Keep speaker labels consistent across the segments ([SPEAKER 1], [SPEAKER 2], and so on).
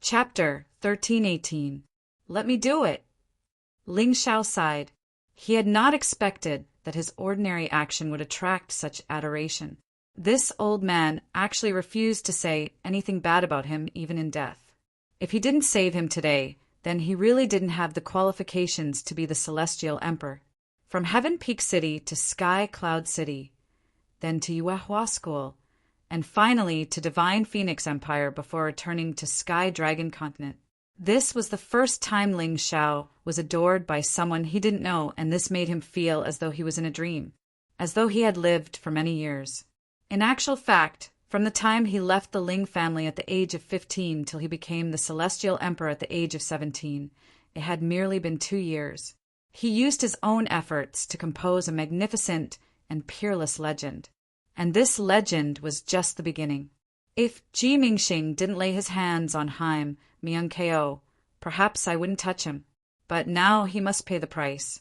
[SPEAKER 1] Chapter 1318. Let me do it. Ling Xiao sighed. He had not expected that his ordinary action would attract such adoration. This old man actually refused to say anything bad about him even in death. If he didn't save him today, then he really didn't have the qualifications to be the Celestial Emperor. From Heaven Peak City to Sky Cloud City, then to Yuehua School, and finally to Divine Phoenix Empire before returning to Sky Dragon Continent. This was the first time Ling Xiao was adored by someone he didn't know, and this made him feel as though he was in a dream, as though he had lived for many years. In actual fact, from the time he left the Ling family at the age of 15 till he became the Celestial Emperor at the age of 17, it had merely been 2 years. He used his own efforts to compose a magnificent and peerless legend. And this legend was just the beginning. If Ji Mingxing didn't lay his hands on Haim Myung-ko, perhaps I wouldn't touch him. But now he must pay the price.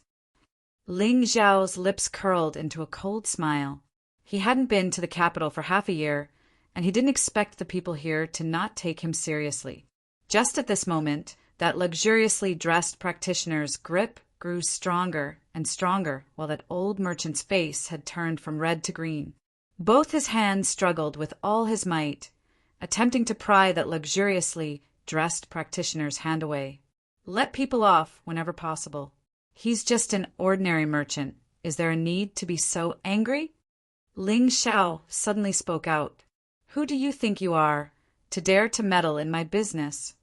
[SPEAKER 1] Ling Xiao's lips curled into a cold smile. He hadn't been to the capital for half a year, and he didn't expect the people here to not take him seriously. Just at this moment, that luxuriously dressed practitioner's grip grew stronger and stronger, while that old merchant's face had turned from red to green. Both his hands struggled with all his might, attempting to pry that luxuriously dressed practitioner's hand away. Let people off whenever possible. He's just an ordinary merchant. Is there a need to be so angry? Ling Xiao suddenly spoke out. Who do you think you are, to dare to meddle in my business?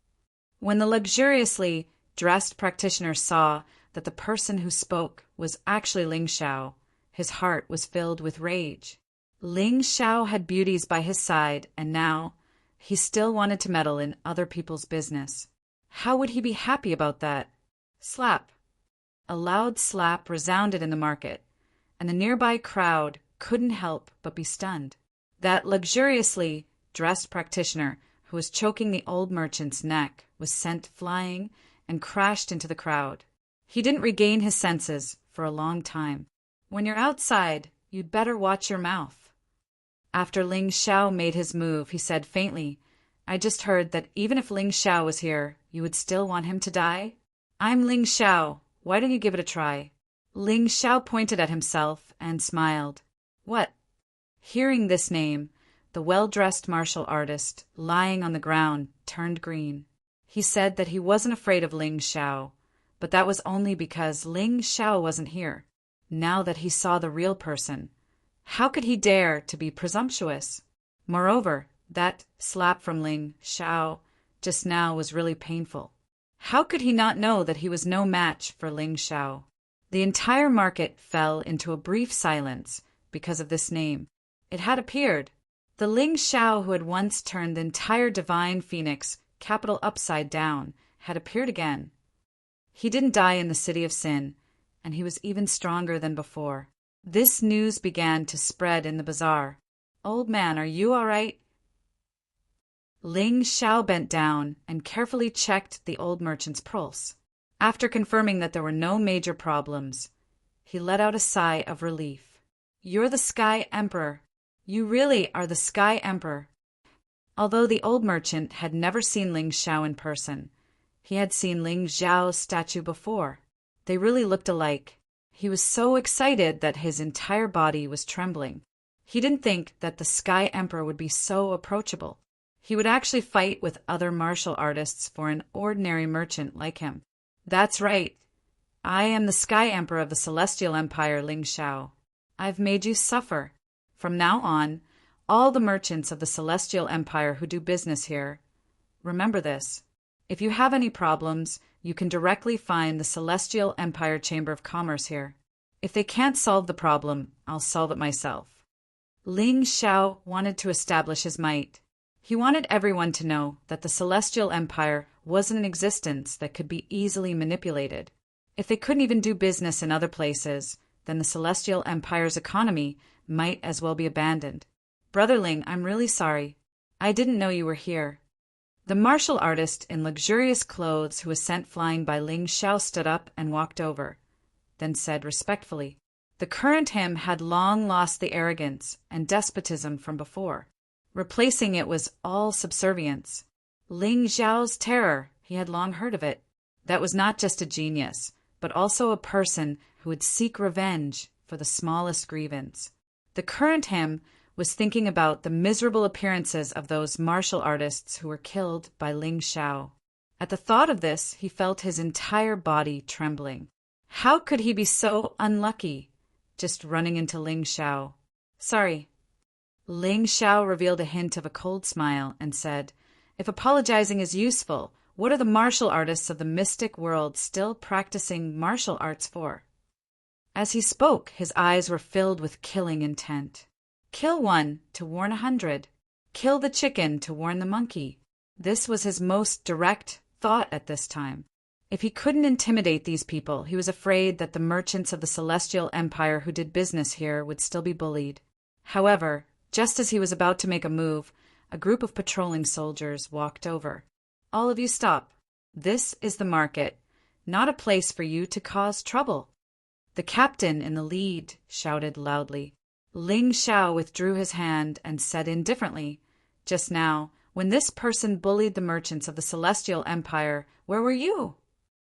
[SPEAKER 1] When the luxuriously dressed practitioner saw that the person who spoke was actually Ling Xiao, his heart was filled with rage. Ling Xiao had beauties by his side, and now he still wanted to meddle in other people's business. How would he be happy about that? Slap! A loud slap resounded in the market, and the nearby crowd couldn't help but be stunned. That luxuriously dressed practitioner who was choking the old merchant's neck was sent flying and crashed into the crowd. He didn't regain his senses for a long time. When you're outside, you'd better watch your mouth. After Ling Xiao made his move, he said faintly, I just heard that even if Ling Xiao was here, you would still want him to die? I'm Ling Xiao. Why don't you give it a try? Ling Xiao pointed at himself and smiled. What? Hearing this name, the well-dressed martial artist, lying on the ground, turned green. He said that he wasn't afraid of Ling Xiao, but that was only because Ling Xiao wasn't here. Now that he saw the real person, how could he dare to be presumptuous? Moreover, that slap from Ling Xiao just now was really painful. How could he not know that he was no match for Ling Xiao? The entire market fell into a brief silence because of this name. It had appeared. The Ling Xiao who had once turned the entire Divine Phoenix capital upside down had appeared again. He didn't die in the City of Sin, and he was even stronger than before. This news began to spread in the bazaar. Old man, are you all right? Ling Xiao bent down and carefully checked the old merchant's pulse. After confirming that there were no major problems, he let out a sigh of relief. You're the Sky Emperor. You really are the Sky Emperor. Although the old merchant had never seen Ling Xiao in person, he had seen Ling Xiao's statue before. They really looked alike. He was so excited that his entire body was trembling. He didn't think that the Sky Emperor would be so approachable. He would actually fight with other martial artists for an ordinary merchant like him. That's right. I am the Sky Emperor of the Celestial Empire, Ling Xiao. I've made you suffer. From now on, all the merchants of the Celestial Empire who do business here, remember this. If you have any problems, you can directly find the Celestial Empire Chamber of Commerce here. If they can't solve the problem, I'll solve it myself. Ling Xiao wanted to establish his might. He wanted everyone to know that the Celestial Empire wasn't an existence that could be easily manipulated. If they couldn't even do business in other places, then the Celestial Empire's economy might as well be abandoned. Brother Ling, I'm really sorry. I didn't know you were here. The martial artist in luxurious clothes who was sent flying by Ling Xiao stood up and walked over, then said respectfully, the current him had long lost the arrogance and despotism from before. Replacing it was all subservience. Ling Xiao's terror, he had long heard of it. That was not just a genius, but also a person who would seek revenge for the smallest grievance. The current him was thinking about the miserable appearances of those martial artists who were killed by Ling Xiao. At the thought of this, he felt his entire body trembling. How could he be so unlucky, just running into Ling Xiao? Sorry. Ling Xiao revealed a hint of a cold smile and said, "If apologizing is useful, what are the martial artists of the mystic world still practicing martial arts for?" As he spoke, his eyes were filled with killing intent. Kill one to warn 100. Kill the chicken to warn the monkey. This was his most direct thought at this time. If he couldn't intimidate these people, he was afraid that the merchants of the Celestial Empire who did business here would still be bullied. However, just as he was about to make a move, a group of patrolling soldiers walked over. "All of you stop. This is the market, not a place for you to cause trouble." The captain in the lead shouted loudly. Ling Xiao withdrew his hand and said indifferently, "Just now, when this person bullied the merchants of the Celestial Empire, where were you?"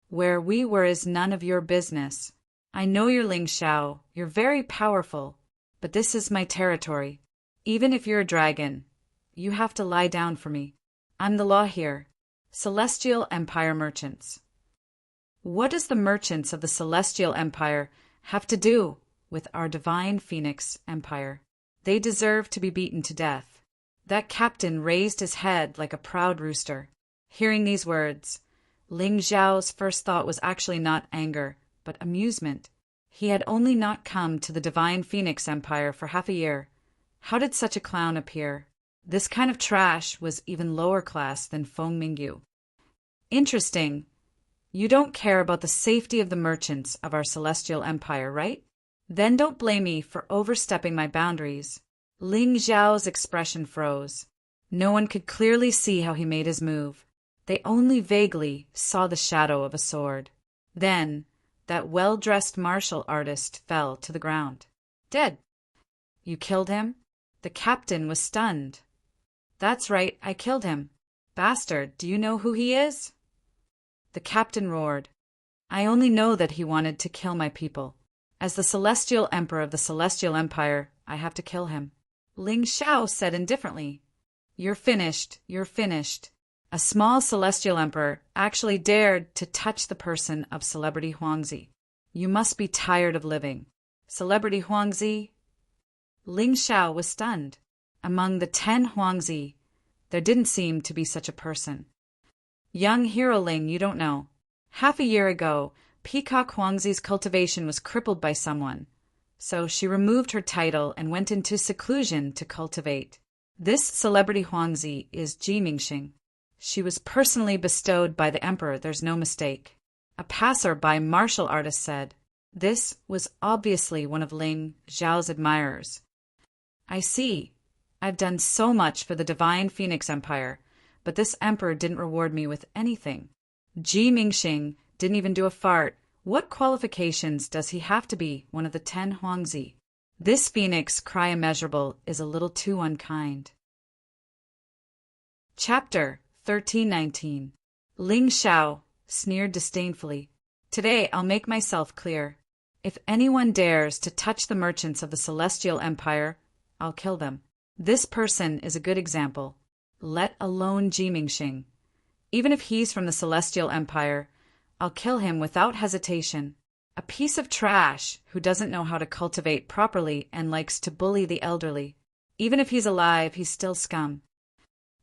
[SPEAKER 1] "Where we were is none of your business. I know you're Ling Xiao, you're very powerful, but this is my territory. Even if you're a dragon, you have to lie down for me. I'm the law here. Celestial Empire merchants." What does the merchants of the Celestial Empire have to do with our divine Phoenix Empire? They deserve to be beaten to death. That captain raised his head like a proud rooster. Hearing these words, Ling Xiao's first thought was actually not anger, but amusement. He had only not come to the divine Phoenix Empire for half a year. How did such a clown appear? This kind of trash was even lower class than Feng Mingyu. Interesting. You don't care about the safety of the merchants of our Celestial Empire, right? Then don't blame me for overstepping my boundaries. Ling Xiao's expression froze. No one could clearly see how he made his move. They only vaguely saw the shadow of a sword. Then, that well-dressed martial artist fell to the ground. Dead. "You killed him?" The captain was stunned. "That's right, I killed him. Bastard, do you know who he is?" The captain roared. "I only know that he wanted to kill my people. As the Celestial Emperor of the Celestial Empire, I have to kill him." Ling Xiao said indifferently, "You're finished, you're finished." A small Celestial Emperor actually dared to touch the person of Celebrity Huangzi. You must be tired of living. Celebrity Huangzi? Ling Xiao was stunned. Among the 10 Huangzi, there didn't seem to be such a person. "Young hero Ling, you don't know. Half a year ago, Peacock Huangzi's cultivation was crippled by someone. So she removed her title and went into seclusion to cultivate. This Celebrity Huangzi is Ji Mingxing. She was personally bestowed by the emperor, there's no mistake." A passer-by martial artist said. This was obviously one of Ling Xiao's admirers. "I see. I've done so much for the divine Phoenix Empire, but this emperor didn't reward me with anything. Ji Mingxing didn't even do a fart. What qualifications does he have to be one of the 10 Huangzi? This phoenix cry immeasurable is a little too unkind." Chapter 1319. Ling Xiao sneered disdainfully. "Today I'll make myself clear. If anyone dares to touch the merchants of the Celestial Empire, I'll kill them. This person is a good example. Let alone Ji Mingxing. Even if he's from the Celestial Empire, I'll kill him without hesitation. A piece of trash who doesn't know how to cultivate properly and likes to bully the elderly. Even if he's alive, he's still scum."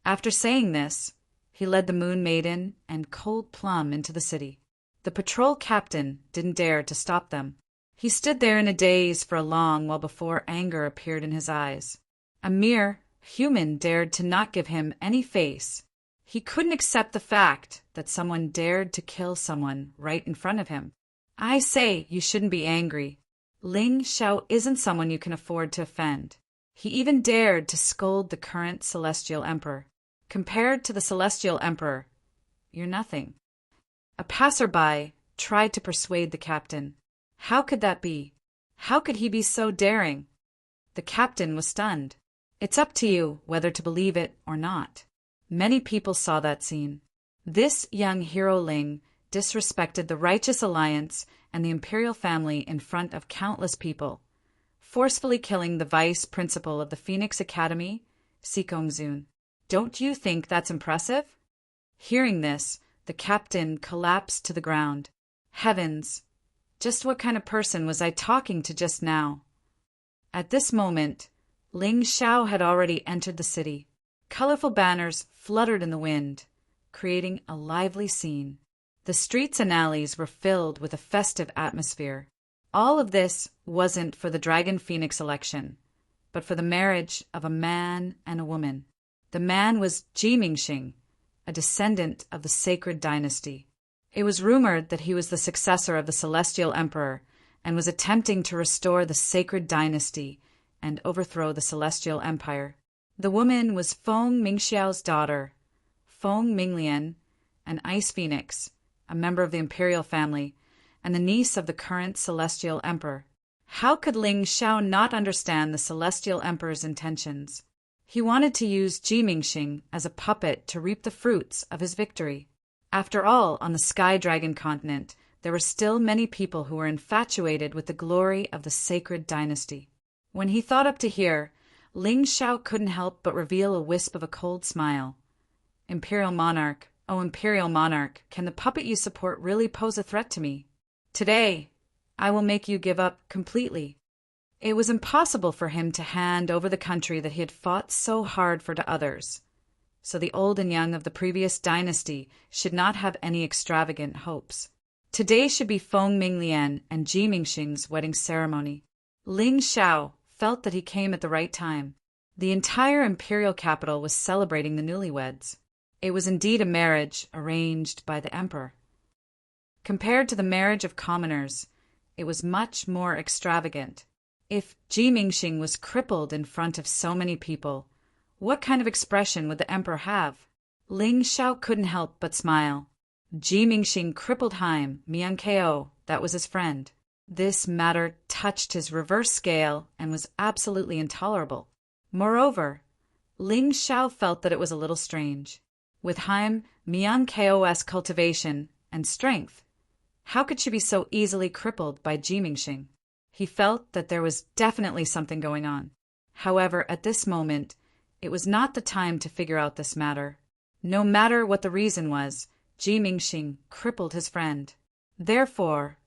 [SPEAKER 1] After saying this, he led the Moon Maiden and Cold Plum into the city. The patrol captain didn't dare to stop them. He stood there in a daze for a long while before anger appeared in his eyes. A mere human dared to not give him any face. He couldn't accept the fact that someone dared to kill someone right in front of him. "I say, you shouldn't be angry. Ling Xiao isn't someone you can afford to offend. He even dared to scold the current Celestial Emperor. Compared to the Celestial Emperor, you're nothing." A passerby tried to persuade the captain. How could that be? How could he be so daring? The captain was stunned. "It's up to you whether to believe it or not." Many people saw that scene. This young hero Ling disrespected the righteous alliance and the imperial family in front of countless people, forcefully killing the vice principal of the Phoenix Academy, Sikongzun. Don't you think that's impressive? Hearing this, the captain collapsed to the ground. Heavens! Just what kind of person was I talking to just now? At this moment, Ling Xiao had already entered the city. Colorful banners fluttered in the wind, creating a lively scene. The streets and alleys were filled with a festive atmosphere. All of this wasn't for the Dragon Phoenix election, but for the marriage of a man and a woman. The man was Ji Mingxing, a descendant of the sacred dynasty. It was rumored that he was the successor of the Celestial Emperor and was attempting to restore the sacred dynasty and overthrow the Celestial Empire. The woman was Feng Mingxiao's daughter, Feng Minglian, an ice phoenix, a member of the imperial family, and the niece of the current Celestial Emperor. How could Ling Xiao not understand the Celestial Emperor's intentions? He wanted to use Ji Mingxing as a puppet to reap the fruits of his victory. After all, on the Sky Dragon continent, there were still many people who were infatuated with the glory of the sacred dynasty. When he thought up to here, Ling Xiao couldn't help but reveal a wisp of a cold smile. Imperial Monarch, oh Imperial Monarch, can the puppet you support really pose a threat to me? Today, I will make you give up completely. It was impossible for him to hand over the country that he had fought so hard for to others, so the old and young of the previous dynasty should not have any extravagant hopes. Today should be Feng Minglian and Ji Mingxing's wedding ceremony. Ling Xiao felt that he came at the right time. The entire imperial capital was celebrating the newlyweds. It was indeed a marriage arranged by the emperor. Compared to the marriage of commoners, it was much more extravagant. If Ji Mingxing was crippled in front of so many people, what kind of expression would the emperor have? Ling Xiao couldn't help but smile. Ji Mingxing crippled Haim, Miankeo, that was his friend. This matter touched his reverse scale and was absolutely intolerable. Moreover, Ling Xiao felt that it was a little strange. With Haim Miankeo's cultivation and strength, how could she be so easily crippled by Ji Mingxing? He felt that there was definitely something going on. However, at this moment, it was not the time to figure out this matter. No matter what the reason was, Ji Mingxing crippled his friend. Therefore,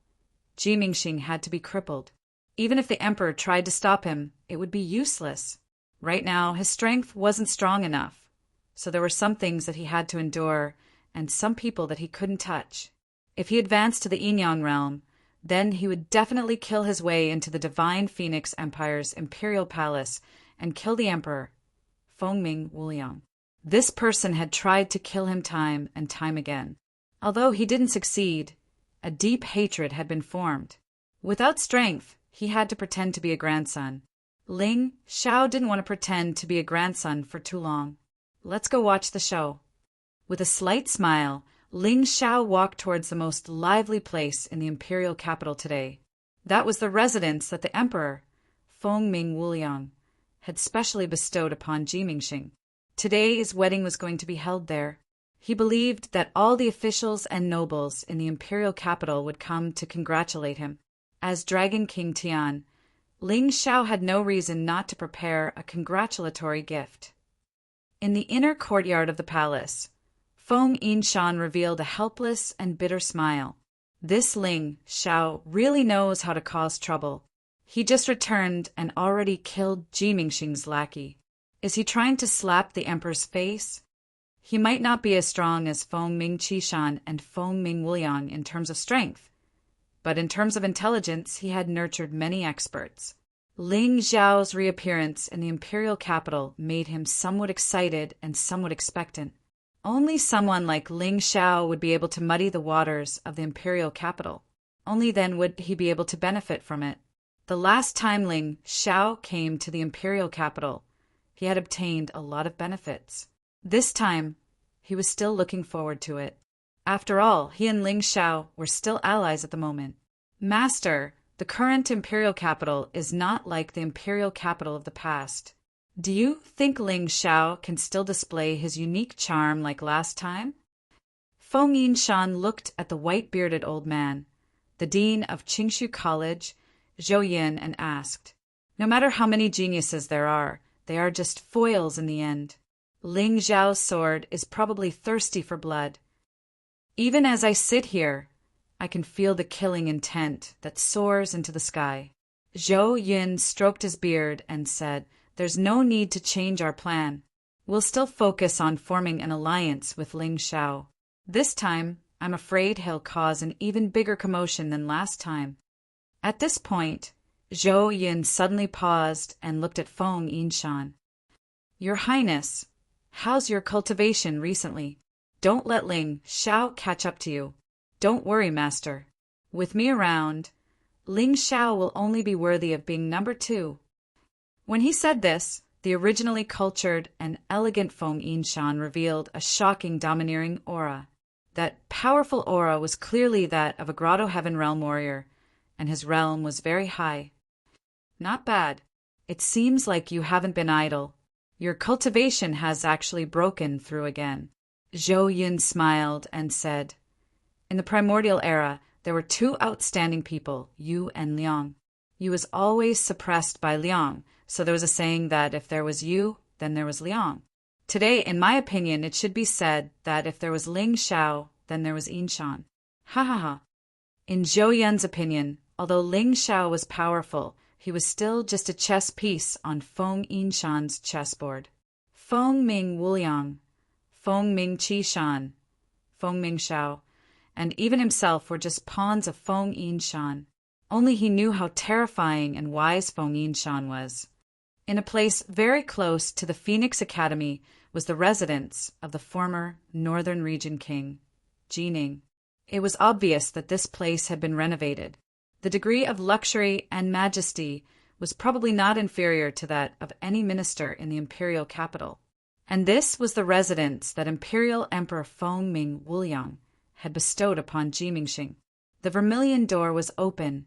[SPEAKER 1] Ji Mingxing had to be crippled. Even if the emperor tried to stop him, it would be useless. Right now, his strength wasn't strong enough, so there were some things that he had to endure and some people that he couldn't touch. If he advanced to the Yinyang realm, then he would definitely kill his way into the Divine Phoenix Empire's imperial palace and kill the emperor, Fengming Wuliang. This person had tried to kill him time and time again. Although he didn't succeed, a deep hatred had been formed. Without strength, he had to pretend to be a grandson. Ling Xiao didn't want to pretend to be a grandson for too long. Let's go watch the show. With a slight smile, Ling Xiao walked towards the most lively place in the imperial capital today. That was the residence that the emperor, Fengming Wuliang, had specially bestowed upon Ji Mingxing. Today's wedding was going to be held there. He believed that all the officials and nobles in the imperial capital would come to congratulate him. As Dragon King Tian, Ling Xiao had no reason not to prepare a congratulatory gift. In the inner courtyard of the palace, Feng Yinshan revealed a helpless and bitter smile. This Ling Xiao really knows how to cause trouble. He just returned and already killed Ji Mingxing's lackey. Is he trying to slap the emperor's face? He might not be as strong as Feng Ming Qishan and Feng Ming Wuliang in terms of strength, but in terms of intelligence he had nurtured many experts. Ling Xiao's reappearance in the imperial capital made him somewhat excited and somewhat expectant. Only someone like Ling Xiao would be able to muddy the waters of the imperial capital. Only then would he be able to benefit from it. The last time Ling Xiao came to the imperial capital, he had obtained a lot of benefits. This time, he was still looking forward to it. After all, he and Ling Xiao were still allies at the moment. Master, the current imperial capital is not like the imperial capital of the past. Do you think Ling Xiao can still display his unique charm like last time? Feng Yinshan looked at the white-bearded old man, the dean of Qingshu College, Zhou Yin, and asked, "No matter how many geniuses there are, they are just foils in the end. Ling Xiao's sword is probably thirsty for blood. Even as I sit here, I can feel the killing intent that soars into the sky." Zhou Yin stroked his beard and said, "There's no need to change our plan. We'll still focus on forming an alliance with Ling Xiao. This time, I'm afraid he'll cause an even bigger commotion than last time." At this point, Zhou Yin suddenly paused and looked at Feng Yinshan. "Your Highness, how's your cultivation recently? Don't let Ling Xiao catch up to you. Don't worry, Master. With me around, Ling Xiao will only be worthy of being number 2. When he said this, the originally cultured and elegant Feng Yinshan revealed a shocking domineering aura. That powerful aura was clearly that of a Grotto Heaven realm warrior, and his realm was very high. "Not bad. It seems like you haven't been idle. Your cultivation has actually broken through again." Zhou Yun smiled and said, "In the primordial era, there were 2 outstanding people, you and Liang. You was always suppressed by Liang, so there was a saying that if there was you, then there was Liang. Today, in my opinion, it should be said that if there was Ling Xiao, then there was Yinshan. Ha ha ha." In Zhou Yun's opinion, although Ling Xiao was powerful, he was still just a chess piece on Feng Yinshan's chessboard. Feng Ming Wuliang, Feng Ming Qishan, Feng Ming Xiao, and even himself were just pawns of Feng Yinshan. Only he knew how terrifying and wise Feng Yinshan was. In a place very close to the Phoenix Academy was the residence of the former Northern Region King, Jining. It was obvious that this place had been renovated. The degree of luxury and majesty was probably not inferior to that of any minister in the imperial capital. And this was the residence that Imperial Emperor Feng Ming Wuliang had bestowed upon Jimingxing. The vermilion door was open,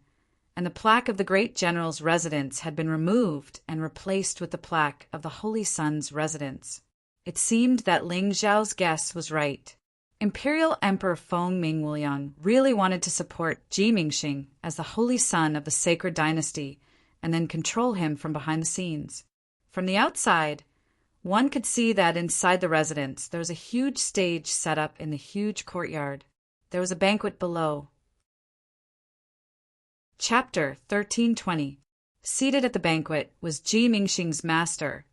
[SPEAKER 1] and the plaque of the great general's residence had been removed and replaced with the plaque of the Holy Sun's residence. It seemed that Ling Xiao's guess was right. Imperial Emperor Feng Ming Wuliang really wanted to support Jimingxing as the Holy Son of the sacred dynasty and then control him from behind the scenes. From the outside, one could see that inside the residence there was a huge stage set up in the huge courtyard. There was a banquet below. Chapter 1320. Seated at the banquet was Jimingxing's master,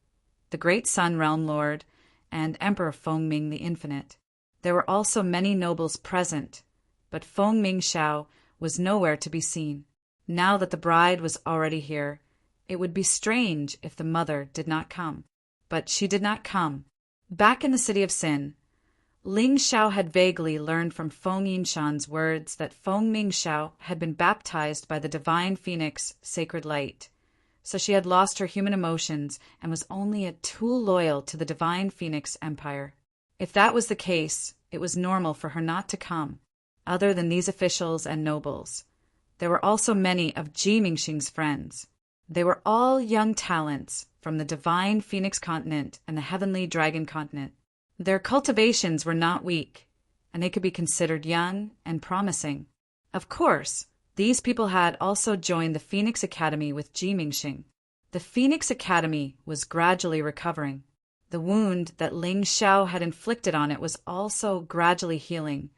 [SPEAKER 1] the great Sun Realm Lord, and Emperor Feng Ming the Infinite. There were also many nobles present, but Feng Ming Xiao was nowhere to be seen. Now that the bride was already here, it would be strange if the mother did not come. But she did not come. Back in the city of Sin, Ling Xiao had vaguely learned from Feng Yinshan's words that Feng Ming Xiao had been baptized by the divine phoenix sacred light, so she had lost her human emotions and was only a tool loyal to the divine phoenix empire. If that was the case, it was normal for her not to come. Other than these officials and nobles, there were also many of Jimingxing's friends. They were all young talents from the divine phoenix continent and the heavenly dragon continent. Their cultivations were not weak, and they could be considered young and promising. Of course, these people had also joined the Phoenix Academy with Jimingxing. The Phoenix Academy was gradually recovering. The wound that Ling Xiao had inflicted on it was also gradually healing,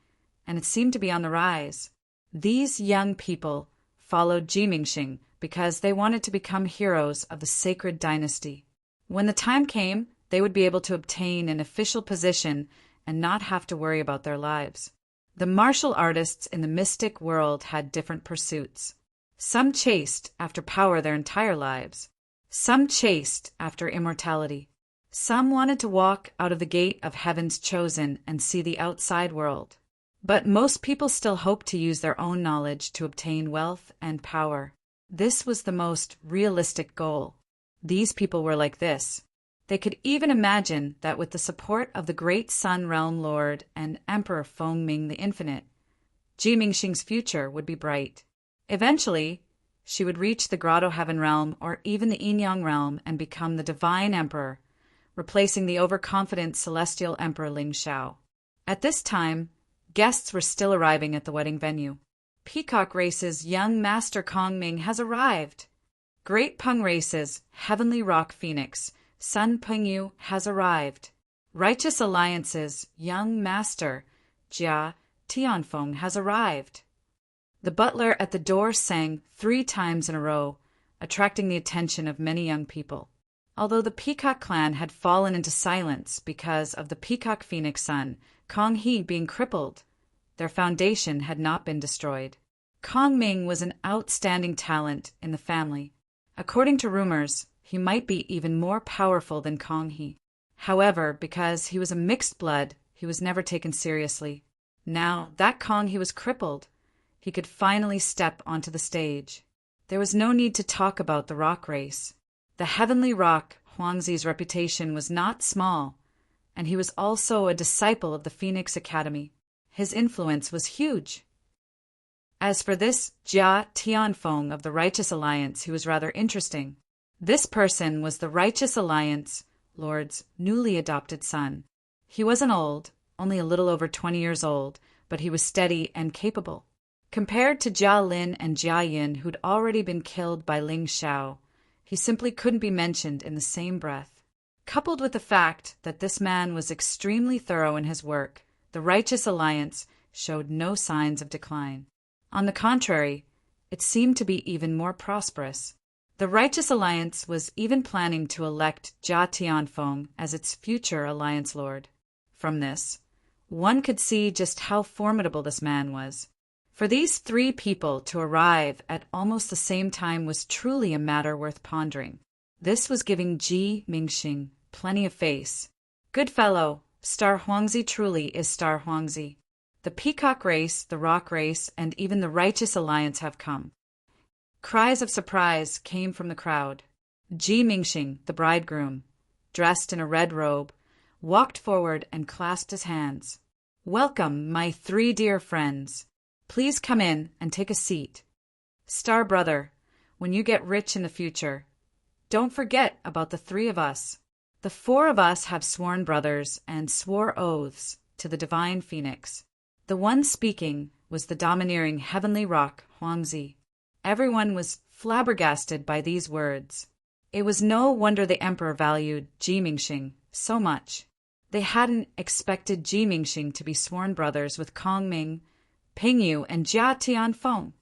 [SPEAKER 1] and it seemed to be on the rise. These young people followed Jimingxing because they wanted to become heroes of the sacred dynasty. When the time came, they would be able to obtain an official position and not have to worry about their lives. The martial artists in the mystic world had different pursuits. Some chased after power their entire lives. Some chased after immortality. Some wanted to walk out of the gate of heaven's chosen and see the outside world. But most people still hoped to use their own knowledge to obtain wealth and power. This was the most realistic goal. These people were like this. They could even imagine that with the support of the great Sun Realm Lord and Emperor Feng Ming the Infinite, Jimingxing's future would be bright. Eventually, she would reach the Grotto Heaven realm or even the Yin-Yang realm and become the divine emperor, replacing the overconfident celestial emperor Ling Xiao. At this time, guests were still arriving at the wedding venue. Peacock Race's young master Kong Ming has arrived. Great Peng Race's Heavenly Rock Phoenix, Sun Pengyu, has arrived. Righteous Alliance's young master Jia Tianfeng has arrived. The butler at the door sang 3 times in a row, attracting the attention of many young people. Although the Peacock clan had fallen into silence because of the Peacock Phoenix son, Kong He, being crippled, their foundation had not been destroyed. Kong Ming was an outstanding talent in the family. According to rumors, he might be even more powerful than Kong He. However, because he was a mixed blood, he was never taken seriously. Now that Kong He was crippled, he could finally step onto the stage. There was no need to talk about the rock race. The heavenly rock, Huangzi's reputation was not small, and he was also a disciple of the Phoenix Academy. His influence was huge. As for this Jia Tianfeng of the Righteous Alliance, he was rather interesting. This person was the Righteous Alliance Lord's newly adopted son. He wasn't old, only a little over 20 years old, but he was steady and capable. Compared to Jia Lin and Jia Yin, who'd already been killed by Ling Xiao, he simply couldn't be mentioned in the same breath. Coupled with the fact that this man was extremely thorough in his work, the Righteous Alliance showed no signs of decline. On the contrary, it seemed to be even more prosperous. The Righteous Alliance was even planning to elect Jia Tianfeng as its future alliance lord. From this, one could see just how formidable this man was. For these 3 people to arrive at almost the same time was truly a matter worth pondering. This was giving Ji Mingxing plenty of face. Good fellow, Star Huangzi truly is Star Huangzi. The Peacock Race, the Rock Race, and even the Righteous Alliance have come. Cries of surprise came from the crowd. Ji Mingxing, the bridegroom, dressed in a red robe, walked forward and clasped his hands. Welcome, my 3 dear friends. Please come in and take a seat. Star brother, when you get rich in the future, don't forget about the 3 of us. The 4 of us have sworn brothers and swore oaths to the divine Phoenix. The one speaking was the domineering heavenly rock, Huangzi. Everyone was flabbergasted by these words. It was no wonder the emperor valued Ji Mingxing so much. They hadn't expected Ji Mingxing to be sworn brothers with Kong Ming, Pengyu, and Jia Tianfeng.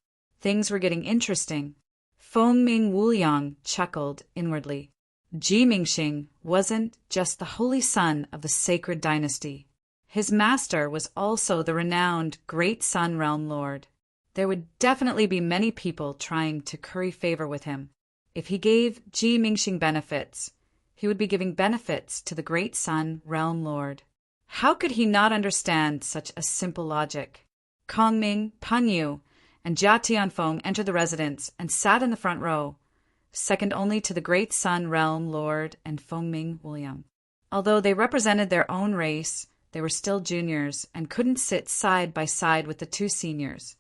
[SPEAKER 1] Things were getting interesting. Feng Ming Wuliang chuckled inwardly. Ji Mingxing wasn't just the holy son of the sacred dynasty. His master was also the renowned Great Sun Realm Lord. There would definitely be many people trying to curry favor with him. If he gave Ji Mingxing benefits, he would be giving benefits to the Great Sun Realm Lord. How could he not understand such a simple logic? Kong Ming, Peng Yu, and Jia Tianfeng entered the residence and sat in the front row, second only to the Great Sun Realm Lord and Feng Ming Wuliang. Although they represented their own race, they were still juniors and couldn't sit side by side with the 2 seniors.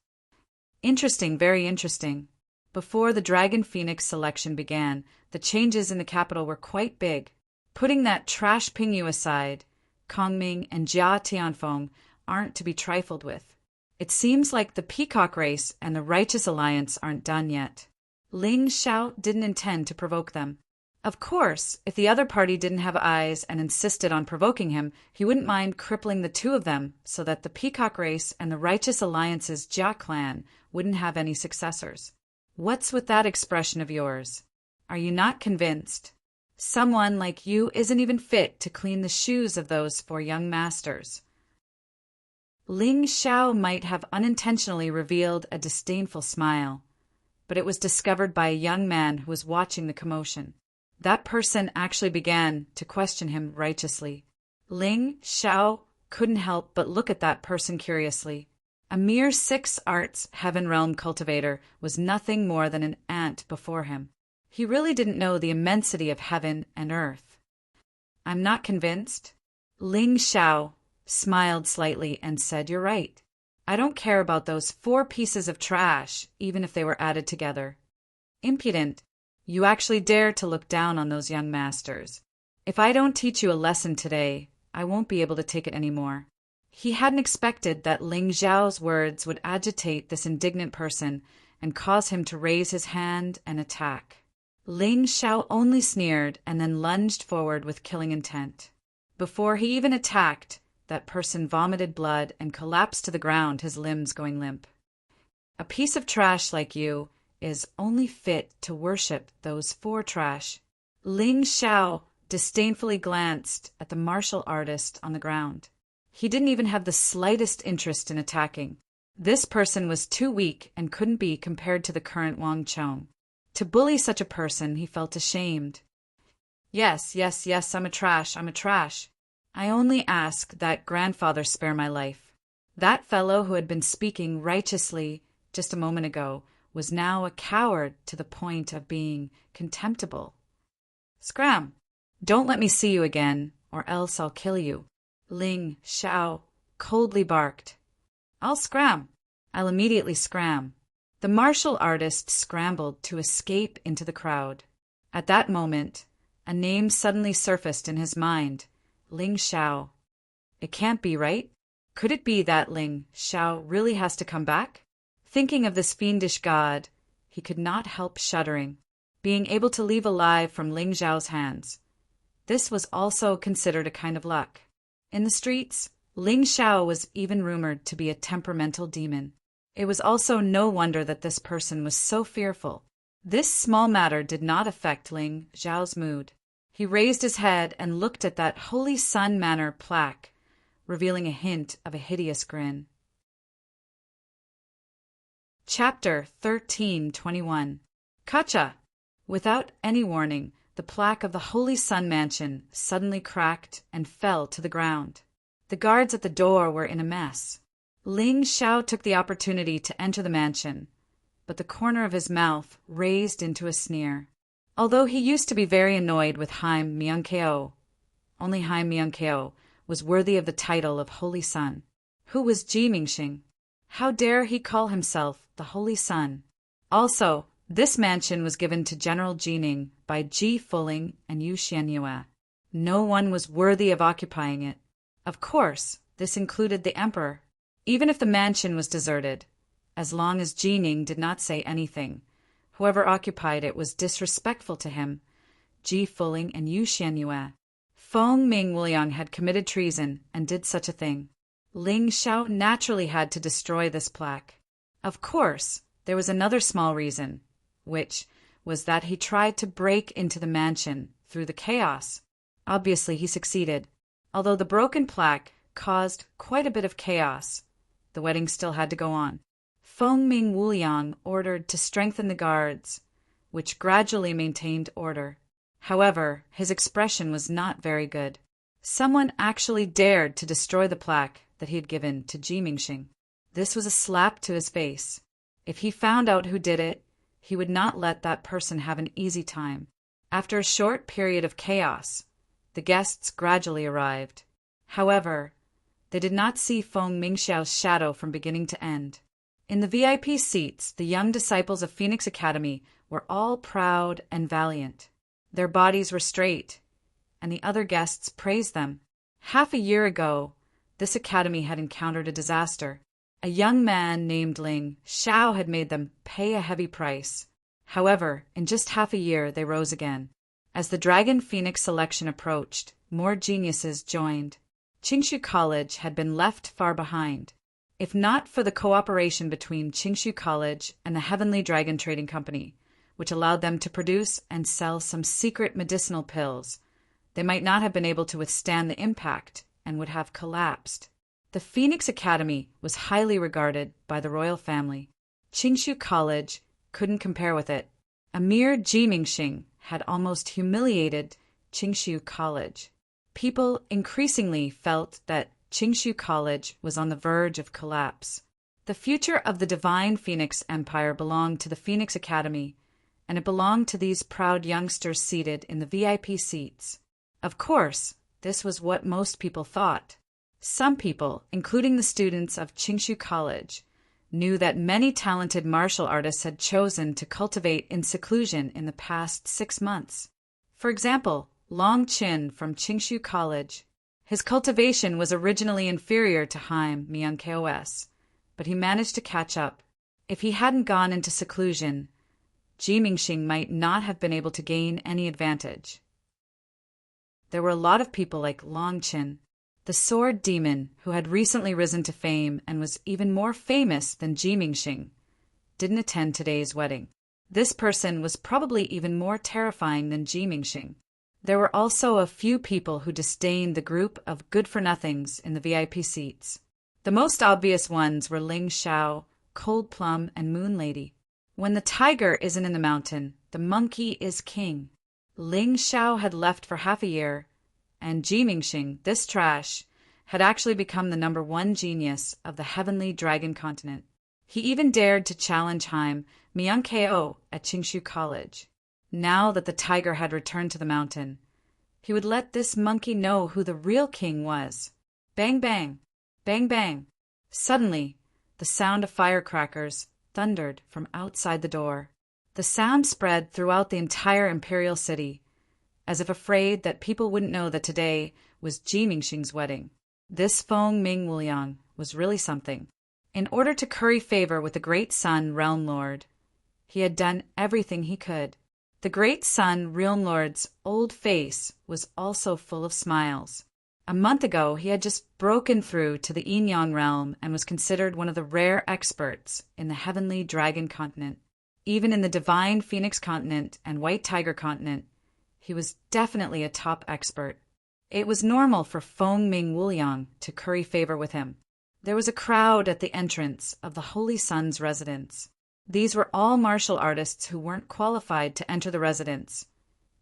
[SPEAKER 1] Interesting, very interesting. Before the Dragon Phoenix selection began, the changes in the capital were quite big. Putting that trash Pingyu aside, Kong Ming and Jia Tianfeng aren't to be trifled with. It seems like the Peacock Race and the Righteous Alliance aren't done yet. Ling Xiao didn't intend to provoke them. Of course, if the other party didn't have eyes and insisted on provoking him, he wouldn't mind crippling the 2 of them so that the Peacock Race and the Righteous Alliance's Jia clan wouldn't have any successors. What's with that expression of yours? Are you not convinced? Someone like you isn't even fit to clean the shoes of those 4 young masters. Ling Xiao might have unintentionally revealed a disdainful smile, but it was discovered by a young man who was watching the commotion. That person actually began to question him righteously. Ling Xiao couldn't help but look at that person curiously. A mere 6 arts heaven realm cultivator was nothing more than an ant before him. He really didn't know the immensity of heaven and earth. I'm not convinced. Ling Xiao smiled slightly and said, "You're right. I don't care about those 4 pieces of trash, even if they were added together. Impudent! You actually dare to look down on those young masters. If I don't teach you a lesson today, I won't be able to take it anymore." He hadn't expected that Ling Xiao's words would agitate this indignant person and cause him to raise his hand and attack. Ling Xiao only sneered and then lunged forward with killing intent. Before he even attacked, that person vomited blood and collapsed to the ground, his limbs going limp. "A piece of trash like you is only fit to worship those four trash." Ling Xiao disdainfully glanced at the martial artist on the ground. He didn't even have the slightest interest in attacking. This person was too weak and couldn't be compared to the current Wang Chong. To bully such a person, he felt ashamed. Yes, I'm a trash. I only ask that grandfather spare my life." That fellow who had been speaking righteously just a moment ago was now a coward to the point of being contemptible. "Scram! Don't let me see you again, or else I'll kill you," Ling Xiao coldly barked. "I'll scram. I'll immediately scram." The martial artist scrambled to escape into the crowd. At that moment, a name suddenly surfaced in his mind: Ling Xiao. It can't be, right? Could it be that Ling Xiao really has to come back? Thinking of this fiendish god, he could not help shuddering. Being able to leave alive from Ling Xiao's hands, this was also considered a kind of luck. In the streets, Ling Xiao was even rumored to be a temperamental demon. It was also no wonder that this person was so fearful. This small matter did not affect Ling Xiao's mood. He raised his head and looked at that Holy Sun Manor plaque, revealing a hint of a hideous grin. Chapter 13:21. Kacha! Without any warning, the plaque of the Holy Sun Mansion suddenly cracked and fell to the ground. The guards at the door were in a mess. Ling Xiao took the opportunity to enter the mansion, but the corner of his mouth raised into a sneer. Although he used to be very annoyed with Haim Myungkeo, only Haim Myungkeo was worthy of the title of Holy Sun. Who was Ji Mingxing? How dare he call himself the Holy Sun? Also, this mansion was given to General Jining by Ji Fuling and Yu Xianyue. No one was worthy of occupying it. Of course, this included the emperor. Even if the mansion was deserted, as long as Jining did not say anything, whoever occupied it was disrespectful to him. Ji Fuling and Yu Xianyue. Feng Ming Wuliang had committed treason and did such a thing. Ling Xiao naturally had to destroy this plaque. Of course, there was another small reason, which was that he tried to break into the mansion through the chaos. Obviously, he succeeded. Although the broken plaque caused quite a bit of chaos, the wedding still had to go on. Feng Ming Wuliang ordered to strengthen the guards, which gradually maintained order. However, his expression was not very good. Someone actually dared to destroy the plaque that he had given to Ji Mingxing. This was a slap to his face. If he found out who did it, he would not let that person have an easy time. After a short period of chaos, the guests gradually arrived. However, they did not see Feng Mingxiao's shadow from beginning to end. In the VIP seats, the young disciples of Phoenix Academy were all proud and valiant. Their bodies were straight, and the other guests praised them. Half a year ago, this academy had encountered a disaster. A young man named Ling Xiao had made them pay a heavy price. However, in just half a year, they rose again. As the Dragon Phoenix selection approached, more geniuses joined. Qingshu College had been left far behind. If not for the cooperation between Qingshu College and the Heavenly Dragon Trading Company, which allowed them to produce and sell some secret medicinal pills, they might not have been able to withstand the impact and would have collapsed. The Phoenix Academy was highly regarded by the royal family. Qingshu College couldn't compare with it. A mere Ji Mingxing had almost humiliated Qingshu College. People increasingly felt that Qingshu College was on the verge of collapse. The future of the Divine Phoenix Empire belonged to the Phoenix Academy, and it belonged to these proud youngsters seated in the VIP seats. Of course, this was what most people thought. Some people, including the students of Qingshu College, knew that many talented martial artists had chosen to cultivate in seclusion in the past 6 months. For example, Long Chin from Qingshu College. His cultivation was originally inferior to Haim Myung-kos, but he managed to catch up. If he hadn't gone into seclusion, Ji Mingxing might not have been able to gain any advantage. There were a lot of people like Long Chin, the sword demon who had recently risen to fame and was even more famous than Ji Mingxing, didn't attend today's wedding. This person was probably even more terrifying than Ji Mingxing. There were also a few people who disdained the group of good-for-nothings in the VIP seats. The most obvious ones were Ling Xiao, Cold Plum, and Moon Lady. When the tiger isn't in the mountain, the monkey is king. Ling Xiao had left for half a year, and Ji Mingxing, this trash, had actually become the #1 genius of the heavenly dragon continent. He even dared to challenge Haim Myung-kos at Qingshu College. Now that the tiger had returned to the mountain, he would let this monkey know who the real king was. Bang, bang, bang, bang. Suddenly, the sound of firecrackers thundered from outside the door. The sound spread throughout the entire imperial city, as if afraid that people wouldn't know that today was Ji Mingxing's wedding. This Feng Ming Wuliang was really something. In order to curry favor with the great Sun Realm Lord, he had done everything he could. The great Sun Realm Lord's old face was also full of smiles. A month ago, he had just broken through to the Yin-Yang realm and was considered one of the rare experts in the heavenly dragon continent. Even in the divine phoenix continent and white tiger continent, he was definitely a top expert. It was normal for Feng Ming Wuliang to curry favor with him. There was a crowd at the entrance of the Holy Sun's residence. These were all martial artists who weren't qualified to enter the residence,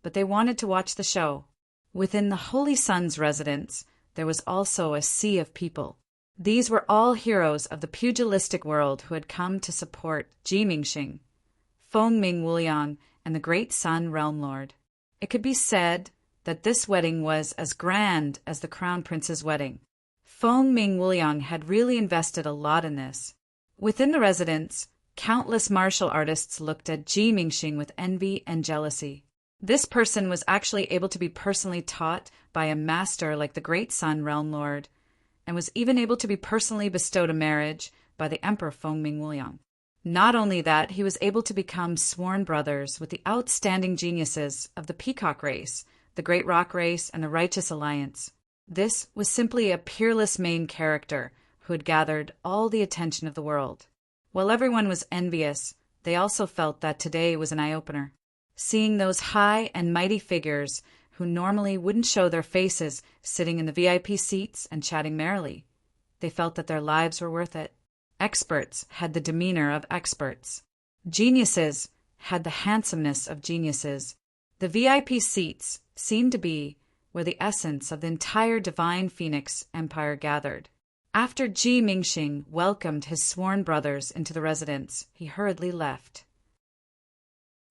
[SPEAKER 1] but they wanted to watch the show. Within the Holy Sun's residence, there was also a sea of people. These were all heroes of the pugilistic world who had come to support Ji Mingxing, Feng Ming Wuliang, and the great Sun Realm Lord. It could be said that this wedding was as grand as the Crown Prince's wedding. Feng Ming Wuliang had really invested a lot in this. Within the residence, countless martial artists looked at Ji Mingxing with envy and jealousy. This person was actually able to be personally taught by a master like the great Sun Realm Lord, and was even able to be personally bestowed a marriage by the Emperor Feng Ming Wuliang. Not only that, he was able to become sworn brothers with the outstanding geniuses of the Peacock race, the Great Rock race, and the Righteous Alliance. This was simply a peerless main character who had gathered all the attention of the world. While everyone was envious, they also felt that today was an eye-opener. Seeing those high and mighty figures who normally wouldn't show their faces sitting in the VIP seats and chatting merrily, they felt that their lives were worth it. Experts had the demeanor of experts. Geniuses had the handsomeness of geniuses. The VIP seats seemed to be where the essence of the entire divine Phoenix Empire gathered. After Ji Mingxing welcomed his sworn brothers into the residence, he hurriedly left.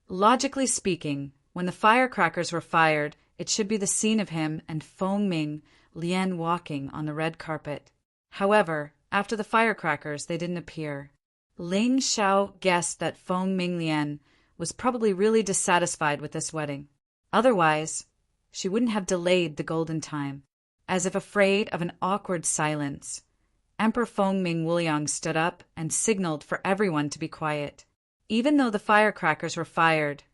[SPEAKER 1] Logically speaking, when the firecrackers were fired, it should be the scene of him and Feng Ming Lian walking on the red carpet. However, after the firecrackers, they didn't appear. Ling Xiao guessed that Feng Ming Lian was probably really dissatisfied with this wedding. Otherwise, she wouldn't have delayed the golden time. As if afraid of an awkward silence, Emperor Feng Ming Wuliang stood up and signaled for everyone to be quiet. Even though the firecrackers were fired,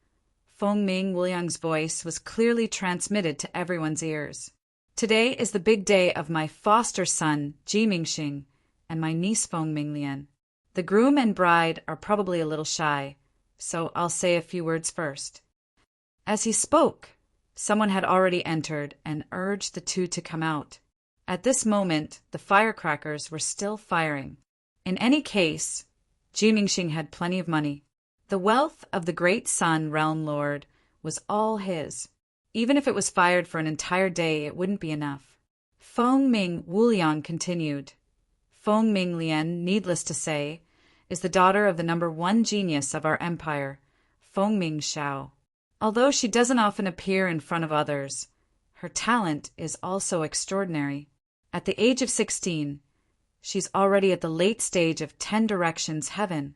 [SPEAKER 1] Feng Ming Wuliang's voice was clearly transmitted to everyone's ears. Today is the big day of my foster son, Ji Mingxing, and my niece Feng Ming Lian. The groom and bride are probably a little shy, so I'll say a few words first. As he spoke, someone had already entered and urged the two to come out. At this moment, the firecrackers were still firing. In any case, Ji Mingxing had plenty of money. The wealth of the great Sun Realm Lord was all his. Even if it was fired for an entire day, it wouldn't be enough. Feng Ming Wuliang continued. Feng Ming Lian, needless to say, is the daughter of the #1 genius of our empire, Feng Ming Xiao. Although she doesn't often appear in front of others, her talent is also extraordinary. At the age of 16, She's already at the late stage of 10 directions heaven.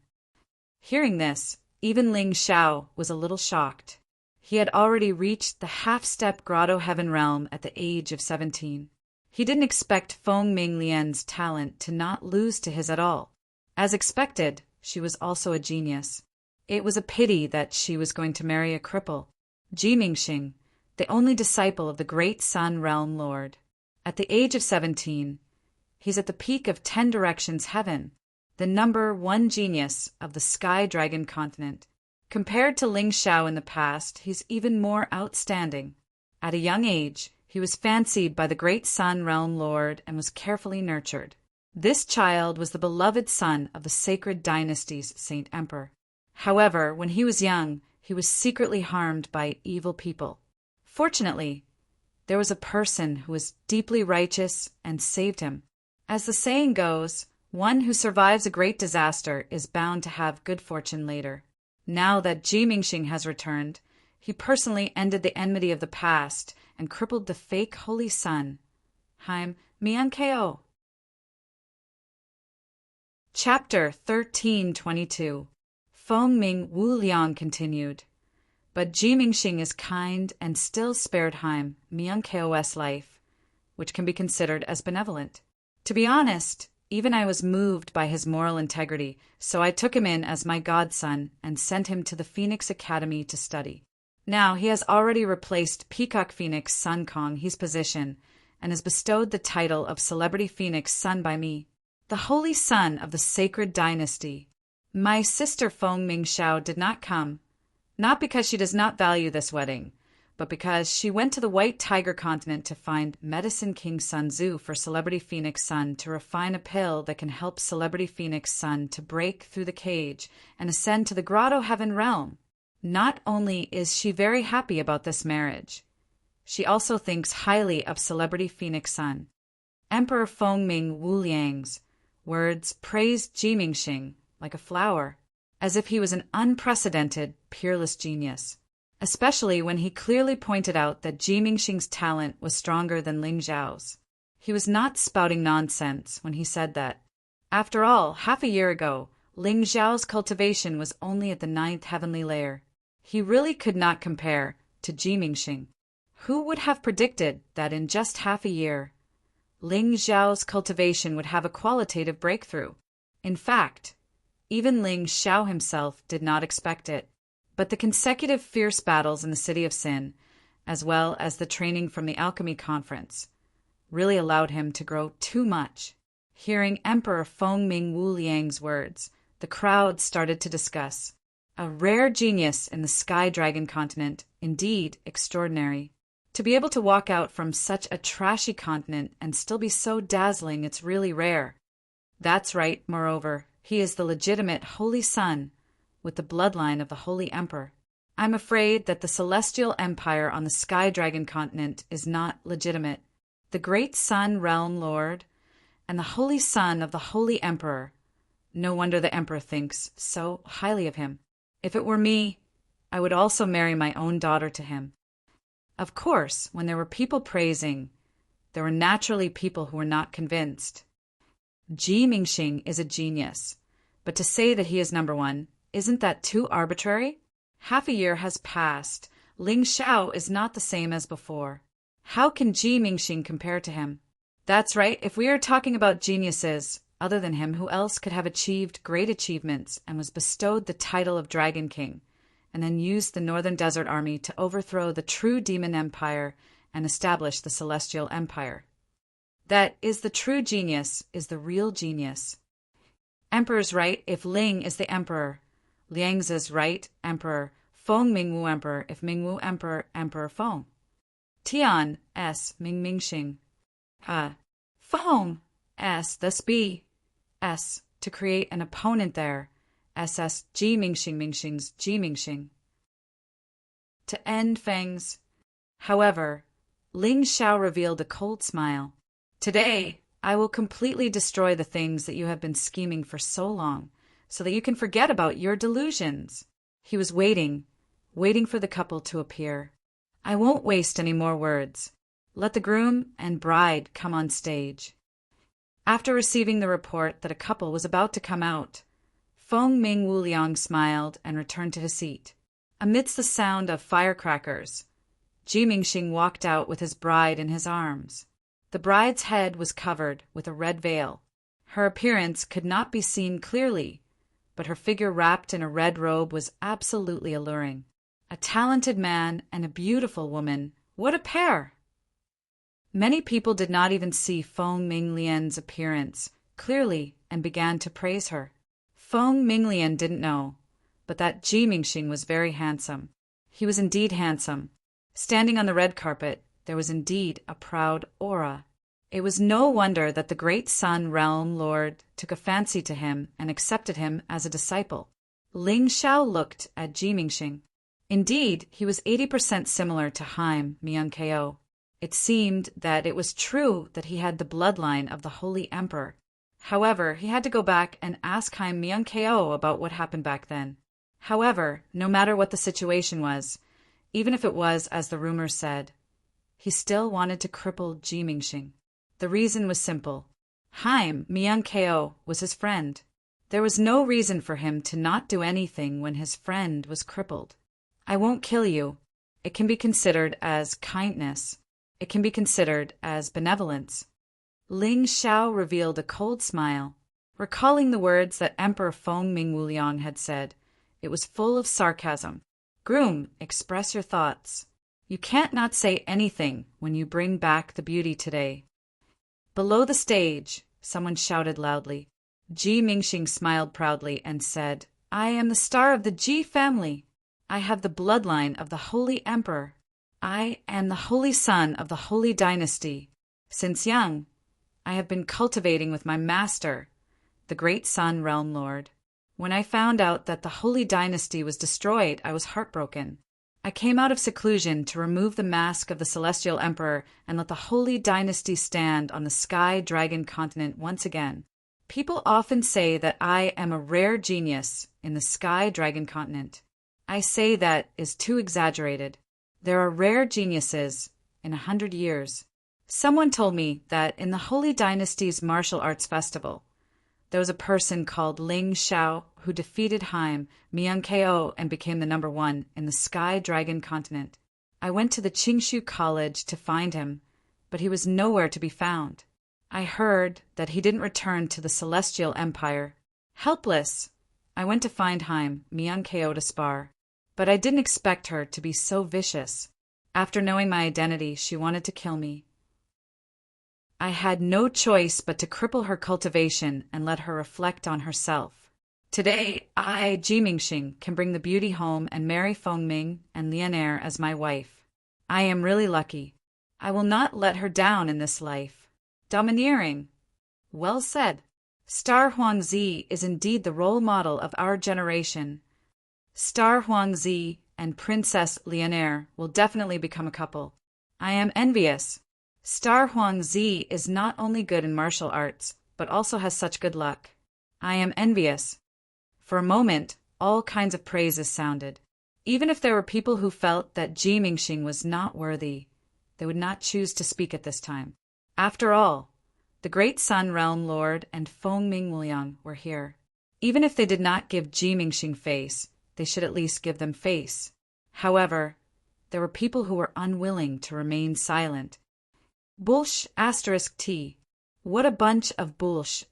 [SPEAKER 1] Hearing this, even Ling Xiao was a little shocked. He had already reached the half-step grotto heaven realm at the age of 17. He didn't expect Feng Minglian's talent to not lose to his at all. As expected, she was also a genius. It was a pity that she was going to marry a cripple. Ji Mingxing, the only disciple of the great Sun Realm Lord. At the age of 17, he's at the peak of 10 directions heaven, the number 1 genius of the Sky Dragon continent. Compared to Ling Xiao in the past, he's even more outstanding. At a young age, he was fancied by the great Sun Realm Lord and was carefully nurtured. This child was the beloved son of the sacred dynasty's Saint Emperor. However, when he was young, he was secretly harmed by evil people. Fortunately, there was a person who was deeply righteous and saved him. As the saying goes, one who survives a great disaster is bound to have good fortune later. Now that Ji Mingxing has returned, he personally ended the enmity of the past and crippled the fake Holy Sun. Haim Mian Ko. Chapter 1322. Feng Ming Wu Liang continued. But Ji Mingxing is kind and still spared Haim Mian Ko's life, which can be considered as benevolent. To be honest, even I was moved by his moral integrity, so I took him in as my godson and sent him to the Phoenix Academy to study. Now he has already replaced Peacock Phoenix Sun Kong his position and is bestowed the title of Celebrity Phoenix Sun by me, the Holy Son of the Sacred Dynasty. My sister Feng Mingxiao did not come, not because she does not value this wedding, but because she went to the White Tiger continent to find Medicine King Sun Tzu for Celebrity Phoenix Sun to refine a pill that can help Celebrity Phoenix Sun to break through the cage and ascend to the Grotto Heaven realm. Not only is she very happy about this marriage, she also thinks highly of Celebrity Phoenix Sun. Emperor Feng Ming Wu Liang's words praised Ji Mingxing like a flower, as if he was an unprecedented, peerless genius, especially when he clearly pointed out that Ji Mingxing's talent was stronger than Ling Xiao's. He was not spouting nonsense when he said that. After all, half a year ago, Ling Xiao's cultivation was only at the 9th heavenly layer. He really could not compare to Ji Mingxing. Who would have predicted that in just half a year, Ling Xiao's cultivation would have a qualitative breakthrough? In fact, even Ling Xiao himself did not expect it. But the consecutive fierce battles in the City of Sin, as well as the training from the Alchemy Conference, really allowed him to grow too much. Hearing Emperor Feng Ming Wu Liang's words, the crowd started to discuss. A rare genius in the Sky Dragon continent, indeed extraordinary. To be able to walk out from such a trashy continent and still be so dazzling, it's really rare. That's right, moreover, he is the legitimate Holy Son, with the bloodline of the Holy Emperor. I'm afraid that the celestial empire on the Sky Dragon continent is not legitimate. The great Sun Realm Lord and the Holy Son of the Holy Emperor. No wonder the Emperor thinks so highly of him. If it were me, I would also marry my own daughter to him. Of course, when there were people praising, there were naturally people who were not convinced. Ji Mingxing is a genius, but to say that he is number 1, isn't that too arbitrary? Half a year has passed. Ling Xiao is not the same as before. How can Ji Mingxing compare to him? That's right, if we are talking about geniuses, other than him, who else could have achieved great achievements and was bestowed the title of Dragon King, and then used the Northern Desert Army to overthrow the true Demon Empire and establish the Celestial Empire? That is the true genius, is the real genius. Emperor's right if Ling is the emperor. Liang's is right, emperor. Feng Mingwu emperor if Mingwu emperor, emperor Feng. Tian s Ming Mingxing. Feng s thus be. S to create an opponent there. SS Ji Mingxing Mingxing's Ji Mingxing. To end Feng's. However, Ling Xiao revealed a cold smile. Today, I will completely destroy the things that you have been scheming for so long, so that you can forget about your delusions. He was waiting for the couple to appear. I won't waste any more words. Let the groom and bride come on stage. After receiving the report that a couple was about to come out, Feng Ming Wuliang smiled and returned to his seat. Amidst the sound of firecrackers, Ji Mingxing walked out with his bride in his arms. The bride's head was covered with a red veil. Her appearance could not be seen clearly, but her figure wrapped in a red robe was absolutely alluring. A talented man and a beautiful woman. What a pair! Many people did not even see Feng Minglian's appearance clearly and began to praise her. Feng Minglian didn't know, but that Ji Mingxing was very handsome. He was indeed handsome. Standing on the red carpet, there was indeed a proud aura. It was no wonder that the great Sun Realm Lord took a fancy to him and accepted him as a disciple. Ling Xiao looked at Ji Mingxing. Indeed, he was 80% similar to Haim Myung-ko. It seemed that it was true that he had the bloodline of the Holy Emperor. However, he had to go back and ask Haim Myung-ko about what happened back then. However, no matter what the situation was, even if it was as the rumors said, he still wanted to cripple Ji Mingxing. The reason was simple. Haim Myung-ko was his friend. There was no reason for him to not do anything when his friend was crippled. I won't kill you. It can be considered as kindness. It can be considered as benevolence. Ling Xiao revealed a cold smile. Recalling the words that Emperor Feng Mingwuliang had said, it was full of sarcasm. Groom, express your thoughts. You can't not say anything when you bring back the beauty today. Below the stage, someone shouted loudly. Ji Mingxing smiled proudly and said, I am the star of the Ji family. I have the bloodline of the Holy Emperor. I am the holy son of the Holy Dynasty. Since young, I have been cultivating with my master, the great Sun Realm Lord. When I found out that the Holy Dynasty was destroyed, I was heartbroken. I came out of seclusion to remove the mask of the Celestial Emperor and let the Holy Dynasty stand on the Sky Dragon continent once again. People often say that I am a rare genius in the Sky Dragon continent. I say that is too exaggerated. There are rare geniuses in 100 years. Someone told me that in the Holy Dynasty's martial arts festival, there was a person called Ling Xiao who defeated Haim Myung-ko and became the number 1 in the Sky Dragon continent. I went to the Qingshu College to find him, but he was nowhere to be found. I heard that he didn't return to the Celestial Empire. Helpless, I went to find Haim Myung-ko to spar, but I didn't expect her to be so vicious. After knowing my identity, she wanted to kill me. I had no choice but to cripple her cultivation and let her reflect on herself. Today, I, Ji Mingxing, can bring the beauty home and marry Feng Ming and Lianair as my wife. I am really lucky. I will not let her down in this life. Domineering. Well said. Star Huangzi is indeed the role model of our generation. Star Huangzi and Princess Lianair will definitely become a couple. I am envious. Star Huangzi is not only good in martial arts, but also has such good luck. I am envious. For a moment, all kinds of praises sounded. Even if there were people who felt that Ji Mingxing was not worthy, they would not choose to speak at this time. After all, the great Sun Realm Lord and Feng Mingwuliang were here. Even if they did not give Ji Mingxing face, they should at least give them face. However, there were people who were unwilling to remain silent. Bullsh *T. What a bunch of bullsh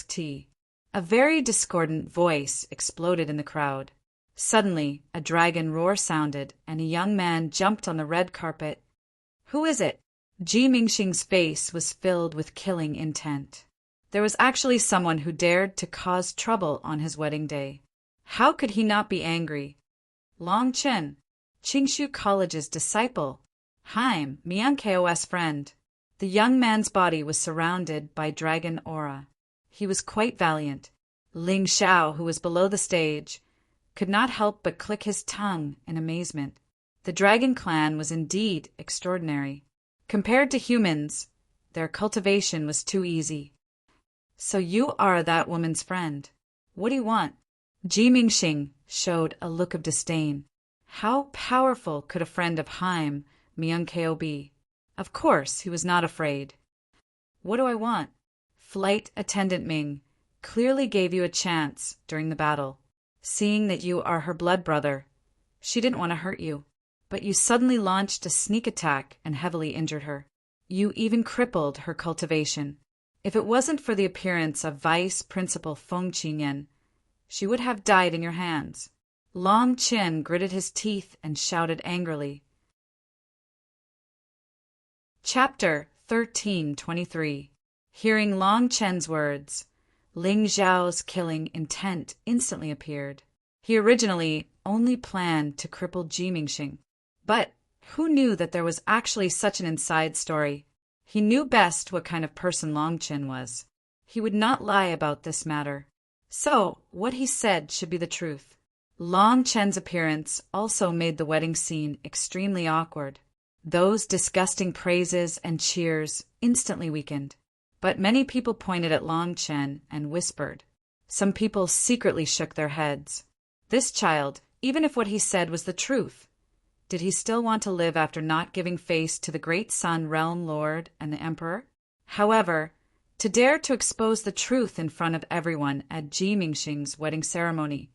[SPEAKER 1] *T. A very discordant voice exploded in the crowd. Suddenly, a dragon roar sounded, and a young man jumped on the red carpet. Who is it? Ji Mingxing's face was filled with killing intent. There was actually someone who dared to cause trouble on his wedding day. How could he not be angry? Long Chen, Qingshu College's disciple, Haim Myung-ko's friend. The young man's body was surrounded by dragon aura. He was quite valiant. Ling Xiao, who was below the stage, could not help but click his tongue in amazement. The dragon clan was indeed extraordinary. Compared to humans, their cultivation was too easy. So you are that woman's friend. What do you want? Ji Mingxing showed a look of disdain. How powerful could a friend of Haim Myung-ko be? Of course, he was not afraid. What do I want? Flight Attendant Ming clearly gave you a chance during the battle. Seeing that you are her blood brother, she didn't want to hurt you, but you suddenly launched a sneak attack and heavily injured her. You even crippled her cultivation. If it wasn't for the appearance of Vice Principal Feng Qinyan, she would have died in your hands. Long Chen gritted his teeth and shouted angrily. Chapter 13:23. Hearing Long Chen's words, Ling Zhao's killing intent instantly appeared. He originally only planned to cripple Ji Mingxing, but who knew that there was actually such an inside story? He knew best what kind of person Long Chen was. He would not lie about this matter. So, what he said should be the truth. Long Chen's appearance also made the wedding scene extremely awkward. Those disgusting praises and cheers instantly weakened. But many people pointed at Long Chen and whispered. Some people secretly shook their heads. This child, even if what he said was the truth, did he still want to live after not giving face to the great Sun Realm Lord and the Emperor? However, to dare to expose the truth in front of everyone at Ji Mingxing's wedding ceremony,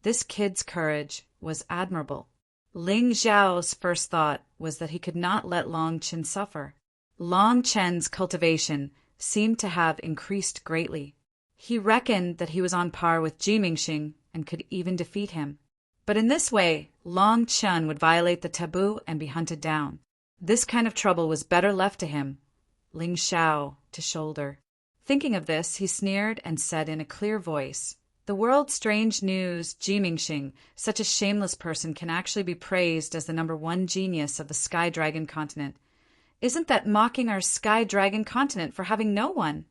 [SPEAKER 1] this kid's courage was admirable. Ling Zhao's first thought was that he could not let Long Chen suffer. Long Chen's cultivation seemed to have increased greatly. He reckoned that he was on par with Ji Mingxing and could even defeat him. But in this way, Long Chen would violate the taboo and be hunted down. This kind of trouble was better left to him, Ling Zhao to shoulder. Thinking of this, he sneered and said in a clear voice, "The world's strange news, Ji Mingxing, such a shameless person can actually be praised as the #1 genius of the Sky Dragon continent. Isn't that mocking our Sky Dragon continent for having no one?"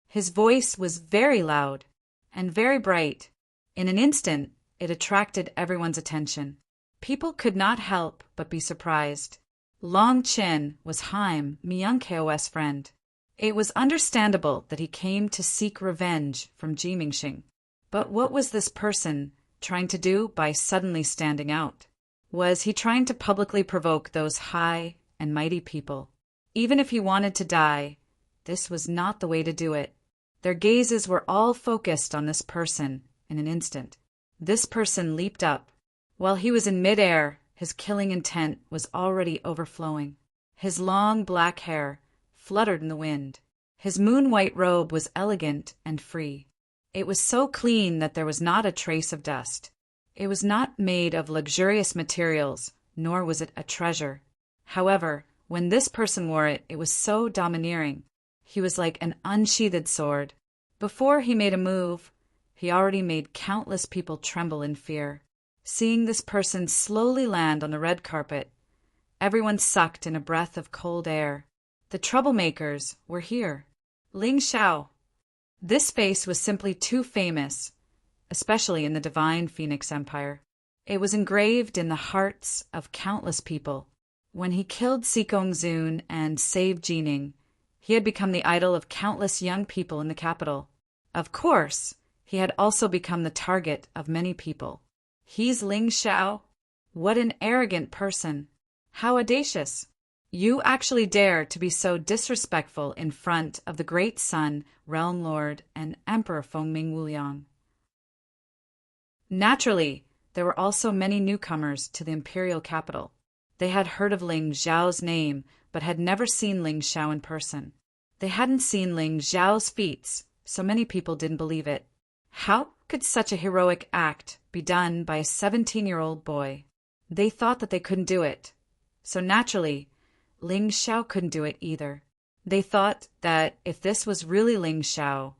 [SPEAKER 1] His voice was very loud and very bright. In an instant, it attracted everyone's attention. People could not help but be surprised. Long Chen was Haim, Myung-Ko's friend. It was understandable that he came to seek revenge from Ji Mingxing. But what was this person trying to do by suddenly standing out? Was he trying to publicly provoke those high and mighty people? Even if he wanted to die, this was not the way to do it. Their gazes were all focused on this person in an instant. This person leaped up. While he was in midair, his killing intent was already overflowing. His long black hair fluttered in the wind. His moon-white robe was elegant and free. It was so clean that there was not a trace of dust. It was not made of luxurious materials, nor was it a treasure. However, when this person wore it, it was so domineering. He was like an unsheathed sword. Before he made a move, he already made countless people tremble in fear. Seeing this person slowly land on the red carpet, everyone sucked in a breath of cold air. The troublemakers were here. Ling Zhao. This face was simply too famous, especially in the Divine Phoenix Empire. It was engraved in the hearts of countless people. When he killed Sikong Zun and saved Jining, he had become the idol of countless young people in the capital. Of course, he had also become the target of many people. He's Ling Zhao? What an arrogant person. How audacious. You actually dare to be so disrespectful in front of the great Sun, Realm Lord, and Emperor Fengming Wuliang. Naturally, there were also many newcomers to the imperial capital. They had heard of Ling Zhao's name, but had never seen Ling Zhao in person. They hadn't seen Ling Zhao's feats, so many people didn't believe it. How could such a heroic act be done by a 17-year-old boy? They thought that they couldn't do it. So naturally, Ling Zhao couldn't do it either. They thought that if this was really Ling Zhao,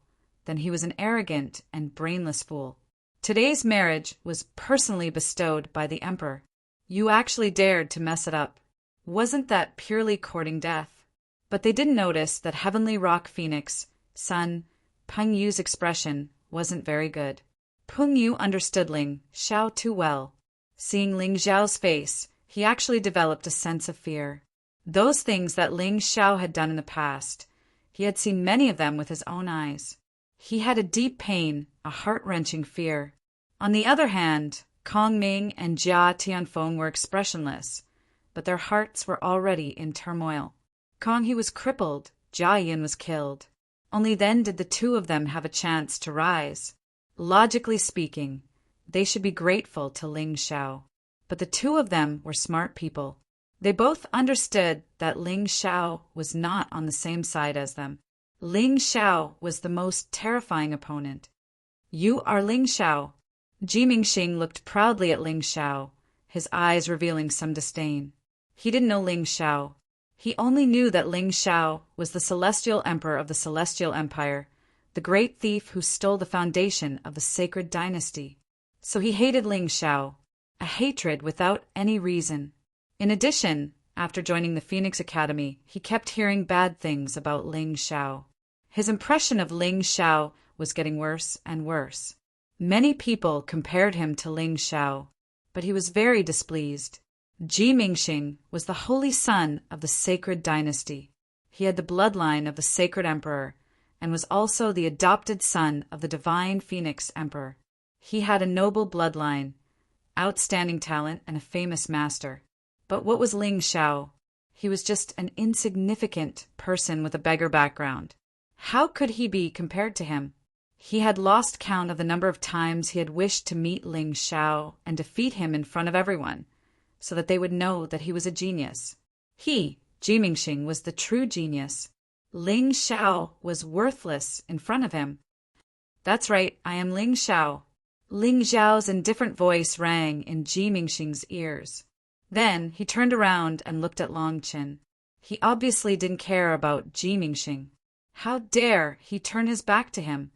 [SPEAKER 1] then he was an arrogant and brainless fool. Today's marriage was personally bestowed by the emperor. You actually dared to mess it up. Wasn't that purely courting death? But they didn't notice that Heavenly Rock Phoenix, Sun, Peng Yu's expression wasn't very good. Peng Yu understood Ling Zhao too well. Seeing Ling Zhao's face, he actually developed a sense of fear. Those things that Ling Zhao had done in the past, he had seen many of them with his own eyes. He had a deep pain, a heart-wrenching fear. On the other hand, Kong Ming and Jia Tianfeng were expressionless, but their hearts were already in turmoil. Kong He was crippled, Jia Yin was killed. Only then did the two of them have a chance to rise. Logically speaking, they should be grateful to Ling Xiao. But the two of them were smart people. They both understood that Ling Xiao was not on the same side as them. Ling Xiao was the most terrifying opponent. "You are Ling Xiao." Jimingxing looked proudly at Ling Xiao, his eyes revealing some disdain. He didn't know Ling Xiao. He only knew that Ling Xiao was the celestial emperor of the Celestial Empire, the great thief who stole the foundation of the sacred dynasty. So he hated Ling Xiao, a hatred without any reason. In addition, after joining the Phoenix Academy, he kept hearing bad things about Ling Xiao. His impression of Ling Xiao was getting worse and worse. Many people compared him to Ling Xiao, but he was very displeased. Jimingxing was the holy son of the sacred dynasty. He had the bloodline of the sacred emperor and was also the adopted son of the divine Phoenix Emperor. He had a noble bloodline, outstanding talent, and a famous master. But what was Ling Xiao? He was just an insignificant person with a beggar background. How could he be compared to him? He had lost count of the number of times he had wished to meet Ling Xiao and defeat him in front of everyone, so that they would know that he was a genius. He, Jimingxing, was the true genius. Ling Xiao was worthless in front of him. "That's right, I am Ling Xiao." Ling Xiao's indifferent voice rang in Jimingxing's ears. Then he turned around and looked at Long Qin. He obviously didn't care about Jimingxing. How dare he turn his back to him?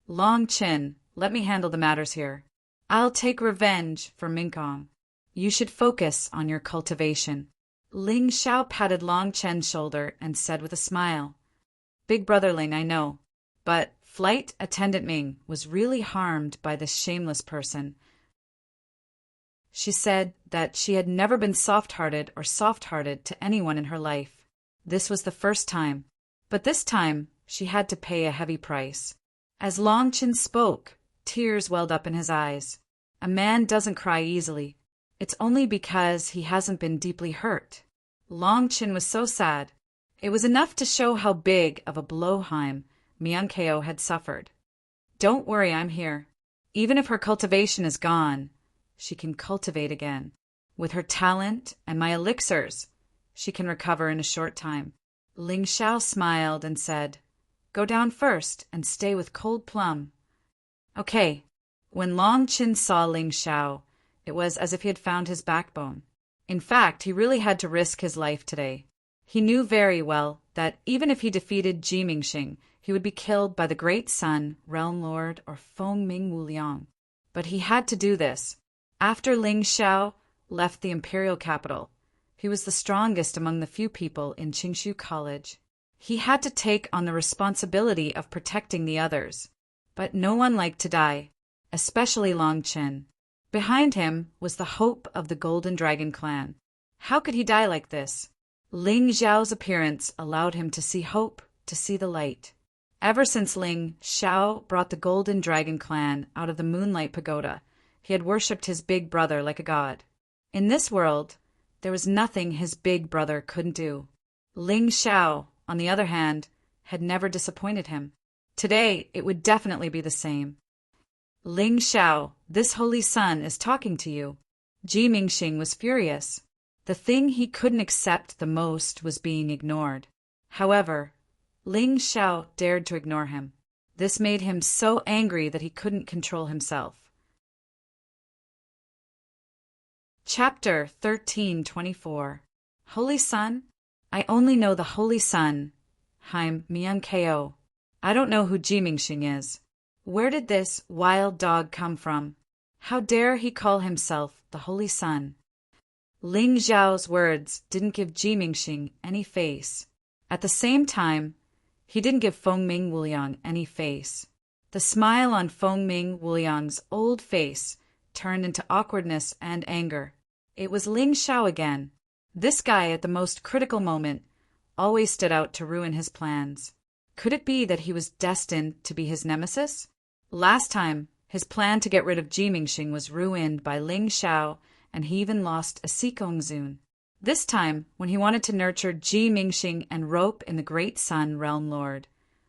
[SPEAKER 1] "Long Qin, let me handle the matters here. I'll take revenge for Minkong. You should focus on your cultivation." Ling Xiao patted Long Chen's shoulder and said with a smile, "Big brother Ling, I know, but Flight Attendant Ming was really harmed by this shameless person. She said that she had never been soft-hearted to anyone in her life. This was the first time. But this time, she had to pay a heavy price." As Long Qin spoke, tears welled up in his eyes. A man doesn't cry easily. It's only because he hasn't been deeply hurt. Long Qin was so sad. It was enough to show how big of a blowheim Miankeo had suffered. "Don't worry, I'm here. Even if her cultivation is gone, she can cultivate again. With her talent and my elixirs, she can recover in a short time." Ling Xiao smiled and said, "Go down first and stay with Cold Plum." "Okay." When Long Qin saw Ling Xiao, it was as if he had found his backbone. In fact, he really had to risk his life today. He knew very well that even if he defeated Jimingxing, he would be killed by the Great Sun, Realm Lord, or Feng Ming Wuliang. But he had to do this. After Ling Xiao left the imperial capital, he was the strongest among the few people in Qingshu College. He had to take on the responsibility of protecting the others. But no one liked to die, especially Long Qin. Behind him was the hope of the Golden Dragon clan. How could he die like this? Ling Xiao's appearance allowed him to see hope, to see the light. Ever since Ling Xiao brought the Golden Dragon clan out of the Moonlight Pagoda, he had worshipped his big brother like a god. In this world, there was nothing his big brother couldn't do. Ling Xiao, on the other hand, had never disappointed him. Today, it would definitely be the same. "Ling Xiao, this holy sun is talking to you." Jimingxing was furious. The thing he couldn't accept the most was being ignored. However, Ling Xiao dared to ignore him. This made him so angry that he couldn't control himself. Chapter 1324. Holy Sun? I only know the Holy Sun, Haim Miankeo. I don't know who Jimingxing is. Where did this wild dog come from? How dare he call himself the Holy Sun? Ling Xiao's words didn't give Jimingxing any face. At the same time, he didn't give Feng Ming Wuliang any face. The smile on Feng Ming Wuliang's old face turned into awkwardness and anger. It was Ling Xiao again. This guy, at the most critical moment, always stood out to ruin his plans. Could it be that he was destined to be his nemesis? Last time, his plan to get rid of Jimingxing was ruined by Ling Xiao, and he even lost a Sikong Zun. This time, when he wanted to nurture Jimingxing and rope in the Great Sun Realm Lord,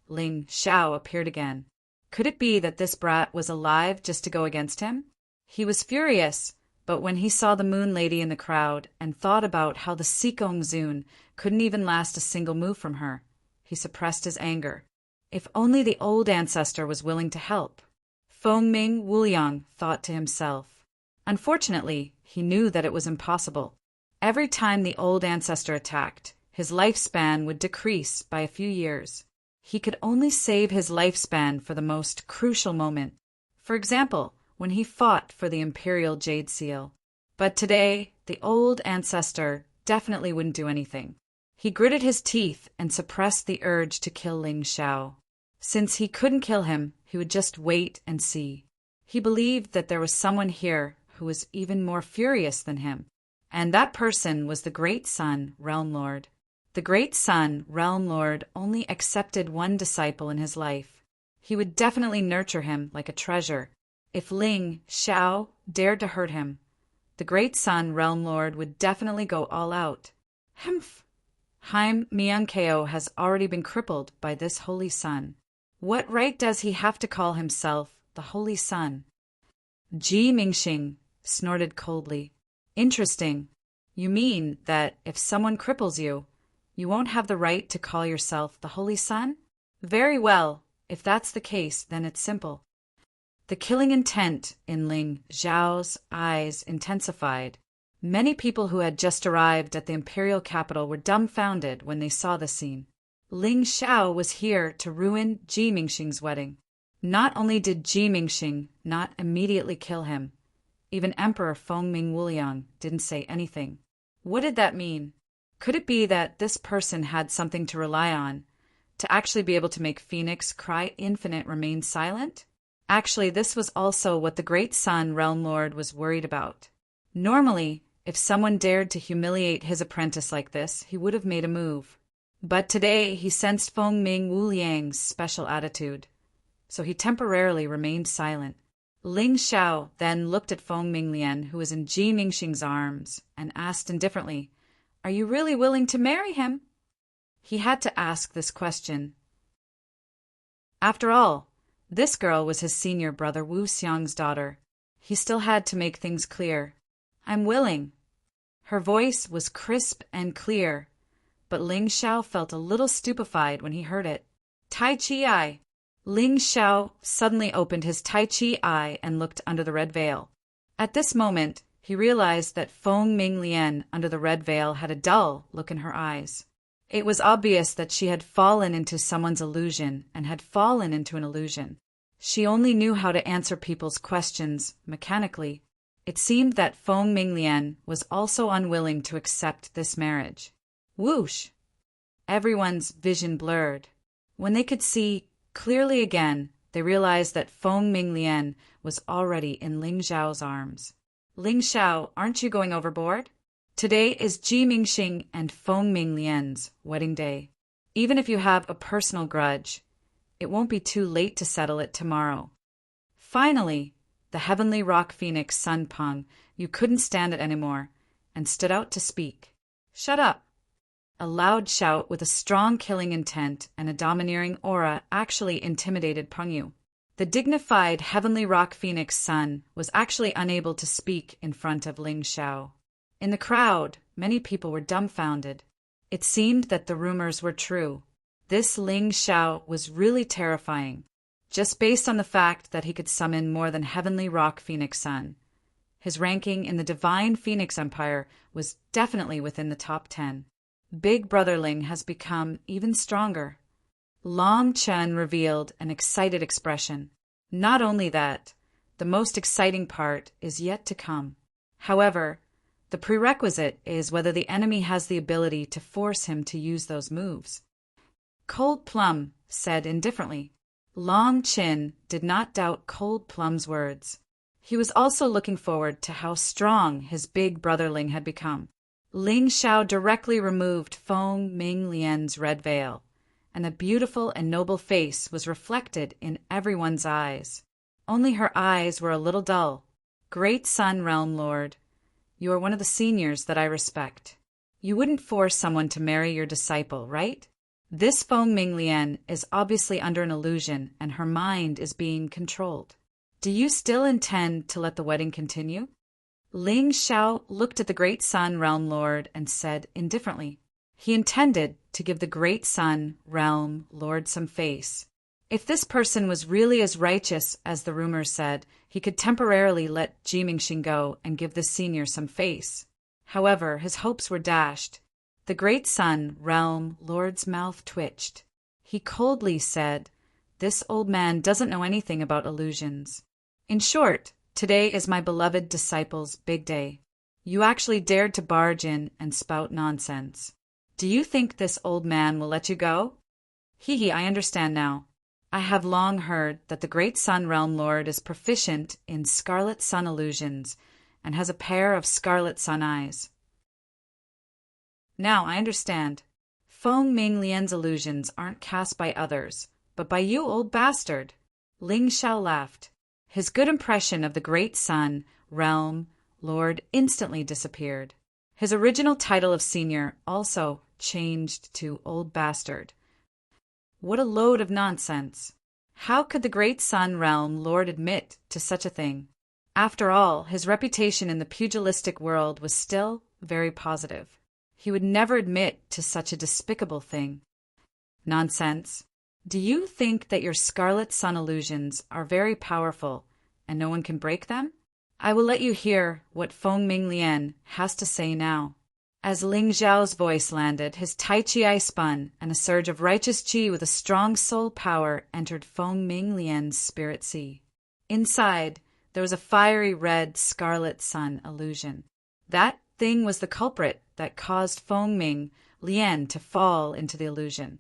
[SPEAKER 1] Ling Xiao appeared again. Could it be that this brat was alive just to go against him? He was furious, but when he saw the Moon Lady in the crowd and thought about how the Sikong Zun couldn't even last a single move from her, he suppressed his anger. If only the old ancestor was willing to help. Feng Ming Wuliang thought to himself. Unfortunately, he knew that it was impossible. Every time the old ancestor attacked, his lifespan would decrease by a few years. He could only save his lifespan for the most crucial moment. For example, when he fought for the Imperial Jade Seal. But today, the old ancestor definitely wouldn't do anything. He gritted his teeth and suppressed the urge to kill Ling Xiao. Since he couldn't kill him, he would just wait and see. He believed that there was someone here who was even more furious than him. And that person was the Great Sun, Realm Lord. The Great Sun, Realm Lord, only accepted one disciple in his life. He would definitely nurture him like a treasure. If Ling Xiao dared to hurt him, the Great Sun, Realm Lord, would definitely go all out. Humph! Haim Miankeo has already been crippled by this Holy Sun. What right does he have to call himself the Holy Sun? Ji Mingxing snorted coldly. Interesting. You mean that if someone cripples you, you won't have the right to call yourself the Holy Sun? Very well. If that's the case, then it's simple. The killing intent in Ling Xiao's eyes intensified. Many people who had just arrived at the imperial capital were dumbfounded when they saw the scene. Ling Xiao was here to ruin Ji Mingxing's wedding. Not only did Ji Mingxing not immediately kill him, even Emperor Feng Ming Wuliang didn't say anything. What did that mean? Could it be that this person had something to rely on, to actually be able to make Phoenix Cry Infinite remain silent? Actually, this was also what the Great Sun Realm Lord was worried about. Normally, if someone dared to humiliate his apprentice like this, he would have made a move. But today he sensed Feng Ming Wuliang's special attitude, so he temporarily remained silent. Ling Xiao then looked at Feng Minglian, who was in Ji Mingxing's arms, and asked indifferently, "Are you really willing to marry him?" He had to ask this question. After all, this girl was his senior brother Wu Xiang's daughter. He still had to make things clear. "I'm willing." Her voice was crisp and clear, but Ling Xiao felt a little stupefied when he heard it. Tai Chi Eye. Ling Xiao suddenly opened his Tai Chi eye and looked under the red veil. At this moment, he realized that Feng Minglian under the red veil had a dull look in her eyes. It was obvious that she had fallen into someone's illusion and had fallen into an illusion. She only knew how to answer people's questions mechanically. It seemed that Feng Minglian was also unwilling to accept this marriage. Whoosh! Everyone's vision blurred. When they could see clearly again, they realized that Feng Minglian was already in Ling Xiao's arms. "Ling Xiao, aren't you going overboard? Today is Ji Mingxing and Feng Minglian's wedding day. Even if you have a personal grudge, it won't be too late to settle it tomorrow." Finally, the heavenly rock phoenix Sun Peng, you couldn't stand it anymore, and stood out to speak. "Shut up!" A loud shout with a strong killing intent and a domineering aura actually intimidated Pengyu. The dignified heavenly rock phoenix Sun was actually unable to speak in front of Ling Xiao. In the crowd, many people were dumbfounded. It seemed that the rumors were true. This Ling Xiao was really terrifying, just based on the fact that he could summon more than heavenly rock phoenix Sun. His ranking in the divine Phoenix Empire was definitely within the top 10. Big Brother Ling has become even stronger. Long Chen revealed an excited expression. Not only that, the most exciting part is yet to come. However, the prerequisite is whether the enemy has the ability to force him to use those moves. Cold Plum said indifferently. Long Chin did not doubt Cold Plum's words. He was also looking forward to how strong his big brother Ling had become. Ling Xiao directly removed Feng Minglian's red veil, and a beautiful and noble face was reflected in everyone's eyes. Only her eyes were a little dull. "Great Sun Realm Lord, you are one of the seniors that I respect. You wouldn't force someone to marry your disciple, right?" This Feng Minglian is obviously under an illusion and her mind is being controlled. Do you still intend to let the wedding continue? Ling Xiao looked at the Great Sun Realm Lord and said indifferently. He intended to give the Great Sun Realm Lord some face. If this person was really as righteous as the rumors said, he could temporarily let Ji Mingxing go and give the senior some face. However, his hopes were dashed. The Great Sun Realm Lord's mouth twitched. He coldly said, "This old man doesn't know anything about illusions. In short, today is my beloved disciple's big day. You actually dared to barge in and spout nonsense. Do you think this old man will let you go?" Hee, I understand now. I have long heard that the Great Sun Realm Lord is proficient in Scarlet Sun illusions and has a pair of Scarlet Sun eyes. Now I understand. Feng Minglian's illusions aren't cast by others, but by you, old bastard. Ling Xiao laughed. His good impression of the Great Sun Realm Lord instantly disappeared. His original title of senior also changed to old bastard. What a load of nonsense. How could the Great Sun Realm Lord admit to such a thing? After all, his reputation in the pugilistic world was still very positive. He would never admit to such a despicable thing. Nonsense. Do you think that your Scarlet Sun illusions are very powerful and no one can break them? I will let you hear what Feng Minglian has to say now. As Ling Xiao's voice landed, his Tai Chi spun, and a surge of righteous Qi with a strong soul power entered Feng Minglian's spirit sea. Inside, there was a fiery red Scarlet Sun illusion. That thing was the culprit that caused Feng Minglian to fall into the illusion.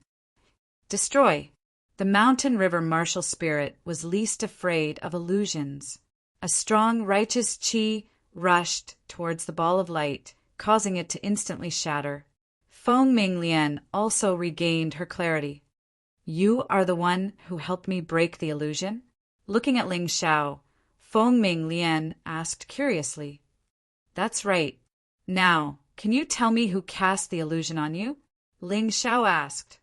[SPEAKER 1] Destroy. The mountain river martial spirit was least afraid of illusions. A strong righteous Qi rushed towards the ball of light, causing it to instantly shatter. Feng Minglian also regained her clarity. You are the one who helped me break the illusion? Looking at Ling Xiao, Feng Minglian asked curiously. That's right. Now, can you tell me who cast the illusion on you? Ling Xiao asked.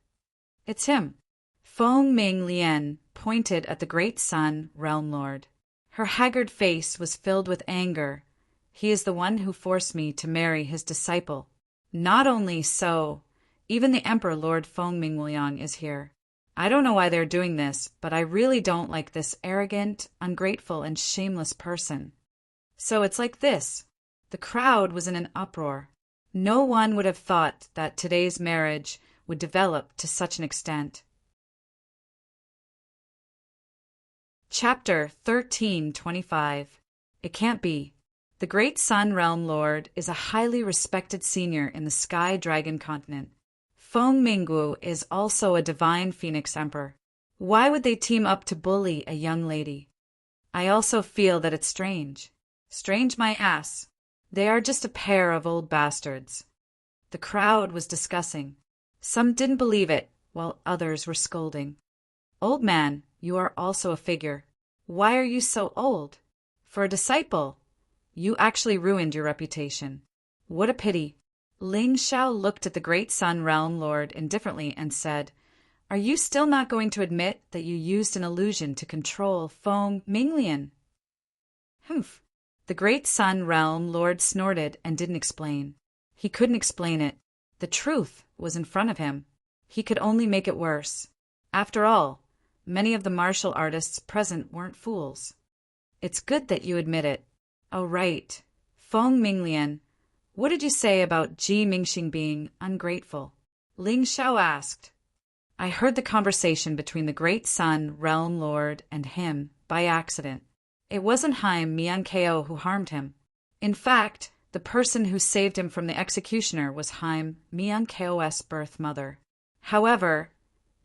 [SPEAKER 1] It's him. Feng Minglian pointed at the Great Sun Realm Lord. Her haggard face was filled with anger. He is the one who forced me to marry his disciple. Not only so, even the Emperor Lord Feng Mingliang is here. I don't know why they're doing this, but I really don't like this arrogant, ungrateful, and shameless person. So it's like this. The crowd was in an uproar. No one would have thought that today's marriage would develop to such an extent. Chapter 1325. It can't be. The Great Sun Realm Lord is a highly respected senior in the Sky Dragon continent. Feng Minggu is also a divine Phoenix Emperor. Why would they team up to bully a young lady? I also feel that it's strange. Strange my ass. They are just a pair of old bastards. The crowd was discussing. Some didn't believe it, while others were scolding. Old man, you are also a figure. Why are you so old? For a disciple, you actually ruined your reputation. What a pity. Ling Xiao looked at the Great Sun Realm Lord indifferently and said, Are you still not going to admit that you used an illusion to control Feng Minglian? Humph. The Great Sun Realm Lord snorted and didn't explain. He couldn't explain it. The truth was in front of him. He could only make it worse. After all, many of the martial artists present weren't fools. It's good that you admit it. Oh, right. Feng Minglian, what did you say about Ji Mingxing being ungrateful? Ling Xiao asked. I heard the conversation between the Great Sun Realm Lord and him by accident. It wasn't Haim Miankeo who harmed him. In fact, the person who saved him from the executioner was Haim Miankeo's birth mother. However,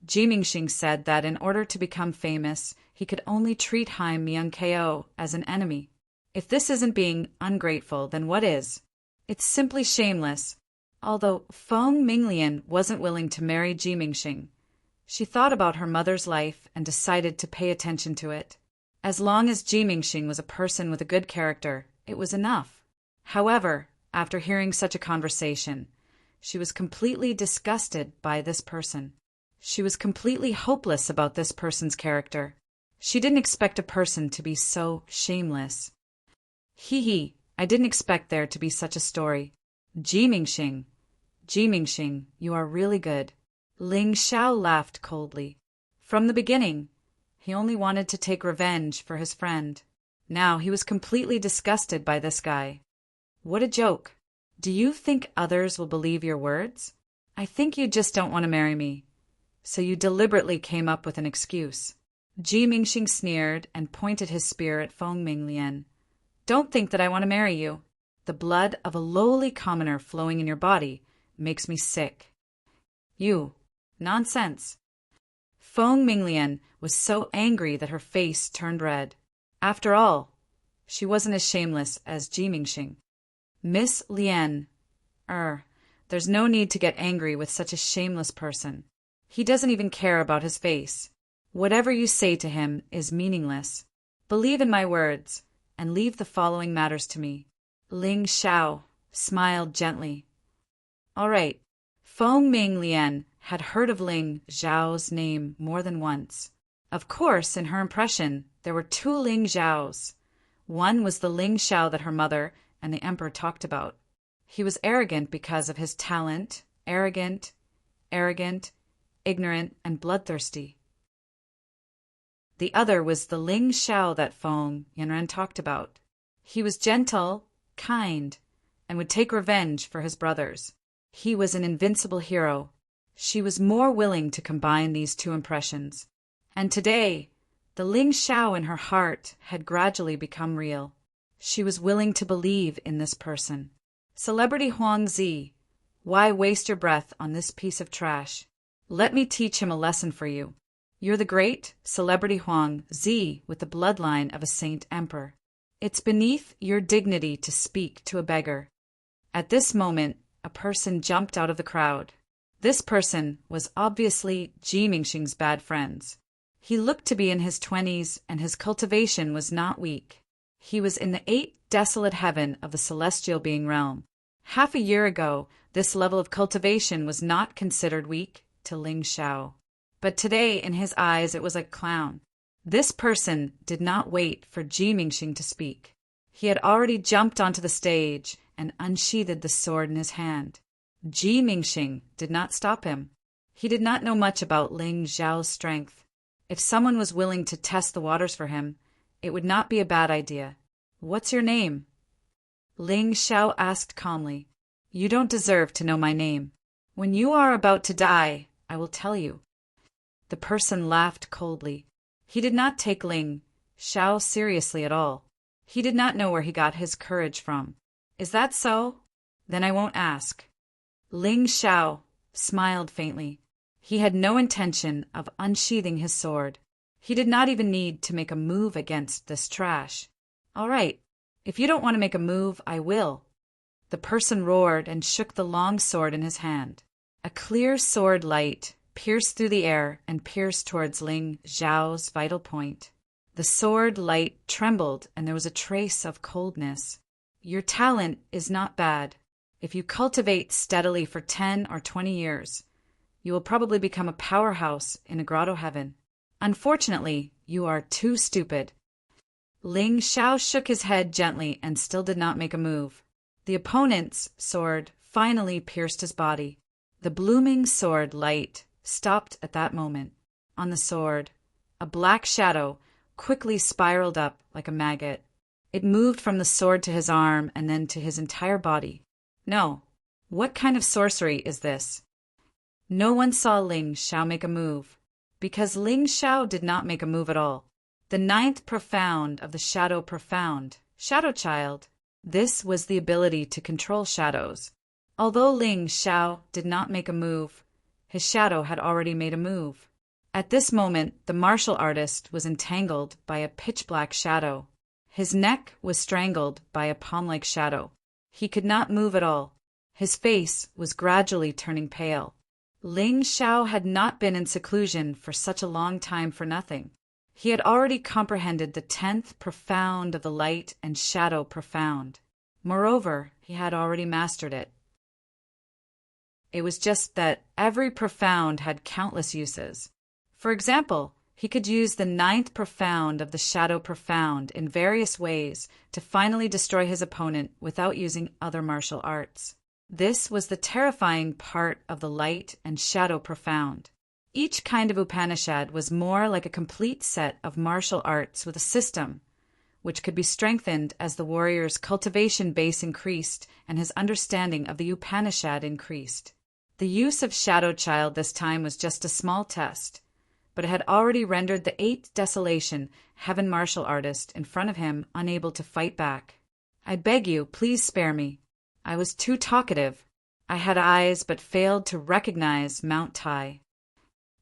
[SPEAKER 1] Ji Mingxing said that in order to become famous, he could only treat Haim Miankeo as an enemy. If this isn't being ungrateful, then what is? It's simply shameless. Although Feng Minglian wasn't willing to marry Ji Mingxing, she thought about her mother's life and decided to pay attention to it. As long as Ji Mingxing was a person with a good character, it was enough. However, after hearing such a conversation, she was completely disgusted by this person. She was completely hopeless about this person's character. She didn't expect a person to be so shameless. Hee, I didn't expect there to be such a story. Jimingxing, you are really good. Ling Xiao laughed coldly. From the beginning, he only wanted to take revenge for his friend. Now he was completely disgusted by this guy. What a joke. Do you think others will believe your words? I think you just don't want to marry me. So you deliberately came up with an excuse. Jimingxing sneered and pointed his spear at Feng Minglian. Don't think that I want to marry you. The blood of a lowly commoner flowing in your body makes me sick. You. Nonsense. Feng Minglian was so angry that her face turned red. After all, she wasn't as shameless as Jimingxing. Miss Lian, there's no need to get angry with such a shameless person. He doesn't even care about his face. Whatever you say to him is meaningless. Believe in my words, and leave the following matters to me. Ling Xiao smiled gently. All right. Feng Minglian had heard of Ling Xiao's name more than once. Of course, in her impression, there were two Ling Xiaos. One was the Ling Xiao that her mother and the emperor talked about. He was arrogant because of his talent, arrogant, ignorant, and bloodthirsty. The other was the Ling Xiao that Feng Yanran talked about. He was gentle, kind, and would take revenge for his brothers. He was an invincible hero. She was more willing to combine these two impressions. And today, the Ling Xiao in her heart had gradually become real. She was willing to believe in this person. Celebrity Huang Zi, why waste your breath on this piece of trash? Let me teach him a lesson for you. You're the great celebrity Huang Zi with the bloodline of a saint emperor. It's beneath your dignity to speak to a beggar. At this moment, a person jumped out of the crowd. This person was obviously Jimingxing's bad friends. He looked to be in his 20s, and his cultivation was not weak. He was in the 8th desolate heaven of the celestial being realm. Half a year ago, this level of cultivation was not considered weak to Ling Xiao. But today, in his eyes, it was like a clown. This person did not wait for Jimingxing to speak. He had already jumped onto the stage and unsheathed the sword in his hand. Jimingxing did not stop him. He did not know much about Ling Xiao's strength. If someone was willing to test the waters for him, it would not be a bad idea. What's your name? Ling Xiao asked calmly. You don't deserve to know my name. When you are about to die, I will tell you. The person laughed coldly. He did not take Ling Xiao seriously at all. He did not know where he got his courage from. Is that so? Then I won't ask. Ling Xiao smiled faintly. He had no intention of unsheathing his sword. He did not even need to make a move against this trash. All right, if you don't want to make a move, I will. The person roared and shook the long sword in his hand. A clear sword light pierced through the air and pierced towards Ling Xiao's vital point. The sword light trembled and there was a trace of coldness. Your talent is not bad. If you cultivate steadily for 10 or 20 years, you will probably become a powerhouse in a grotto heaven. Unfortunately, you are too stupid. Ling Xiao shook his head gently and still did not make a move. The opponent's sword finally pierced his body. The blooming sword light stopped at that moment. On the sword, a black shadow quickly spiraled up like a maggot. It moved from the sword to his arm and then to his entire body. No. What kind of sorcery is this? No one saw Ling Xiao make a move, because Ling Xiao did not make a move at all. The 9th profound of the shadow profound, Shadow Child. This was the ability to control shadows. Although Ling Xiao did not make a move, his shadow had already made a move. At this moment, the martial artist was entangled by a pitch-black shadow. His neck was strangled by a palm-like shadow. He could not move at all. His face was gradually turning pale. Ling Xiao had not been in seclusion for such a long time for nothing. He had already comprehended the 10th profound of the light and shadow profound. Moreover, he had already mastered it. It was just that every profound had countless uses. For example, he could use the ninth profound of the Shadow Profound in various ways to finally destroy his opponent without using other martial arts. This was the terrifying part of the Light and Shadow Profound. Each kind of Upanishad was more like a complete set of martial arts with a system, which could be strengthened as the warrior's cultivation base increased and his understanding of the Upanishad increased. The use of Shadow Child this time was just a small test, but it had already rendered the 8th Desolation Heaven martial artist in front of him unable to fight back. "I beg you, please spare me. I was too talkative. I had eyes but failed to recognize Mount Tai."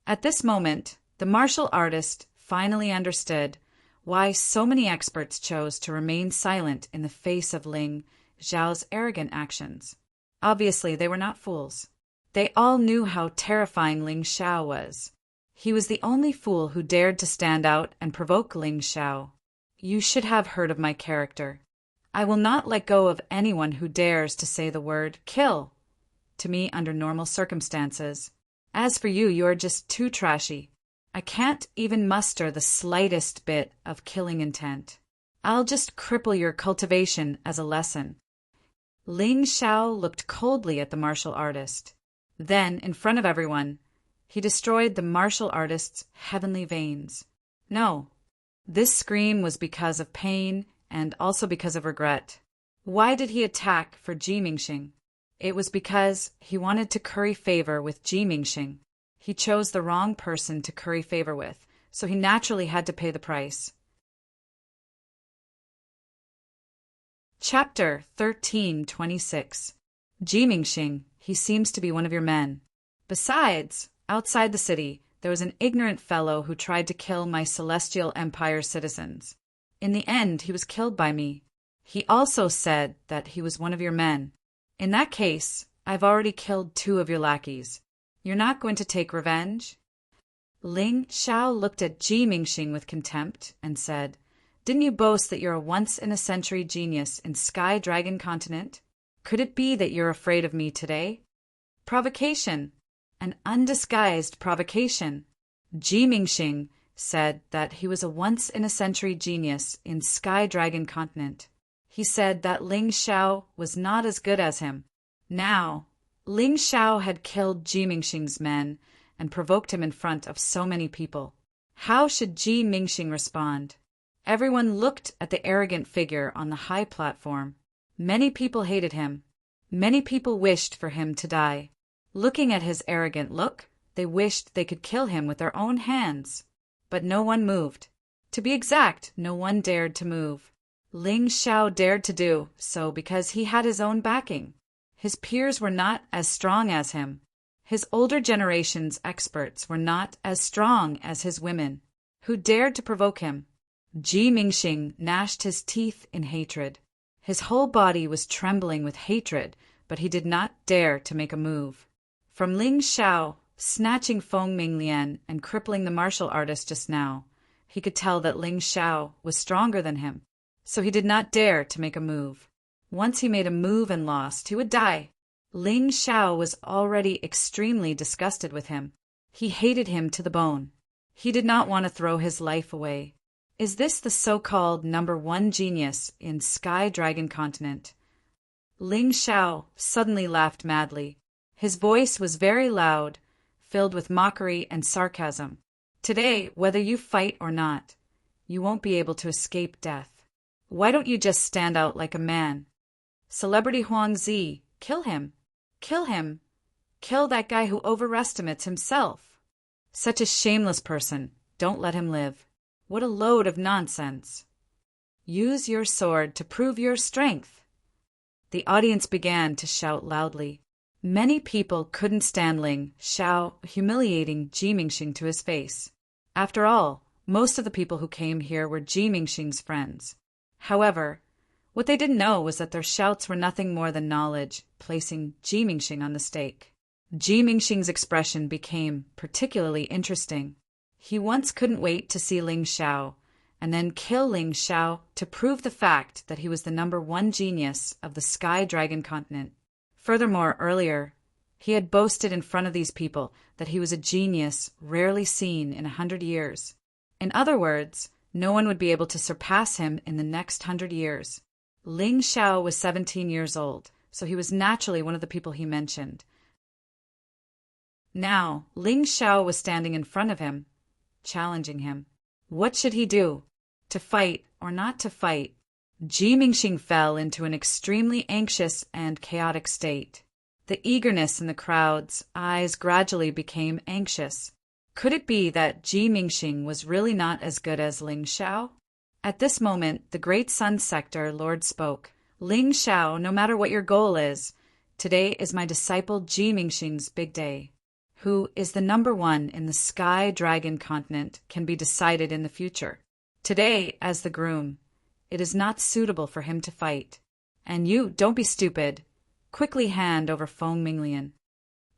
[SPEAKER 1] At this moment, the martial artist finally understood why so many experts chose to remain silent in the face of Ling Xiao's arrogant actions. Obviously, they were not fools. They all knew how terrifying Ling Xiao was. He was the only fool who dared to stand out and provoke Ling Xiao. "You should have heard of my character. I will not let go of anyone who dares to say the word 'kill' to me under normal circumstances. As for you, you are just too trashy. I can't even muster the slightest bit of killing intent. I'll just cripple your cultivation as a lesson." Ling Xiao looked coldly at the martial artist. Then, in front of everyone, he destroyed the martial artist's heavenly veins. No, this scream was because of pain and also because of regret. Why did he attack for Ji Mingxing? It was because he wanted to curry favor with Ji Mingxing. He chose the wrong person to curry favor with, so he naturally had to pay the price. Chapter 1326. Ji Mingxing, he seems to be one of your men. Besides, outside the city, there was an ignorant fellow who tried to kill my Celestial Empire citizens. In the end, he was killed by me. He also said that he was one of your men. In that case, I've already killed 2 of your lackeys. You're not going to take revenge?" Ling Xiao looked at Ji Mingxing with contempt and said, "Didn't you boast that you're a once-in-a-century genius in Sky Dragon Continent? Could it be that you're afraid of me today?" Provocation. An undisguised provocation. Ji Mingxing said that he was a once-in-a-century genius in Sky Dragon Continent. He said that Ling Xiao was not as good as him. Now, Ling Xiao had killed Ji Mingxing's men and provoked him in front of so many people. How should Ji Mingxing respond? Everyone looked at the arrogant figure on the high platform. Many people hated him. Many people wished for him to die. Looking at his arrogant look, they wished they could kill him with their own hands. But no one moved. To be exact, no one dared to move. Ling Xiao dared to do so because he had his own backing. His peers were not as strong as him. His older generation's experts were not as strong as his women, who dared to provoke him. Ji Mingxing gnashed his teeth in hatred. His whole body was trembling with hatred, but he did not dare to make a move. From Ling Xiao, snatching Feng Minglian and crippling the martial artist just now, he could tell that Ling Xiao was stronger than him, so he did not dare to make a move. Once he made a move and lost, he would die. Ling Xiao was already extremely disgusted with him. He hated him to the bone. He did not want to throw his life away. Is this the so-called #1 genius in Sky Dragon Continent? Ling Xiao suddenly laughed madly. His voice was very loud, filled with mockery and sarcasm. "Today, whether you fight or not, you won't be able to escape death. Why don't you just stand out like a man? Celebrity Huang Zi, kill him. Kill him. Kill that guy who overestimates himself. Such a shameless person. Don't let him live. What a load of nonsense. Use your sword to prove your strength." The audience began to shout loudly. Many people couldn't stand Ling Xiao humiliating Ji Mingxing to his face. After all, most of the people who came here were Ji Mingxing's friends. However, what they didn't know was that their shouts were nothing more than knowledge, placing Ji Mingxing on the stake. Ji Mingxing's expression became particularly interesting. He once couldn't wait to see Ling Xiao, and then kill Ling Xiao to prove the fact that he was the #1 genius of the Sky Dragon Continent. Furthermore, earlier, He had boasted in front of these people that he was a genius rarely seen in 100 years. In other words, no one would be able to surpass him in the next 100 years. Ling Xiao was 17 years old, so he was naturally one of the people he mentioned. Now, Ling Xiao was standing in front of him, challenging him. What should he do? To fight or not to fight? Ji Mingxing fell into an extremely anxious and chaotic state. The eagerness in the crowd's eyes gradually became anxious. Could it be that Ji Mingxing was really not as good as Ling Xiao? At this moment, the Great Sun Sector Lord spoke. Ling Xiao, no matter what your goal is, today is my disciple Ji Mingxing's big day. Who is the number one in the Sky Dragon continent can be decided in the future. Today, as the groom, it is not suitable for him to fight. And you, don't be stupid. Quickly hand over Feng Minglian.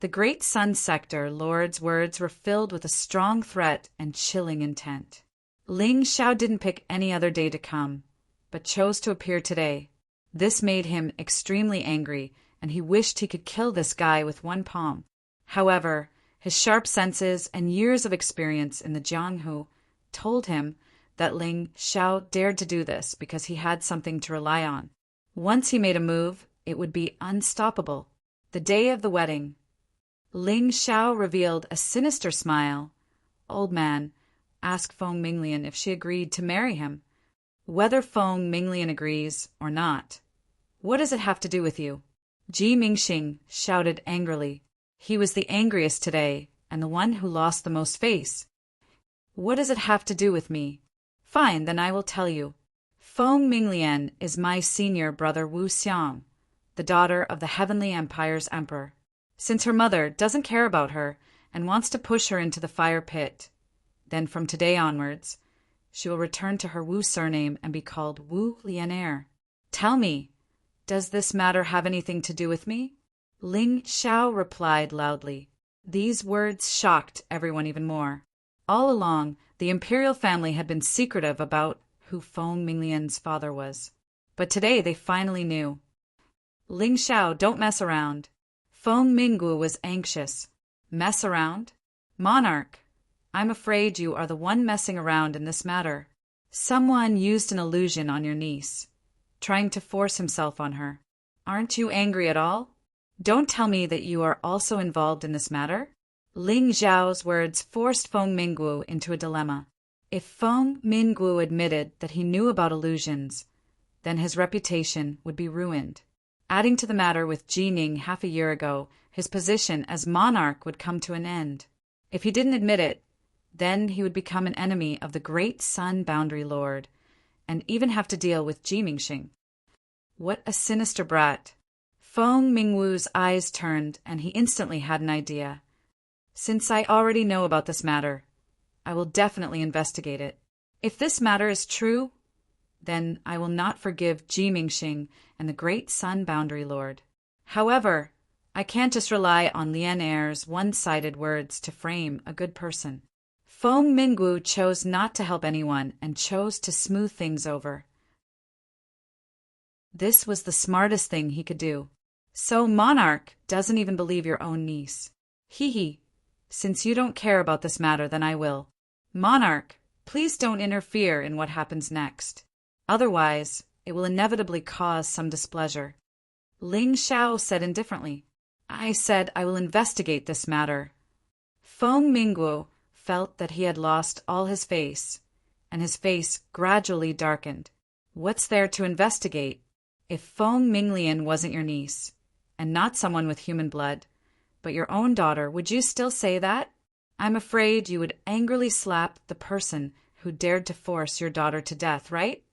[SPEAKER 1] The Great Sun Sector Lord's words were filled with a strong threat and chilling intent. Ling Xiao didn't pick any other day to come, but chose to appear today. This made him extremely angry, and he wished he could kill this guy with one palm. However, his sharp senses and years of experience in the Jianghu told him that Ling Xiao dared to do this because he had something to rely on. Once he made a move, it would be unstoppable. The day of the wedding. Ling Xiao revealed a sinister smile. Old man, ask Feng Minglian if she agreed to marry him. Whether Feng Minglian agrees or not. What does it have to do with you? Ji Mingxing shouted angrily. He was the angriest today, and the one who lost the most face. What does it have to do with me? Fine, then I will tell you. Feng Minglian is my senior brother Wu Xiang, the daughter of the Heavenly Empire's emperor. Since her mother doesn't care about her and wants to push her into the fire pit, then from today onwards, she will return to her Wu surname and be called Wu Lianer. Tell me, does this matter have anything to do with me? Ling Xiao replied loudly. These words shocked everyone even more. All along, the imperial family had been secretive about who Feng Minglian's father was. But today they finally knew. Ling Xiao, don't mess around. Feng Minggu was anxious. Mess around? Monarch, I'm afraid you are the one messing around in this matter. Someone used an illusion on your niece, trying to force himself on her. Aren't you angry at all? Don't tell me that you are also involved in this matter. Ling Xiao's words forced Feng Minggu into a dilemma. If Feng Minggu admitted that he knew about illusions, then his reputation would be ruined. Adding to the matter with Jining half a year ago, his position as monarch would come to an end. If he didn't admit it, then he would become an enemy of the Great Sun Boundary Lord, and even have to deal with Ji Mingxing. What a sinister brat. Feng Mingwu's eyes turned, and he instantly had an idea. Since I already know about this matter, I will definitely investigate it. If this matter is true, then I will not forgive Ji Mingxing and the Great Sun Boundary Lord. However, I can't just rely on Lian Er's one-sided words to frame a good person. Feng Mingwu chose not to help anyone and chose to smooth things over. This was the smartest thing he could do. So Monarch doesn't even believe your own niece. Hee. Since you don't care about this matter, then I will. Monarch, please don't interfere in what happens next. Otherwise, it will inevitably cause some displeasure. Ling Xiao said indifferently. I said I will investigate this matter. Feng Mingwu felt that he had lost all his face, and his face gradually darkened. What's there to investigate? If Feng Minglian wasn't your niece, and not someone with human blood, but your own daughter, would you still say that? I'm afraid you would angrily slap the person who dared to force your daughter to death, right?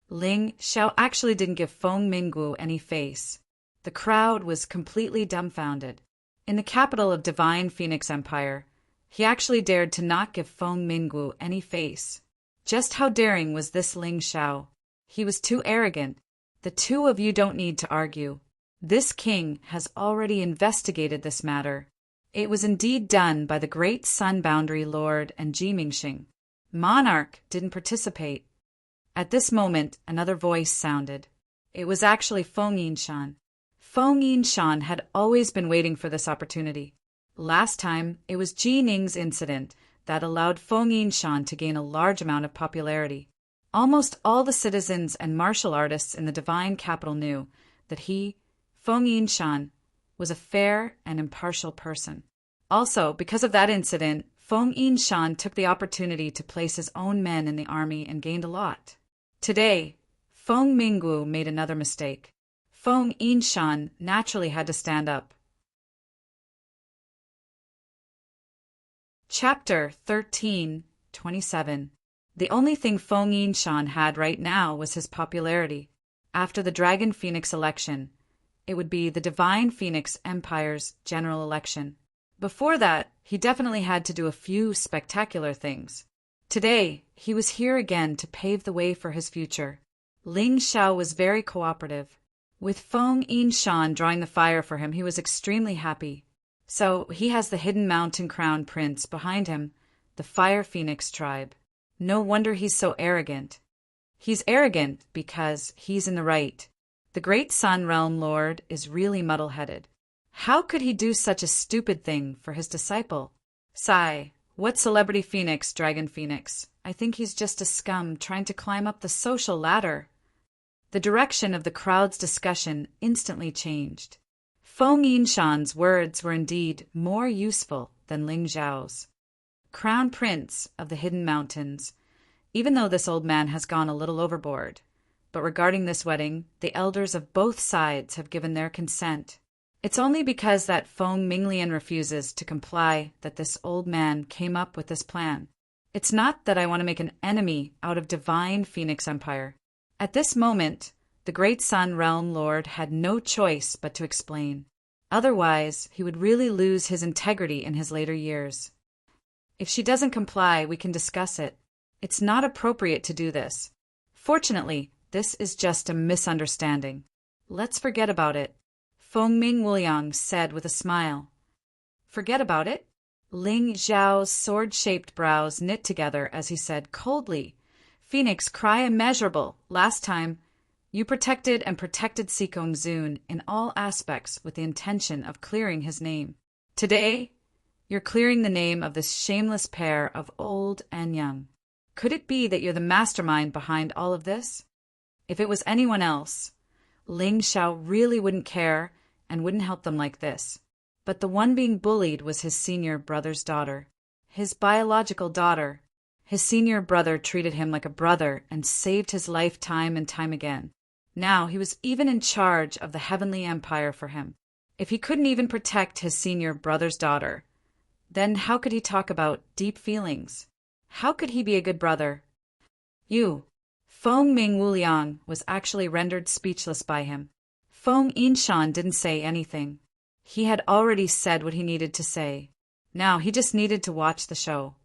[SPEAKER 1] Ling Xiao actually didn't give Feng Mingwu any face. The crowd was completely dumbfounded. In the capital of Divine Phoenix Empire, he actually dared to not give Feng Mingwu any face. Just how daring was this Ling Xiao? He was too arrogant. The two of you don't need to argue. This king has already investigated this matter. It was indeed done by the Great Sun Boundary Lord and Ji Mingxing. Monarch didn't participate. At this moment, another voice sounded. It was actually Feng Yinshan. Feng Yinshan had always been waiting for this opportunity. Last time, it was Ji Ning's incident that allowed Feng Yinshan to gain a large amount of popularity. Almost all the citizens and martial artists in the divine capital knew that he, Feng Yinshan, was a fair and impartial person. Also, because of that incident, Feng Yinshan took the opportunity to place his own men in the army and gained a lot. Today, Feng Mingwu made another mistake. Feng Yinshan naturally had to stand up. Chapter 13:27. The only thing Feng Yinshan had right now was his popularity. After the Dragon Phoenix election, it would be the Divine Phoenix Empire's general election. Before that, he definitely had to do a few spectacular things. Today, he was here again to pave the way for his future. Ling Xiao was very cooperative. With Feng Yinshan drawing the fire for him, he was extremely happy. So he has the Hidden Mountain Crown Prince behind him, the Fire Phoenix tribe. No wonder he's so arrogant. He's arrogant because he's in the right. The Great Sun Realm Lord is really muddle-headed. How could he do such a stupid thing for his disciple? Sigh, what celebrity phoenix, Dragon Phoenix? I think he's just a scum trying to climb up the social ladder. The direction of the crowd's discussion instantly changed. Feng Yinshan's words were indeed more useful than Ling Xiao's. Crown Prince of the Hidden Mountains, even though this old man has gone a little overboard. But regarding this wedding, the elders of both sides have given their consent. It's only because that Feng Minglian refuses to comply that this old man came up with this plan. It's not that I want to make an enemy out of Divine Phoenix Empire. At this moment, the Great Sun Realm Lord had no choice but to explain. Otherwise, he would really lose his integrity in his later years. If she doesn't comply, we can discuss it. It's not appropriate to do this. Fortunately, this is just a misunderstanding. Let's forget about it, Feng Mingwuliang said with a smile. Forget about it? Ling Xiao's sword-shaped brows knit together as he said coldly, Phoenix, cry immeasurable. Last time, you protected Sikong Zun in all aspects with the intention of clearing his name. Today, you're clearing the name of this shameless pair of old and young. Could it be that you're the mastermind behind all of this? If it was anyone else, Ling Xiao really wouldn't care and wouldn't help them like this. But the one being bullied was his senior brother's daughter. His biological daughter. His senior brother treated him like a brother and saved his life time and time again. Now he was even in charge of the Heavenly Empire for him. If he couldn't even protect his senior brother's daughter, then how could he talk about deep feelings? How could he be a good brother? You, Feng Mingwuliang, was actually rendered speechless by him. Feng Yinshan didn't say anything. He had already said what he needed to say. Now he just needed to watch the show.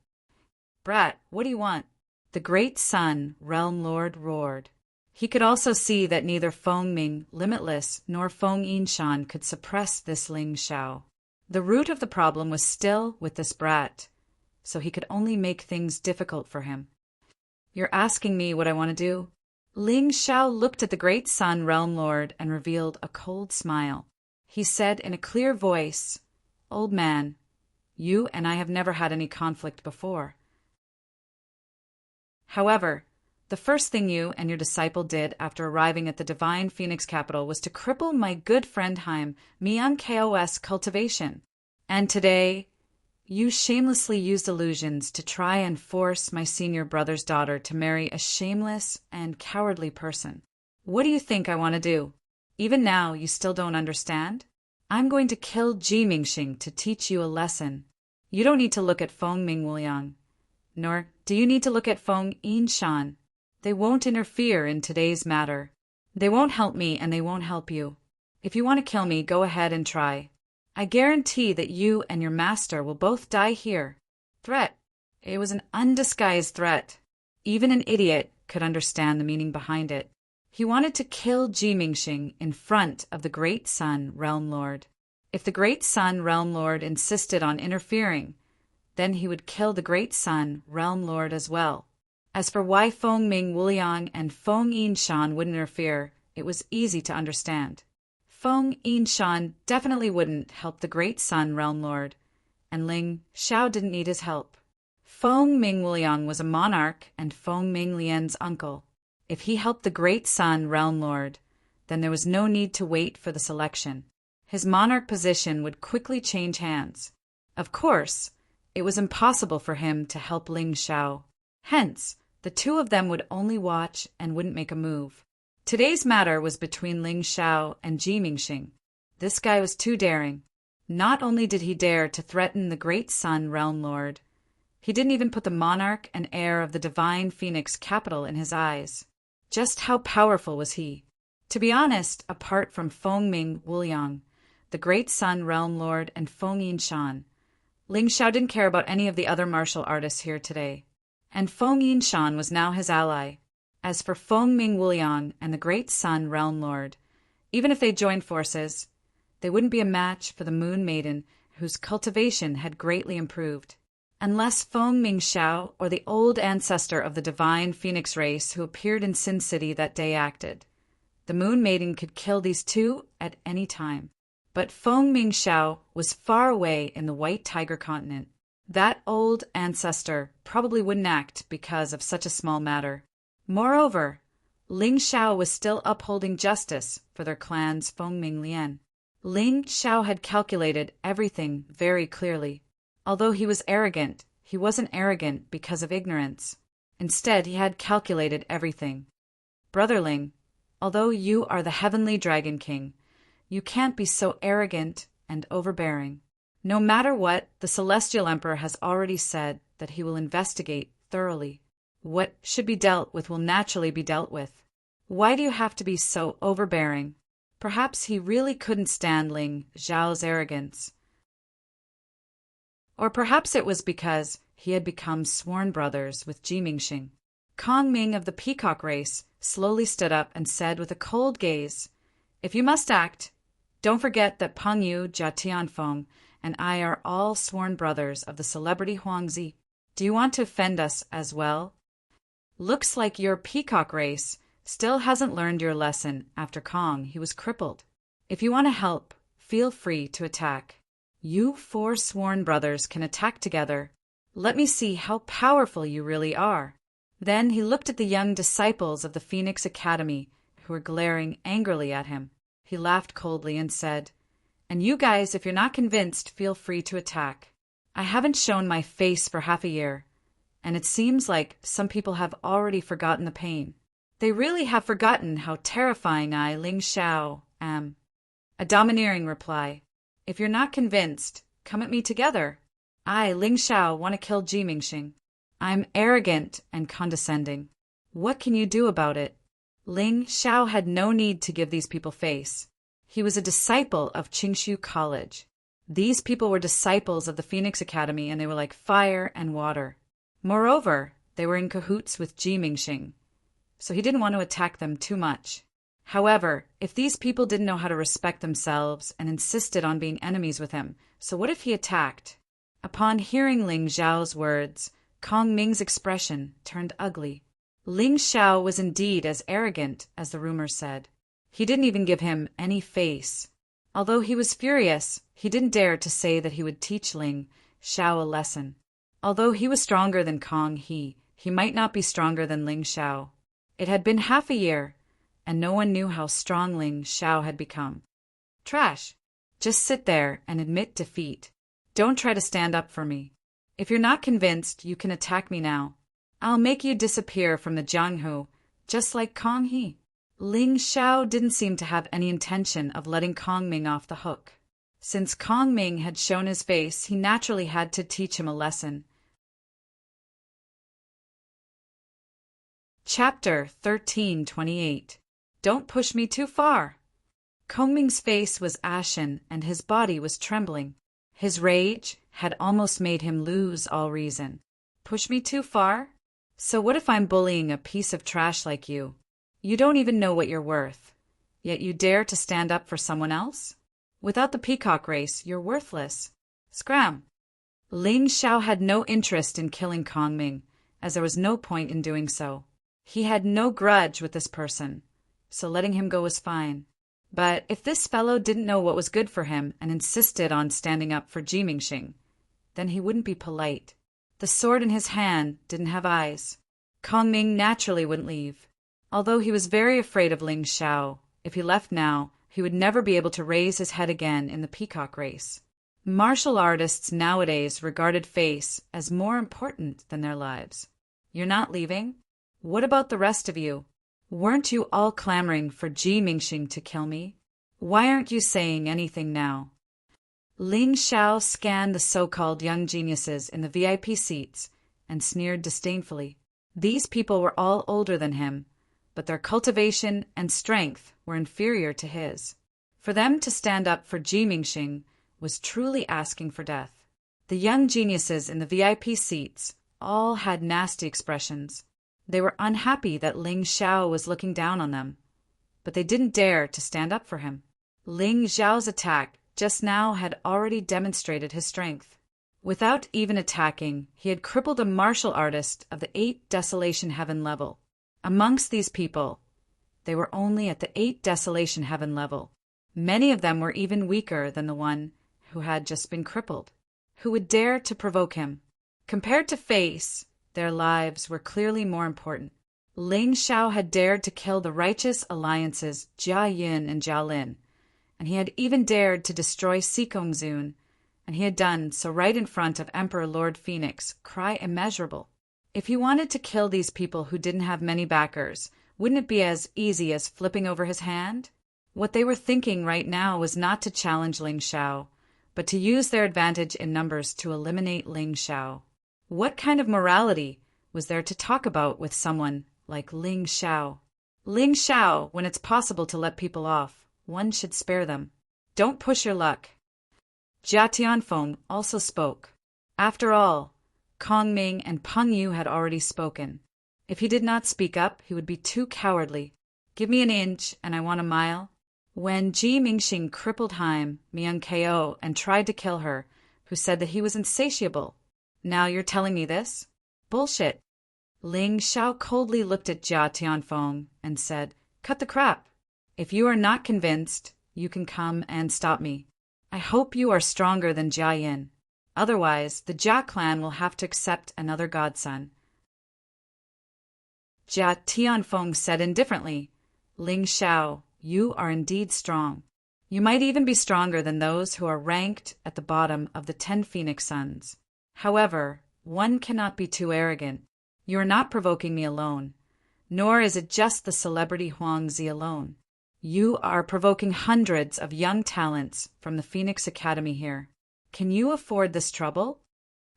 [SPEAKER 1] Brat, what do you want? The Great Sun Realm Lord roared. He could also see that neither Feng Ming, Limitless, nor Feng Yinshan could suppress this Ling Xiao. The root of the problem was still with this brat, so he could only make things difficult for him. You're asking me what I want to do? Ling Xiao looked at the Great Sun Realm Lord and revealed a cold smile. He said in a clear voice, Old man, you and I have never had any conflict before. However, the first thing you and your disciple did after arriving at the Divine Phoenix capital was to cripple my good friend Haim, Miang KOS cultivation. And today, you shamelessly used illusions to try and force my senior brother's daughter to marry a shameless and cowardly person. What do you think I want to do? Even now, you still don't understand? I'm going to kill Ji Mingxing to teach you a lesson. You don't need to look at Feng Mingwuliang, nor do you need to look at Feng Yinshan. They won't interfere in today's matter. They won't help me and they won't help you. If you want to kill me, go ahead and try. I guarantee that you and your master will both die here. Threat. It was an undisguised threat. Even an idiot could understand the meaning behind it. He wanted to kill Ji Mingxing in front of the Great Sun Realm Lord. If the Great Sun Realm Lord insisted on interfering, then he would kill the Great Sun Realm Lord as well. As for why Feng Mingwuliang and Feng Yinshan would interfere, it was easy to understand. Feng Yinshan definitely wouldn't help the great Sun Realm Lord, and Ling Xiao didn't need his help. Feng Mingwuliang was a monarch and Feng Minglian's uncle. If he helped the great Sun Realm Lord, then there was no need to wait for the selection. His monarch position would quickly change hands. Of course, it was impossible for him to help Ling Xiao. Hence, the two of them would only watch and wouldn't make a move. Today's matter was between Ling Xiao and Ji Mingxing. This guy was too daring. Not only did he dare to threaten the great Sun Realm Lord, he didn't even put the monarch and heir of the divine phoenix capital in his eyes. Just how powerful was he? To be honest, apart from Feng Mingwuliang, the great Sun Realm Lord, and Feng Yinshan, Ling Xiao didn't care about any of the other martial artists here today. And Feng Yinshan was now his ally. As for Feng Mingwuliang and the great Sun Realm Lord, even if they joined forces, they wouldn't be a match for the Moon Maiden, whose cultivation had greatly improved. Unless Feng Mingxiao or the old ancestor of the divine phoenix race who appeared in Sin City that day acted, the Moon Maiden could kill these two at any time. But Feng Mingxiao was far away in the White Tiger continent. That old ancestor probably wouldn't act because of such a small matter. Moreover, Ling Xiao was still upholding justice for their clan's Feng Minglian. Ling Xiao had calculated everything very clearly. Although he was arrogant, he wasn't arrogant because of ignorance. Instead, he had calculated everything. Brother Ling, although you are the heavenly Dragon King, you can't be so arrogant and overbearing. No matter what, the Celestial Emperor has already said that he will investigate thoroughly. What should be dealt with will naturally be dealt with. Why do you have to be so overbearing? Perhaps he really couldn't stand Ling Xiao's arrogance. Or perhaps it was because he had become sworn brothers with Ji Mingxing. Kong Ming of the peacock race slowly stood up and said with a cold gaze, "If you must act, don't forget that Peng Yu, Jia Tianfeng, and I are all sworn brothers of the celebrity Huangzi. Do you want to offend us as well? Looks like your peacock race still hasn't learned your lesson after Kong. He was crippled. If you want to help, feel free to attack. You 4 sworn brothers can attack together. Let me see how powerful you really are." Then he looked at the young disciples of the Phoenix Academy who were glaring angrily at him. He laughed coldly and said, "And you guys, if you're not convinced, feel free to attack. I haven't shown my face for half a year, and it seems like some people have already forgotten the pain. They really have forgotten how terrifying I, Ling Xiao, am." A domineering reply. "If you're not convinced, come at me together. I, Ling Xiao, want to kill Ji Mingxing. I'm arrogant and condescending. What can you do about it?" Ling Xiao had no need to give these people face. He was a disciple of Qingshu College. These people were disciples of the Phoenix Academy, and they were like fire and water. Moreover, they were in cahoots with Ji Mingxing, so he didn't want to attack them too much. However, if these people didn't know how to respect themselves and insisted on being enemies with him, so what if he attacked? Upon hearing Ling Xiao's words, Kong Ming's expression turned ugly. Ling Xiao was indeed as arrogant as the rumors said. He didn't even give him any face. Although he was furious, he didn't dare to say that he would teach Ling Xiao a lesson. Although he was stronger than Kong He might not be stronger than Ling Xiao. It had been half a year, and no one knew how strong Ling Xiao had become. Trash. Just sit there and admit defeat. Don't try to stand up for me. If you're not convinced, you can attack me now. I'll make you disappear from the Jianghu, just like Kong He. Ling Xiao didn't seem to have any intention of letting Kong Ming off the hook. Since Kong Ming had shown his face, he naturally had to teach him a lesson. Chapter 1328. Don't push me too far. Kong Ming's face was ashen and his body was trembling. His rage had almost made him lose all reason. Push me too far? So what if I'm bullying a piece of trash like you? You don't even know what you're worth, yet you dare to stand up for someone else? Without the peacock race, you're worthless. Scram! Ling Xiao had no interest in killing Kong Ming, as there was no point in doing so. He had no grudge with this person, so letting him go was fine. But if this fellow didn't know what was good for him and insisted on standing up for Jimingxing, then he wouldn't be polite. The sword in his hand didn't have eyes. Kong Ming naturally wouldn't leave. Although he was very afraid of Ling Xiao, if he left now, he would never be able to raise his head again in the peacock race. Martial artists nowadays regarded face as more important than their lives. You're not leaving? What about the rest of you? Weren't you all clamoring for Jimingxing to kill me? Why aren't you saying anything now? Ling Xiao scanned the so-called young geniuses in the VIP seats and sneered disdainfully. These people were all older than him, but their cultivation and strength were inferior to his. For them to stand up for Jimingxing was truly asking for death. The young geniuses in the VIP seats all had nasty expressions. They were unhappy that Ling Xiao was looking down on them, but they didn't dare to stand up for him. Ling Xiao's attack just now had already demonstrated his strength. Without even attacking, he had crippled a martial artist of the 8 Desolation Heaven level. Amongst these people, they were only at the 8 Desolation Heaven level. Many of them were even weaker than the one who had just been crippled. Who would dare to provoke him? Compared to face, their lives were clearly more important. Ling Xiao had dared to kill the righteous alliances Jia Yin and Jia Lin, and he had even dared to destroy Sikong Zun, and he had done so right in front of Emperor Lord Phoenix, Cry Immeasurable. If he wanted to kill these people who didn't have many backers, wouldn't it be as easy as flipping over his hand? What they were thinking right now was not to challenge Ling Xiao, but to use their advantage in numbers to eliminate Ling Xiao. What kind of morality was there to talk about with someone like Ling Xiao? Ling Xiao, when it's possible to let people off, one should spare them. Don't push your luck. Jia Tianfeng also spoke. After all, Kong Ming and Peng Yu had already spoken. If he did not speak up, he would be too cowardly. Give me an inch, and I want a mile. When Jimingxing crippled Haim, Miang Ko, and tried to kill her, who said that he was insatiable. Now you're telling me this? Bullshit. Ling Xiao coldly looked at Jia Tianfeng and said, Cut the crap. If you are not convinced, you can come and stop me. I hope you are stronger than Jia Yin. Otherwise, the Jia clan will have to accept another godson. Jia Tianfeng said indifferently, Ling Xiao, you are indeed strong. You might even be stronger than those who are ranked at the bottom of the 10 Phoenix Sons. However, one cannot be too arrogant. You are not provoking me alone, nor is it just the celebrity Huangzi alone. You are provoking hundreds of young talents from the Phoenix Academy here. Can you afford this trouble?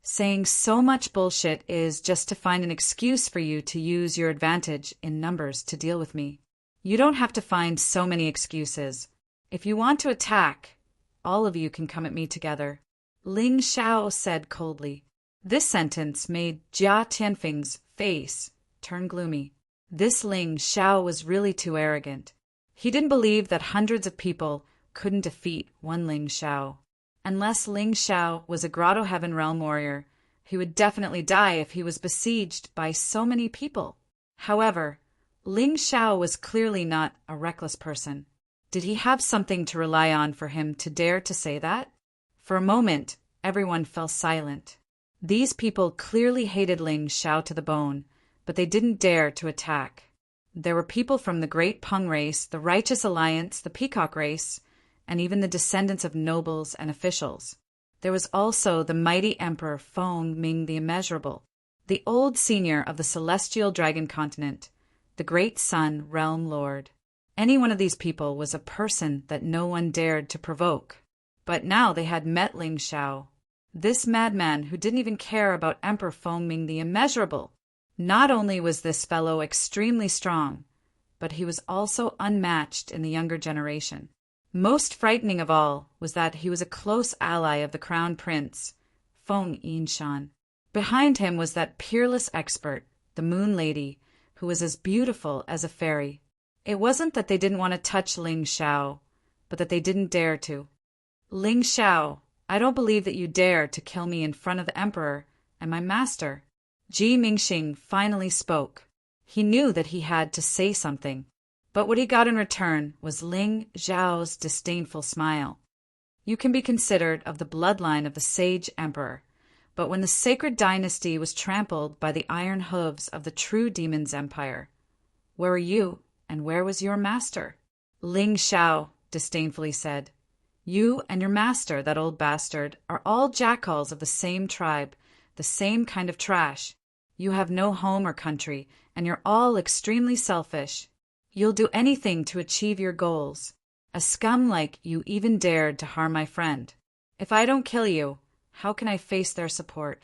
[SPEAKER 1] Saying so much bullshit is just to find an excuse for you to use your advantage in numbers to deal with me. You don't have to find so many excuses. If you want to attack, all of you can come at me together. Ling Xiao said coldly. This sentence made Jia Tianfeng's face turn gloomy. This Ling Xiao was really too arrogant. He didn't believe that hundreds of people couldn't defeat one Ling Xiao. Unless Ling Xiao was a Grotto Heaven Realm warrior, he would definitely die if he was besieged by so many people. However, Ling Xiao was clearly not a reckless person. Did he have something to rely on for him to dare to say that? For a moment, everyone fell silent. These people clearly hated Ling Xiao to the bone, but they didn't dare to attack. There were people from the Great Peng race, the Righteous Alliance, the Peacock race, and even the descendants of nobles and officials. There was also the mighty Emperor Feng Ming the Immeasurable, the old senior of the Celestial Dragon Continent, the Great Sun Realm Lord. Any one of these people was a person that no one dared to provoke. But now they had met Ling Xiao, this madman who didn't even care about Emperor Feng Ming the Immeasurable. Not only was this fellow extremely strong, but he was also unmatched in the younger generation. Most frightening of all was that he was a close ally of the Crown Prince, Feng Yinshan. Behind him was that peerless expert, the Moon Lady, who was as beautiful as a fairy. It wasn't that they didn't want to touch Ling Xiao, but that they didn't dare to. Ling Xiao, I don't believe that you dare to kill me in front of the Emperor and my master. Jimingxing finally spoke. He knew that he had to say something. But what he got in return was Ling Xiao's disdainful smile. You can be considered of the bloodline of the sage emperor, but when the sacred dynasty was trampled by the iron hooves of the true demon's empire, where were you and where was your master? Ling Xiao disdainfully said, You and your master, that old bastard, are all jackals of the same tribe, the same kind of trash. You have no home or country, and you're all extremely selfish. You'll do anything to achieve your goals. A scum like you even dared to harm my friend. If I don't kill you, how can I face their support?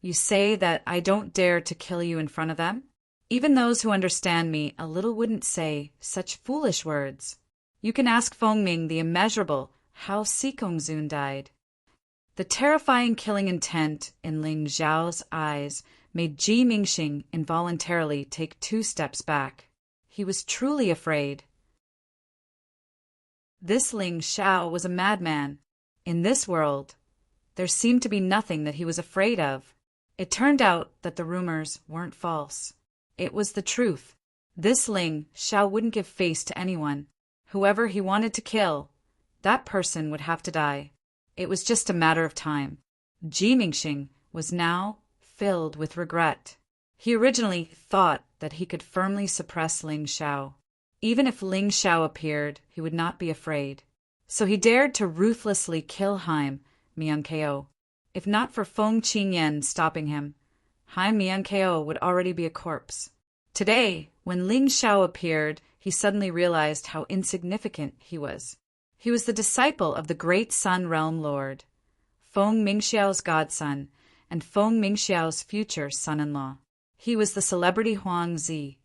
[SPEAKER 1] You say that I don't dare to kill you in front of them? Even those who understand me a little wouldn't say such foolish words. You can ask Fengming the immeasurable how Sikongzun died. The terrifying killing intent in Ling Xiao's eyes made Ji Mingxing involuntarily take 2 steps back. He was truly afraid. This Ling Xiao was a madman. In this world, there seemed to be nothing that he was afraid of. It turned out that the rumors weren't false. It was the truth. This Ling Xiao wouldn't give face to anyone. Whoever he wanted to kill, that person would have to die. It was just a matter of time. Ji Mingxing was now filled with regret. He originally thought that he could firmly suppress Ling Xiao. Even if Ling Xiao appeared, he would not be afraid. So he dared to ruthlessly kill Haim Miankeo. If not for Feng Qingyan stopping him, Haim Miankeo would already be a corpse. Today, when Ling Xiao appeared, he suddenly realized how insignificant he was. He was the disciple of the great Sun Realm Lord, Feng Mingxiao's godson, and Feng Mingxiao's future son-in-law. He was the celebrity Huang Zi,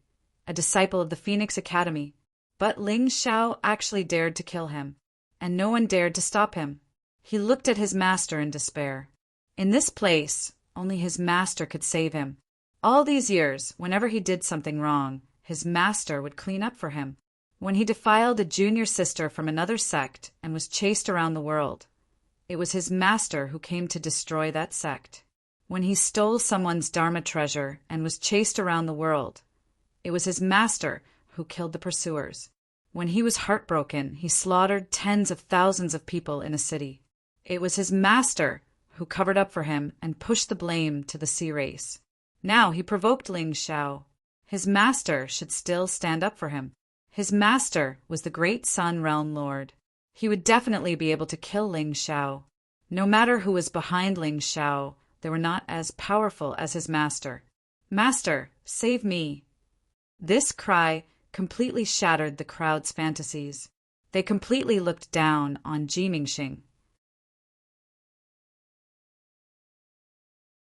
[SPEAKER 1] a disciple of the Phoenix Academy, but Ling Xiao actually dared to kill him, and no one dared to stop him. He looked at his master in despair. In this place, only his master could save him. All these years, whenever he did something wrong, his master would clean up for him. When he defiled a junior sister from another sect and was chased around the world, it was his master who came to destroy that sect. When he stole someone's Dharma treasure and was chased around the world, it was his master who killed the pursuers. When he was heartbroken, he slaughtered tens of thousands of people in a city. It was his master who covered up for him and pushed the blame to the sea race. Now he provoked Ling Xiao. His master should still stand up for him. His master was the great Sun Realm Lord. He would definitely be able to kill Ling Xiao. No matter who was behind Ling Xiao, they were not as powerful as his master. Master, save me. This cry completely shattered the crowd's fantasies. They completely looked down on Ji Mingxing.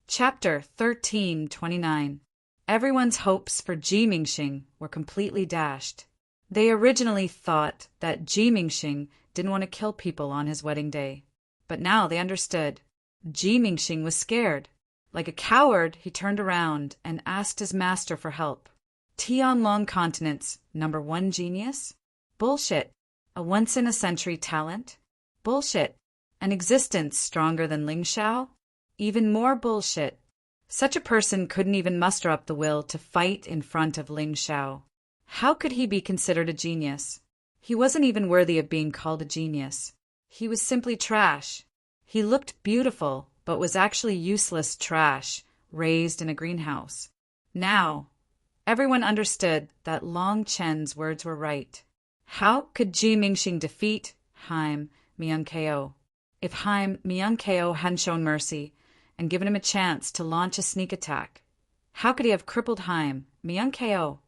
[SPEAKER 1] Chapter 1329. Everyone's hopes for Ji Mingxing were completely dashed. They originally thought that Ji Mingxing didn't want to kill people on his wedding day. But now they understood. Ji Mingxing was scared. Like a coward, he turned around and asked his master for help. Tianlong Continent's #1 genius? Bullshit. A once-in-a-century talent? Bullshit. An existence stronger than Ling Xiao? Even more bullshit. Such a person couldn't even muster up the will to fight in front of Ling Xiao. How could he be considered a genius? He wasn't even worthy of being called a genius. He was simply trash. He looked beautiful, but was actually useless trash, raised in a greenhouse. Now, everyone understood that Long Chen's words were right. How could Ji Mingxing defeat Haim Miankeo? If Haim Miankeo hadn't shown mercy and given him a chance to launch a sneak attack, how could he have crippled Haim Miankeo?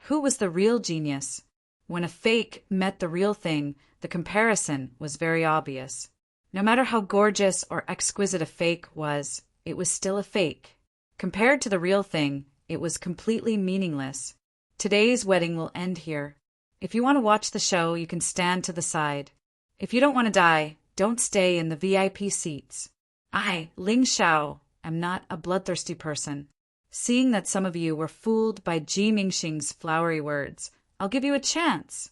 [SPEAKER 1] Who was the real genius? When a fake met the real thing, the comparison was very obvious. No matter how gorgeous or exquisite a fake was, it was still a fake. Compared to the real thing, it was completely meaningless. Today's wedding will end here. If you want to watch the show, you can stand to the side. If you don't want to die, don't stay in the VIP seats. I, Ling Xiao, am not a bloodthirsty person. Seeing that some of you were fooled by Ji Mingxing's flowery words, I'll give you a chance.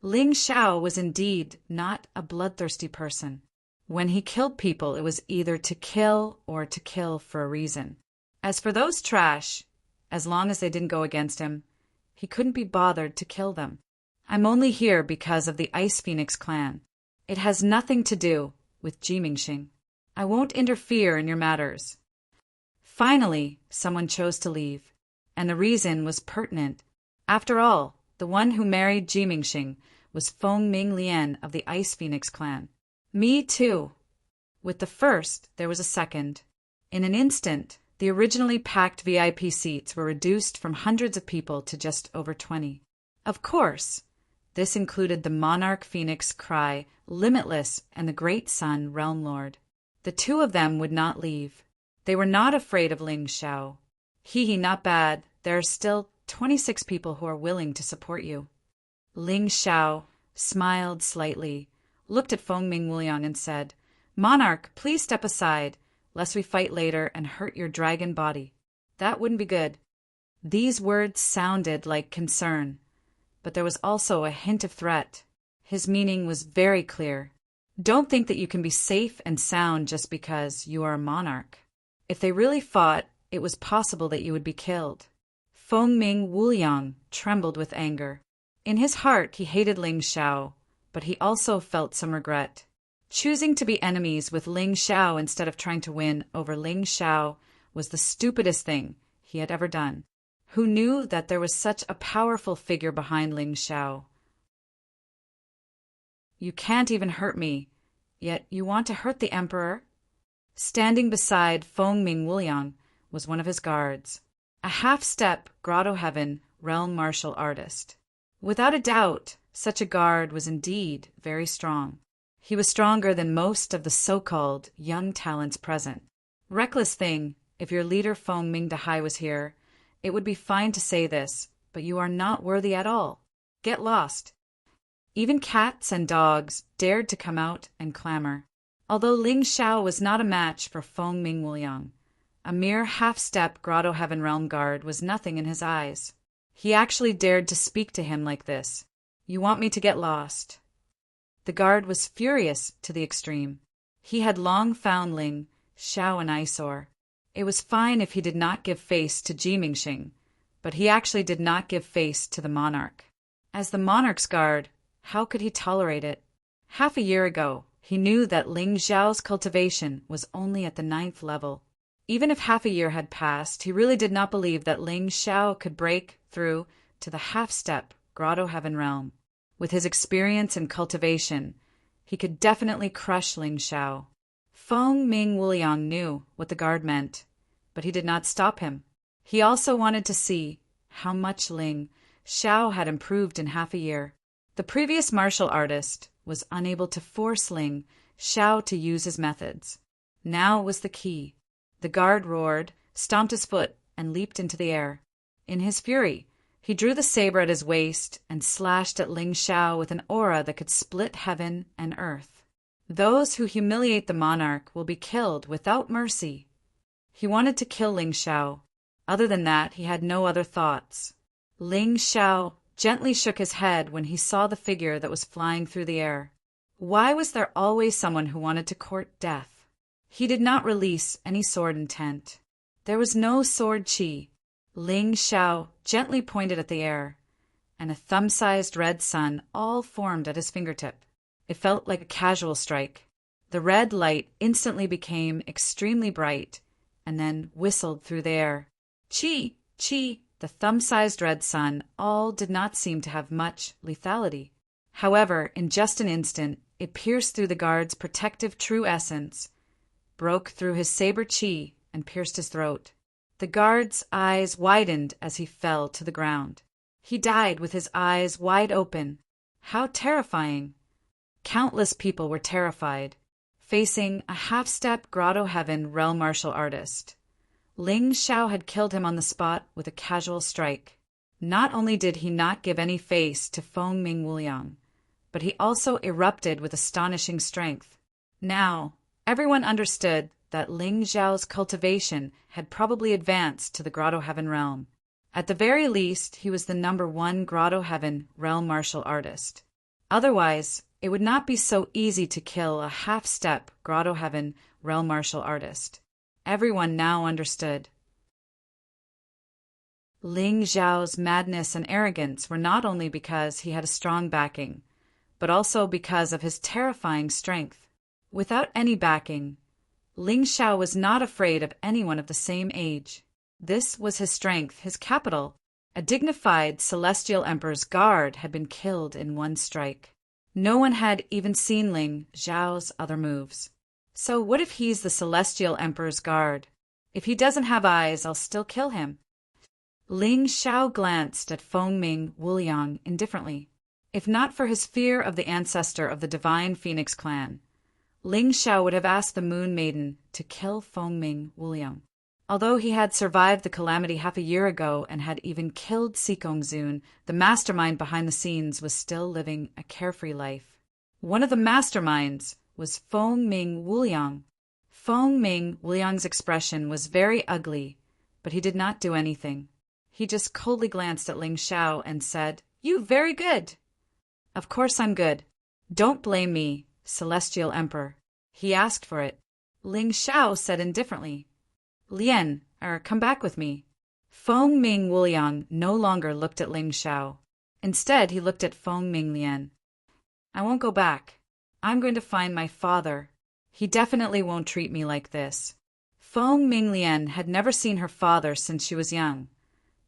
[SPEAKER 1] Ling Xiao was indeed not a bloodthirsty person. When he killed people, it was either to kill or to kill for a reason. As for those trash, as long as they didn't go against him, He couldn't be bothered to kill them. I'm only here because of the Ice Phoenix clan. It has nothing to do with Jimingxing. I won't interfere in your matters. Finally, someone chose to leave, and the reason was pertinent. After all, the one who married Jimingxing was Feng Ming Lian of the Ice Phoenix clan. Me too. With the first, there was a second. In an instant, the originally packed VIP seats were reduced from hundreds of people to just over 20. Of course, this included the Monarch Phoenix Cry, Limitless, and the Great Sun Realm Lord. The two of them would not leave. They were not afraid of Ling Xiao. Hee, not bad. There are still 26 people who are willing to support you. Ling Xiao smiled slightly, looked at Feng Ming Wuliang and said, Monarch, please step aside, lest we fight later and hurt your dragon body. That wouldn't be good. These words sounded like concern, but there was also a hint of threat. His meaning was very clear. Don't think that you can be safe and sound just because you are a monarch. If they really fought, it was possible that you would be killed. Feng Ming Wuliang trembled with anger. In his heart, he hated Ling Xiao, but he also felt some regret. Choosing to be enemies with Ling Xiao instead of trying to win over Ling Xiao was the stupidest thing he had ever done. Who knew that there was such a powerful figure behind Ling Xiao? You can't even hurt me, yet you want to hurt the emperor? Standing beside Feng Ming Wuliang was one of his guards, a half-step Grotto Heaven realm martial artist. Without a doubt, such a guard was indeed very strong. He was stronger than most of the so-called young talents present. Reckless thing, if your leader Feng Ming Dahai was here, it would be fine to say this, but you are not worthy at all. Get lost. Even cats and dogs dared to come out and clamor. Although Ling Xiao was not a match for Feng Ming Wuliang, a mere half-step Grotto Heaven Realm guard was nothing in his eyes. He actually dared to speak to him like this. You want me to get lost? The guard was furious to the extreme. He had long found Ling Xiao an eyesore. It was fine if he did not give face to Jimingxing, but he actually did not give face to the monarch. As the monarch's guard, how could he tolerate it? Half a year ago, he knew that Ling Xiao's cultivation was only at the 9th level. Even if half a year had passed, he really did not believe that Ling Xiao could break through to the half-step Grotto Heaven realm. With his experience and cultivation, he could definitely crush Ling Xiao. Feng Ming Wuliang knew what the guard meant, but he did not stop him. He also wanted to see how much Ling Xiao had improved in half a year. The previous martial artist was unable to force Ling Xiao to use his methods. Now was the key. The guard roared, stomped his foot, and leaped into the air. In his fury, he drew the saber at his waist and slashed at Ling Xiao with an aura that could split heaven and earth. Those who humiliate the monarch will be killed without mercy. He wanted to kill Ling Xiao. Other than that, he had no other thoughts. Ling Xiao gently shook his head when he saw the figure that was flying through the air. Why was there always someone who wanted to court death? He did not release any sword intent. There was no sword chi. Ling Xiao gently pointed at the air, and a thumb-sized red sun all formed at his fingertip. It felt like a casual strike. The red light instantly became extremely bright, and then whistled through the air. Chi! Chi! The thumb-sized red sun all did not seem to have much lethality. However, in just an instant, it pierced through the guard's protective true essence, broke through his saber chi, and pierced his throat. The guard's eyes widened as he fell to the ground. He died with his eyes wide open. How terrifying! Countless people were terrified, facing a half-step Grotto Heaven realm martial artist. Ling Xiao had killed him on the spot with a casual strike. Not only did he not give any face to Feng Ming Wuliang, but he also erupted with astonishing strength. Now, everyone understood that Ling Xiao's cultivation had probably advanced to the Grotto Heaven realm. At the very least, he was the #1 Grotto Heaven realm martial artist. Otherwise, it would not be so easy to kill a half-step Grotto Heaven realm martial artist. Everyone now understood. Ling Xiao's madness and arrogance were not only because he had a strong backing, but also because of his terrifying strength. Without any backing, Ling Xiao was not afraid of anyone of the same age. This was his strength, his capital. A dignified celestial emperor's guard had been killed in one strike. No one had even seen Ling Xiao's other moves. So what if he's the celestial emperor's guard? If he doesn't have eyes, I'll still kill him. Ling Xiao glanced at Feng Ming Wuliang indifferently. If not for his fear of the ancestor of the divine Phoenix clan, Ling Xiao would have asked the Moon Maiden to kill Feng Ming Wuliang. Although he had survived the calamity half a year ago and had even killed Sikong Zun, the mastermind behind the scenes was still living a carefree life. One of the masterminds was Feng Ming Wuliang. Feng Ming Wuliang's expression was very ugly, but he did not do anything. He just coldly glanced at Ling Xiao and said, "You very good." "Of course I'm good. Don't blame me, Celestial Emperor. He asked for it." Ling Xiao said indifferently, "Lien, come back with me." Feng Ming Wuliang no longer looked at Ling Xiao. Instead, he looked at Feng Ming Lien. "I won't go back. I'm going to find my father. He definitely won't treat me like this." Feng Ming Lien had never seen her father since she was young,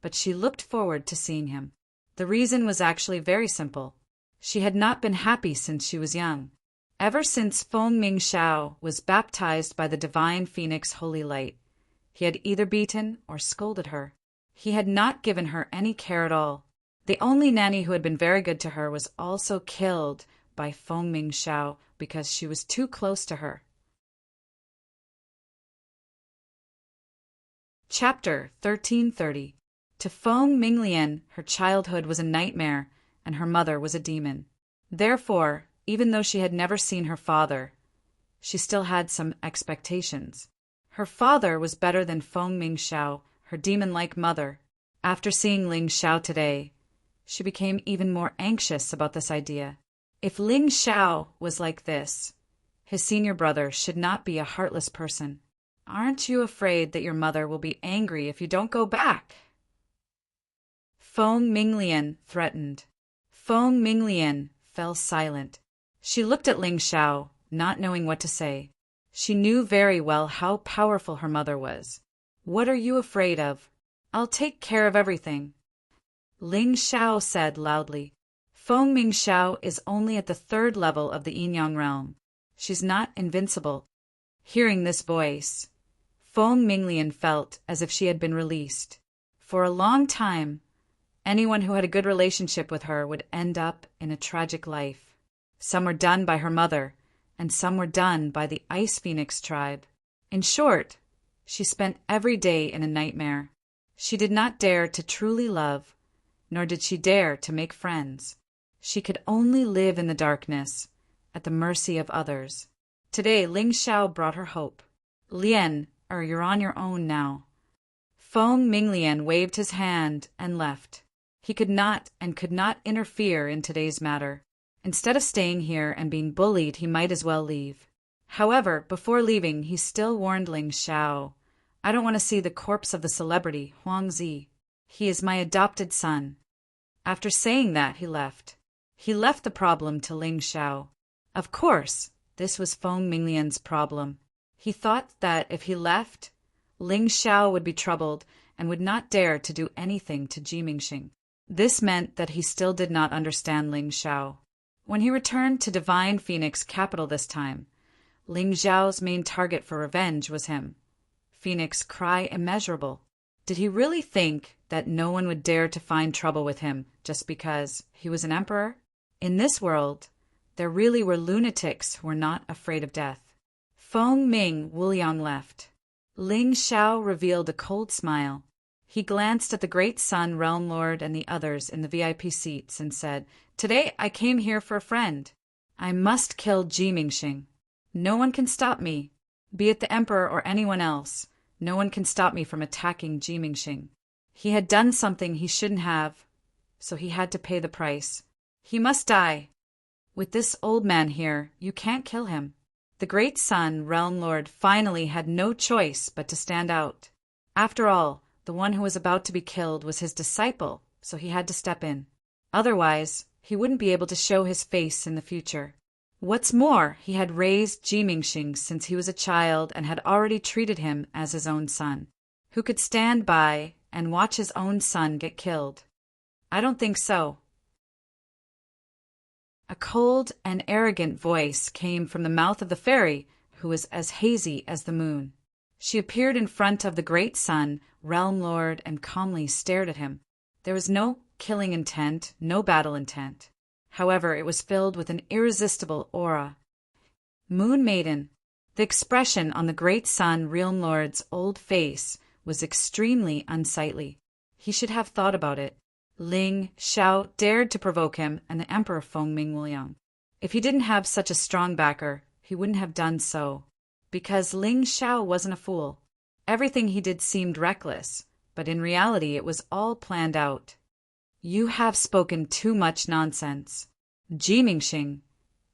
[SPEAKER 1] but she looked forward to seeing him. The reason was actually very simple. She had not been happy since she was young. Ever since Feng Ming Xiao was baptized by the divine Phoenix Holy Light, he had either beaten or scolded her. He had not given her any care at all. The only nanny who had been very good to her was also killed by Feng Ming Xiao because she was too close to her. Chapter 1330. To Feng Minglian, her childhood was a nightmare, and her mother was a demon. Therefore, even though she had never seen her father, she still had some expectations. Her father was better than Feng Ming Xiao, her demon-like mother. After seeing Ling Xiao today, she became even more anxious about this idea. If Ling Xiao was like this, his senior brother should not be a heartless person. Aren't you afraid that your mother will be angry if you don't go back? Feng Minglian threatened. Feng Minglian fell silent. She looked at Ling Xiao, not knowing what to say. She knew very well how powerful her mother was. "What are you afraid of? I'll take care of everything." Ling Xiao said loudly. Feng Ming Xiao is only at the 3rd level of the Yin-Yang realm. She's not invincible. Hearing this voice, Feng Minglian felt as if she had been released. For a long time, anyone who had a good relationship with her would end up in a tragic life. Some were done by her mother, and some were done by the Ice Phoenix tribe. In short, she spent every day in a nightmare. She did not dare to truly love, nor did she dare to make friends. She could only live in the darkness, at the mercy of others. Today, Ling Xiao brought her hope. "Lien, you're on your own now." Feng Minglian waved his hand and left. He could not interfere in today's matter. Instead of staying here and being bullied, he might as well leave. However, before leaving, he still warned Ling Xiao, "I don't want to see the corpse of the celebrity, Huang Zi. He is my adopted son." After saying that, he left. He left the problem to Ling Xiao. Of course, this was Feng Minglian's problem. He thought that if he left, Ling Xiao would be troubled and would not dare to do anything to Jimingxing. This meant that he still did not understand Ling Xiao. When he returned to Divine Phoenix capital this time, Ling Xiao's main target for revenge was him. Phoenix Cry Immeasurable. Did he really think that no one would dare to find trouble with him just because he was an emperor? In this world, there really were lunatics who were not afraid of death. Feng Ming Wuliang left. Ling Xiao revealed a cold smile. He glanced at the Great Sun, Realm Lord, and the others in the VIP seats and said, "Today I came here for a friend. I must kill Jimingxing. No one can stop me, be it the Emperor or anyone else. No one can stop me from attacking Jimingxing. He had done something he shouldn't have, so he had to pay the price. He must die. With this old man here, you can't kill him." The Great Sun, Realm Lord, finally had no choice but to stand out. After all, The one who was about to be killed was his disciple, so he had to step in. Otherwise, he wouldn't be able to show his face in the future. What's more, he had raised Jimingxing since he was a child and had already treated him as his own son. Who could stand by and watch his own son get killed? I don't think so. A cold and arrogant voice came from the mouth of the fairy, who was as hazy as the moon. She appeared in front of the great sun, realm lord, and calmly stared at him. There was no killing intent, no battle intent. However, it was filled with an irresistible aura. Moon Maiden. The expression on the great sun, realm lord's old face was extremely unsightly. He should have thought about it. Ling Xiao dared to provoke him and the Emperor Fengming Wuliang. If he didn't have such a strong backer, he wouldn't have done so. Because Ling Xiao wasn't a fool. Everything he did seemed reckless, but in reality it was all planned out. You have spoken too much nonsense. Jimingxing,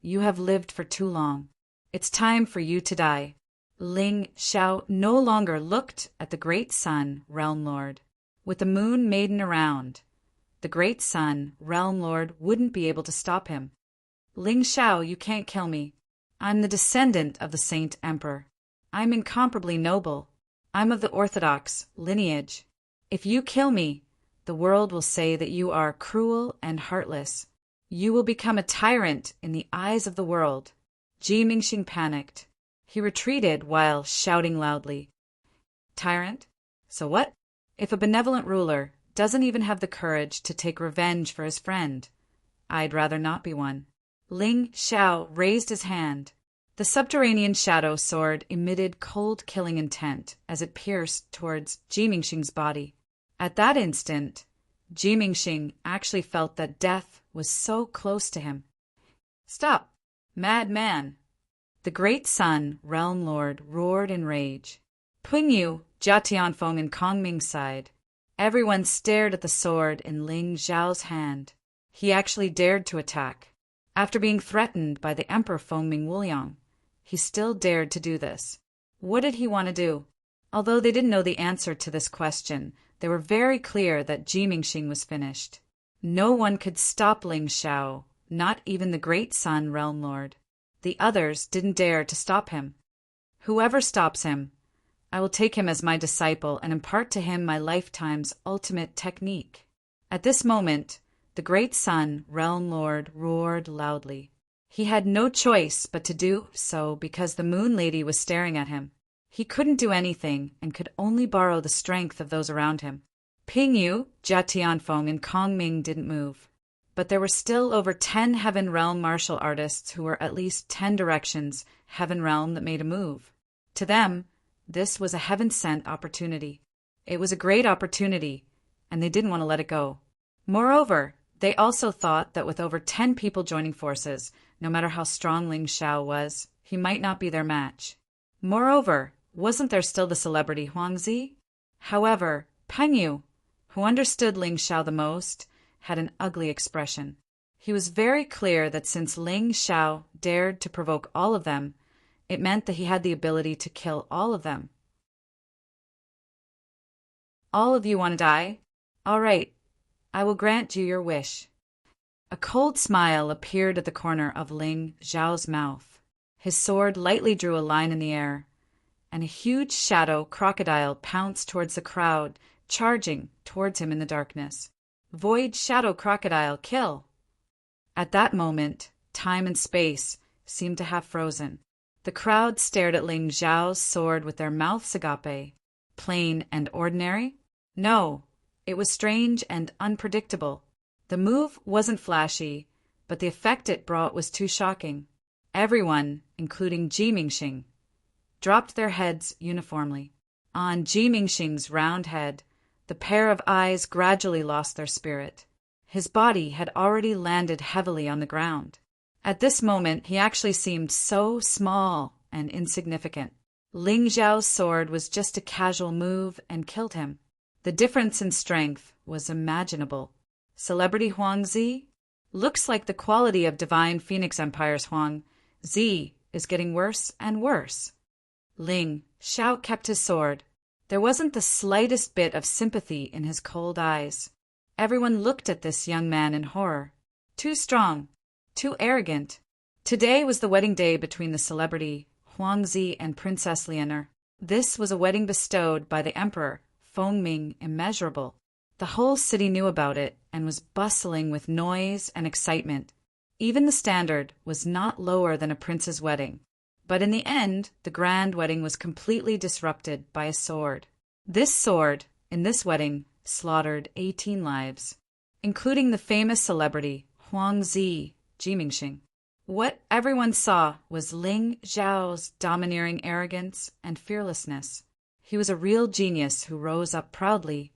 [SPEAKER 1] you have lived for too long. It's time for you to die. Ling Xiao no longer looked at the great sun, realm lord. With the moon maiden around, the great sun, realm lord, wouldn't be able to stop him. Ling Xiao, you can't kill me. I'm the descendant of the Saint Emperor. I'm incomparably noble. I'm of the orthodox lineage. If you kill me, the world will say that you are cruel and heartless. You will become a tyrant in the eyes of the world. Jimingxing panicked. He retreated while shouting loudly. Tyrant? So what? If a benevolent ruler doesn't even have the courage to take revenge for his friend, I'd rather not be one. Ling Xiao raised his hand. The subterranean shadow sword emitted cold killing intent as it pierced towards Jimingxing's body. At that instant, Jimingxing actually felt that death was so close to him. Stop, madman! The great sun, realm lord, roared in rage. Pingyu, Jia Tianfeng, and Kongming sighed. Everyone stared at the sword in Ling Xiao's hand. He actually dared to attack. After being threatened by the Emperor Fengming Wuliang, he still dared to do this. What did he want to do? Although they didn't know the answer to this question, they were very clear that Jimingxing was finished. No one could stop Ling Xiao, not even the great sun realm lord. The others didn't dare to stop him. Whoever stops him, I will take him as my disciple and impart to him my lifetime's ultimate technique. At this moment, the great sun, realm lord, roared loudly. He had no choice but to do so because the moon lady was staring at him. He couldn't do anything and could only borrow the strength of those around him. Pingyu, Jia Tianfeng, and Kongming didn't move. But there were still over 10 Heaven Realm martial artists who were at least 10 directions Heaven Realm that made a move. To them, this was a heaven-sent opportunity. It was a great opportunity, and they didn't want to let it go. Moreover, they also thought that with over 10 people joining forces, no matter how strong Ling Xiao was, he might not be their match. Moreover, wasn't there still the celebrity Huangzi? However, Pengyu, who understood Ling Xiao the most, had an ugly expression. He was very clear that since Ling Xiao dared to provoke all of them, it meant that he had the ability to kill all of them. All of you want to die? All right, I will grant you your wish. A cold smile appeared at the corner of Ling Xiao's mouth. His sword lightly drew a line in the air, and a huge shadow crocodile pounced towards the crowd, charging towards him in the darkness. Void shadow crocodile, kill! At that moment, time and space seemed to have frozen. The crowd stared at Ling Xiao's sword with their mouths agape. Plain and ordinary? No, it was strange and unpredictable. The move wasn't flashy, but the effect it brought was too shocking. Everyone, including Jimingxing, dropped their heads uniformly. On Jimingxing's round head, the pair of eyes gradually lost their spirit. His body had already landed heavily on the ground. At this moment, he actually seemed so small and insignificant. Ling Xiao's sword was just a casual move and killed him. The difference in strength was imaginable. Celebrity Huangzi? Looks like the quality of Divine Phoenix Empire's Huangzi is getting worse and worse. Ling Xiao kept his sword. There wasn't the slightest bit of sympathy in his cold eyes. Everyone looked at this young man in horror. Too strong, too arrogant. Today was the wedding day between the celebrity Huangzi and Princess Leonor. This was a wedding bestowed by the Emperor, Fengming Immeasurable. The whole city knew about it and was bustling with noise and excitement. Even the standard was not lower than a prince's wedding. But in the end, the grand wedding was completely disrupted by a sword. This sword, in this wedding, slaughtered 18 lives, including the famous celebrity Huangzi Jimingxing. What everyone saw was Ling Xiao's domineering arrogance and fearlessness. He was a real genius who rose up proudly.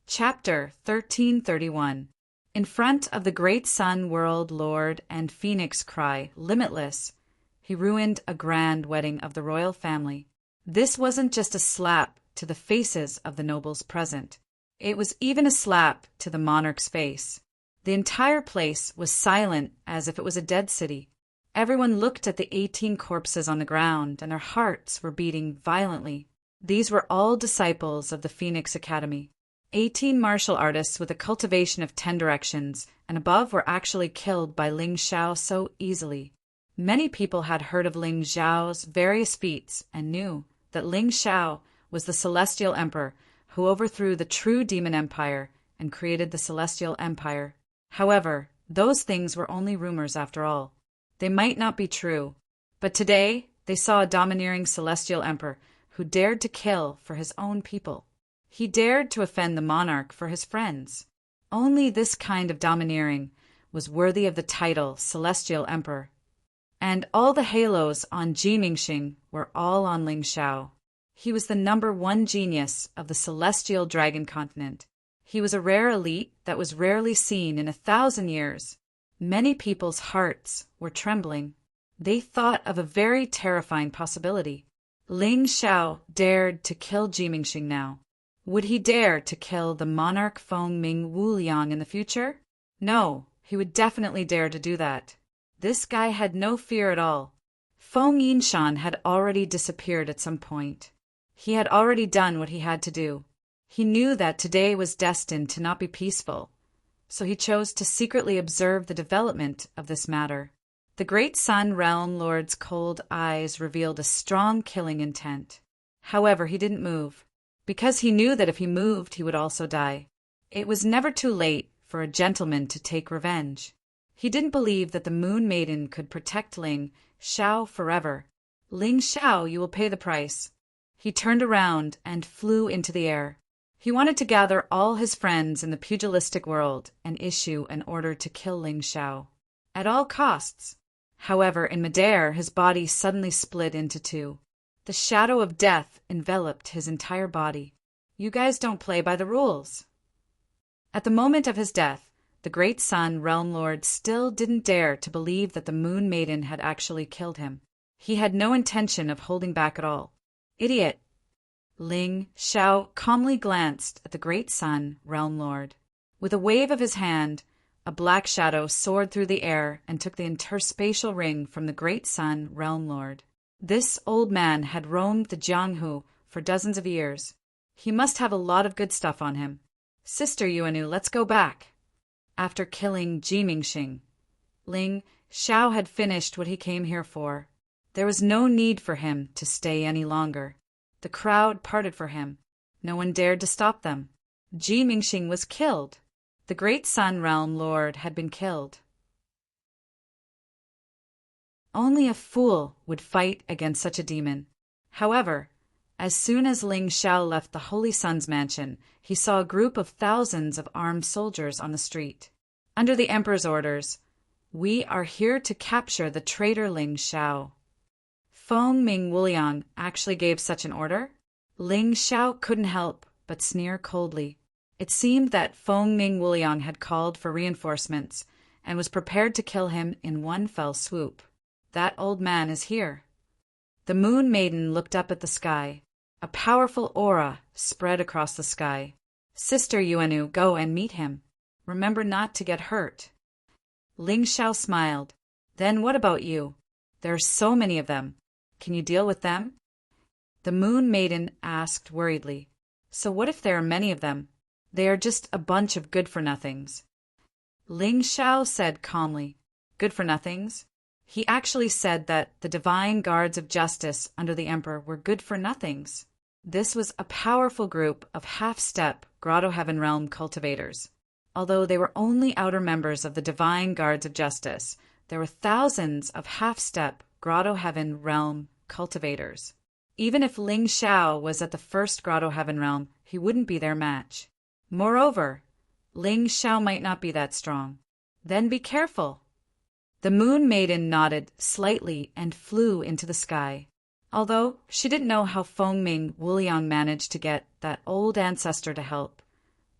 [SPEAKER 1] Chapter 1331. In front of the great sun world lord and phoenix cry, limitless, he ruined a grand wedding of the royal family. This wasn't just a slap to the faces of the nobles present. It was even a slap to the monarch's face. The entire place was silent as if it was a dead city. Everyone looked at the 18 corpses on the ground, and their hearts were beating violently. These were all disciples of the Phoenix Academy. 18 martial artists with a cultivation of 10 directions and above were actually killed by Ling Xiao so easily. Many people had heard of Ling Xiao's various feats and knew that Ling Xiao was the Celestial Emperor who overthrew the true demon empire and created the Celestial Empire. However, those things were only rumors after all. They might not be true, but today they saw a domineering Celestial Emperor who dared to kill for his own people. He dared to offend the monarch for his friends. Only this kind of domineering was worthy of the title Celestial Emperor. And all the halos on Jimingxing were all on Ling Xiao. He was the #1 genius of the celestial dragon continent. He was a rare elite that was rarely seen in 1,000 years. Many people's hearts were trembling. They thought of a very terrifying possibility. Ling Xiao dared to kill Jimingxing now. Would he dare to kill the monarch Fengming Wuliang in the future? No, he would definitely dare to do that. This guy had no fear at all. Feng Yinshan had already disappeared at some point. He had already done what he had to do. He knew that today was destined to not be peaceful, so he chose to secretly observe the development of this matter. The great Sun Realm Lord's cold eyes revealed a strong killing intent. However, he didn't move, because he knew that if he moved, he would also die. It was never too late for a gentleman to take revenge. He didn't believe that the Moon Maiden could protect Ling Xiao forever. Ling Xiao, you will pay the price. He turned around and flew into the air. He wanted to gather all his friends in the pugilistic world and issue an order to kill Ling Xiao at all costs. However, in midair, his body suddenly split into two. The shadow of death enveloped his entire body. You guys don't play by the rules. At the moment of his death, the great Sun Realm Lord still didn't dare to believe that the Moon Maiden had actually killed him. He had no intention of holding back at all. Idiot! Ling Xiao calmly glanced at the great Sun Realm Lord. With a wave of his hand, a black shadow soared through the air and took the interspatial ring from the great Sun Realm Lord. This old man had roamed the Jianghu for dozens of years. He must have a lot of good stuff on him. Sister Yuanu, let's go back. After killing Jimingxing, Ling Xiao had finished what he came here for. There was no need for him to stay any longer. The crowd parted for him. No one dared to stop them. Jimingxing was killed. The great Sun Realm Lord had been killed. Only a fool would fight against such a demon. However, as soon as Ling Xiao left the Holy Sun's mansion, he saw a group of thousands of armed soldiers on the street. Under the Emperor's orders, we are here to capture the traitor Ling Xiao. Fengming Wuliang actually gave such an order? Ling Xiao couldn't help but sneer coldly. It seemed that Fengming Wuliang had called for reinforcements and was prepared to kill him in one fell swoop. That old man is here. The Moon Maiden looked up at the sky. A powerful aura spread across the sky. Sister Yuanu, go and meet him. Remember not to get hurt. Ling Xiao smiled. Then what about you? There are so many of them. Can you deal with them? The Moon Maiden asked worriedly. So what if there are many of them? They are just a bunch of good-for-nothings. Ling Xiao said calmly, Good-for-nothings? He actually said that the divine guards of justice under the emperor were good-for-nothings. This was a powerful group of half-step Grotto Heaven Realm cultivators. Although they were only outer members of the divine guards of justice, there were thousands of half-step Grotto Heaven Realm cultivators. Even if Ling Xiao was at the first Grotto Heaven Realm, he wouldn't be their match. Moreover, Ling Xiao might not be that strong. Then be careful. The Moon Maiden nodded slightly and flew into the sky. Although she didn't know how Fengming Wuliang managed to get that old ancestor to help,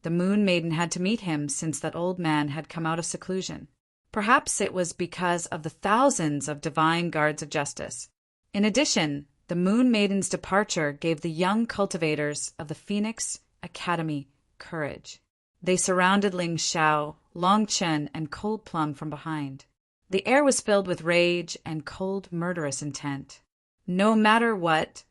[SPEAKER 1] the Moon Maiden had to meet him since that old man had come out of seclusion. Perhaps it was because of the thousands of divine guards of justice. In addition, the Moon Maiden's departure gave the young cultivators of the Phoenix Academy courage. They surrounded Ling Xiao, Long Chen, and Cold Plum from behind. The air was filled with rage and cold, murderous intent. No matter what,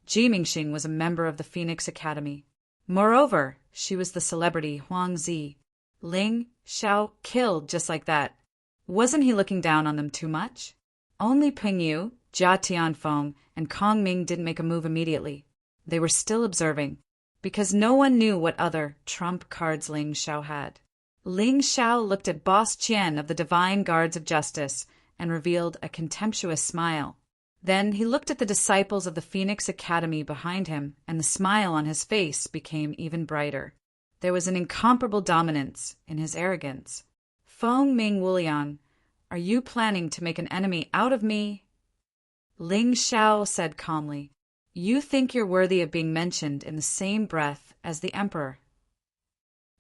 [SPEAKER 1] Ji Mingxing was a member of the Phoenix Academy. Moreover, she was the celebrity Huang Zi. Ling Xiao killed just like that. Wasn't he looking down on them too much? Only Ping Yu, Jia Tianfeng, and Kong Ming didn't make a move immediately. They were still observing, because no one knew what other trump cards Ling Xiao had. Ling Xiao looked at Boss Qian of the Divine Guards of Justice and revealed a contemptuous smile. Then he looked at the disciples of the Phoenix Academy behind him, and the smile on his face became even brighter. There was an incomparable dominance in his arrogance. Fengming Wuliang, are you planning to make an enemy out of me? Ling Xiao said calmly, You think you're worthy of being mentioned in the same breath as the emperor.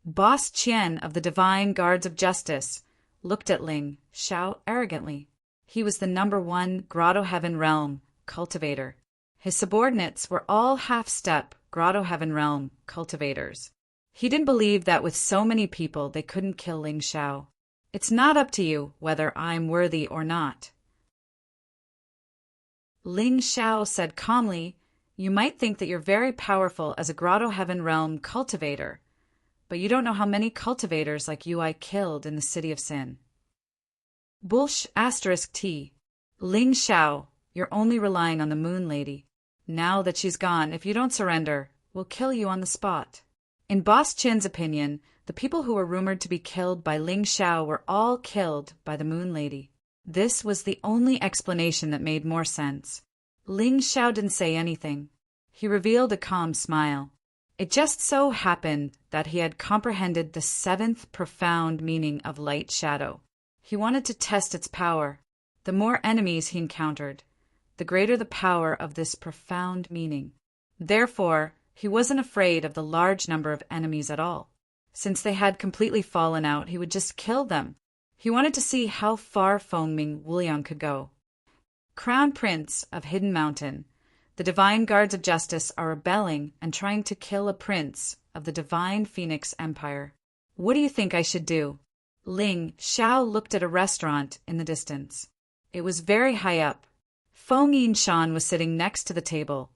[SPEAKER 1] Boss Qian of the Divine Guards of Justice looked at Ling Xiao arrogantly. He was the #1 Grotto Heaven Realm cultivator. His subordinates were all half-step Grotto Heaven Realm cultivators. He didn't believe that with so many people they couldn't kill Ling Xiao. It's not up to you whether I'm worthy or not. Ling Xiao said calmly, You might think that you're very powerful as a Grotto Heaven Realm cultivator, but you don't know how many cultivators like you I killed in the City of Sin. *T. Ling Xiao, you're only relying on the Moon Lady. Now that she's gone, if you don't surrender, we'll kill you on the spot. In Boss Qian's opinion, the people who were rumored to be killed by Ling Xiao were all killed by the Moon Lady. This was the only explanation that made more sense. Ling Xiao didn't say anything. He revealed a calm smile. It just so happened that he had comprehended the 7th profound meaning of light shadow. He wanted to test its power. The more enemies he encountered, the greater the power of this profound meaning. Therefore, he wasn't afraid of the large number of enemies at all. Since they had completely fallen out, he would just kill them. He wanted to see how far Fengming Wuliang could go. Crown Prince of Hidden Mountain, the Divine Guards of Justice are rebelling and trying to kill a prince of the Divine Phoenix Empire. What do you think I should do? Ling Xiao looked at a restaurant in the distance. It was very high up. Feng Yinshan was sitting next to the table,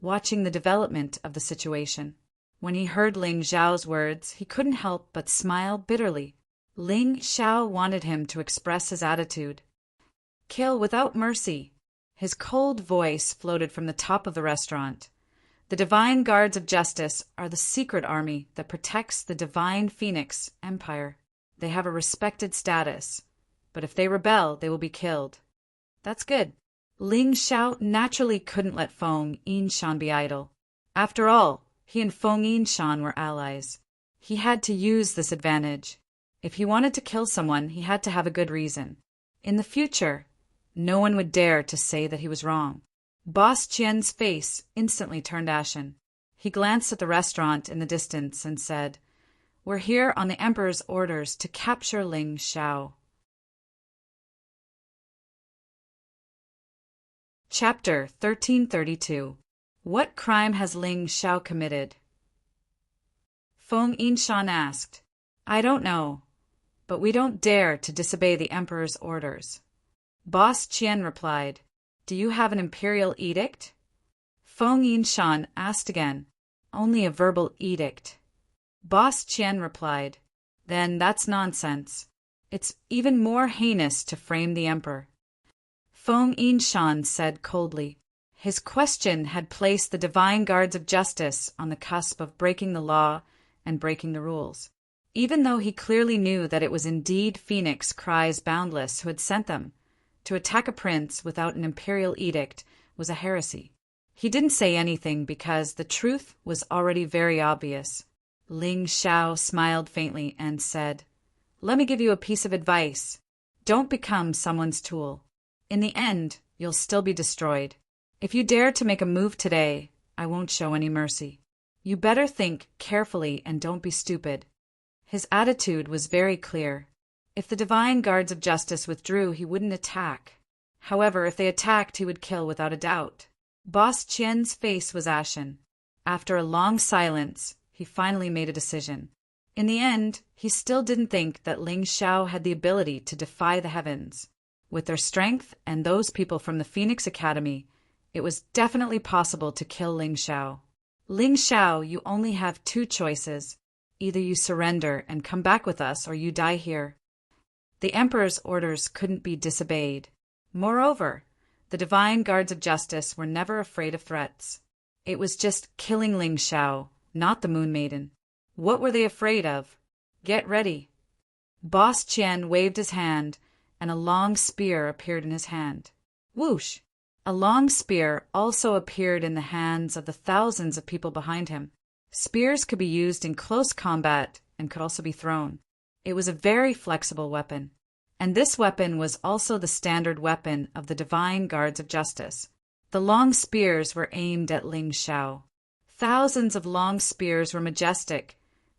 [SPEAKER 1] watching the development of the situation. When he heard Ling Xiao's words, he couldn't help but smile bitterly. Ling Xiao wanted him to express his attitude. Kill without mercy. His cold voice floated from the top of the restaurant. The Divine Guards of Justice are the secret army that protects the Divine Phoenix Empire. They have a respected status, but if they rebel, they will be killed. That's good. Ling Xiao naturally couldn't let Feng Yinshan be idle. After all, he and Feng Yinshan were allies. He had to use this advantage. If he wanted to kill someone, he had to have a good reason. In the future, no one would dare to say that he was wrong. Boss Qian's face instantly turned ashen. He glanced at the restaurant in the distance and said, We're here on the Emperor's orders to capture Ling Xiao. Chapter 1332. What crime has Ling Xiao committed? Feng Yinshan asked. I don't know, but we don't dare to disobey the Emperor's orders. Boss Qian replied. Do you have an imperial edict? Feng Yinshan asked again. Only a verbal edict. Boss Qian replied. Then that's nonsense. It's even more heinous to frame the emperor. Feng Yinshan said coldly. His question had placed the divine guards of justice on the cusp of breaking the law and breaking the rules. Even though he clearly knew that it was indeed Phoenix Cries Boundless who had sent them, to attack a prince without an imperial edict was a heresy. He didn't say anything because the truth was already very obvious. Ling Xiao smiled faintly and said, Let me give you a piece of advice. Don't become someone's tool. In the end, you'll still be destroyed. If you dare to make a move today, I won't show any mercy. You better think carefully and don't be stupid. His attitude was very clear. If the divine guards of justice withdrew, he wouldn't attack. However, if they attacked, he would kill without a doubt. Boss Qian's face was ashen. After a long silence, he finally made a decision. In the end, he still didn't think that Ling Xiao had the ability to defy the heavens. With their strength and those people from the Phoenix Academy, it was definitely possible to kill Ling Xiao. Ling Xiao, you only have two choices. Either you surrender and come back with us, or you die here. The Emperor's orders couldn't be disobeyed. Moreover, the divine guards of justice were never afraid of threats. It was just killing Ling Xiao, not the Moon Maiden. What were they afraid of? Get ready. Boss Qian waved his hand, and a long spear appeared in his hand. Whoosh! A long spear also appeared in the hands of the thousands of people behind him. Spears could be used in close combat and could also be thrown. It was a very flexible weapon. And this weapon was also the standard weapon of the divine guards of justice. The long spears were aimed at Ling Xiao. Thousands of long spears were majestic,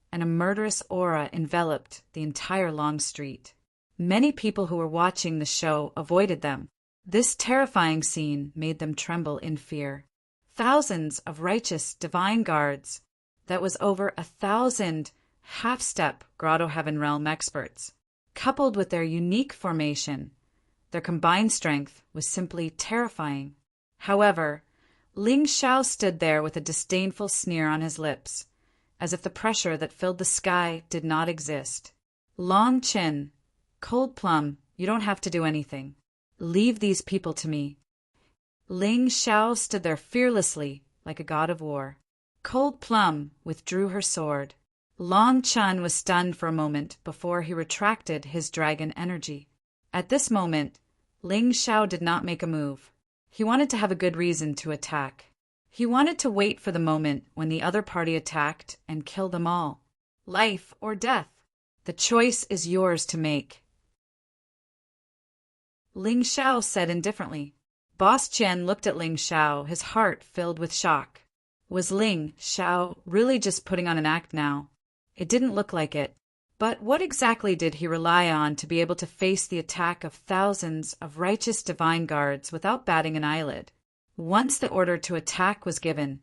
[SPEAKER 1] and a murderous aura enveloped the entire long street. Many people who were watching the show avoided them. This terrifying scene made them tremble in fear. Thousands of righteous divine guards, that was over 1,000 half-step Grotto Heaven Realm experts, coupled with their unique formation, their combined strength was simply terrifying. However, Ling Xiao stood there with a disdainful sneer on his lips, as if the pressure that filled the sky did not exist. Long Chin, Cold Plum, you don't have to do anything. Leave these people to me. Ling Xiao stood there fearlessly, like a god of war. Cold Plum withdrew her sword. Long Chun was stunned for a moment before he retracted his dragon energy. At this moment, Ling Xiao did not make a move. He wanted to have a good reason to attack. He wanted to wait for the moment when the other party attacked and kill them all. Life or death. The choice is yours to make. Ling Xiao said indifferently. Boss Qian looked at Ling Xiao, his heart filled with shock. Was Ling Xiao really just putting on an act now? It didn't look like it. But what exactly did he rely on to be able to face the attack of thousands of righteous divine guards without batting an eyelid? Once the order to attack was given,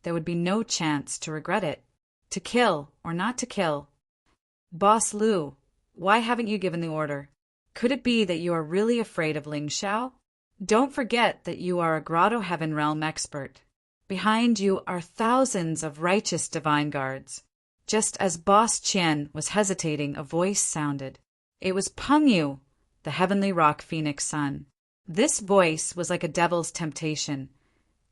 [SPEAKER 1] there would be no chance to regret it. To kill or not to kill. Boss Lu, why haven't you given the order? Could it be that you are really afraid of Ling Xiao? Don't forget that you are a Grotto Heaven Realm expert. Behind you are thousands of righteous divine guards. Just as Boss Qian was hesitating, a voice sounded. It was Peng Yu, the Heavenly Rock Phoenix Sun. This voice was like a devil's temptation,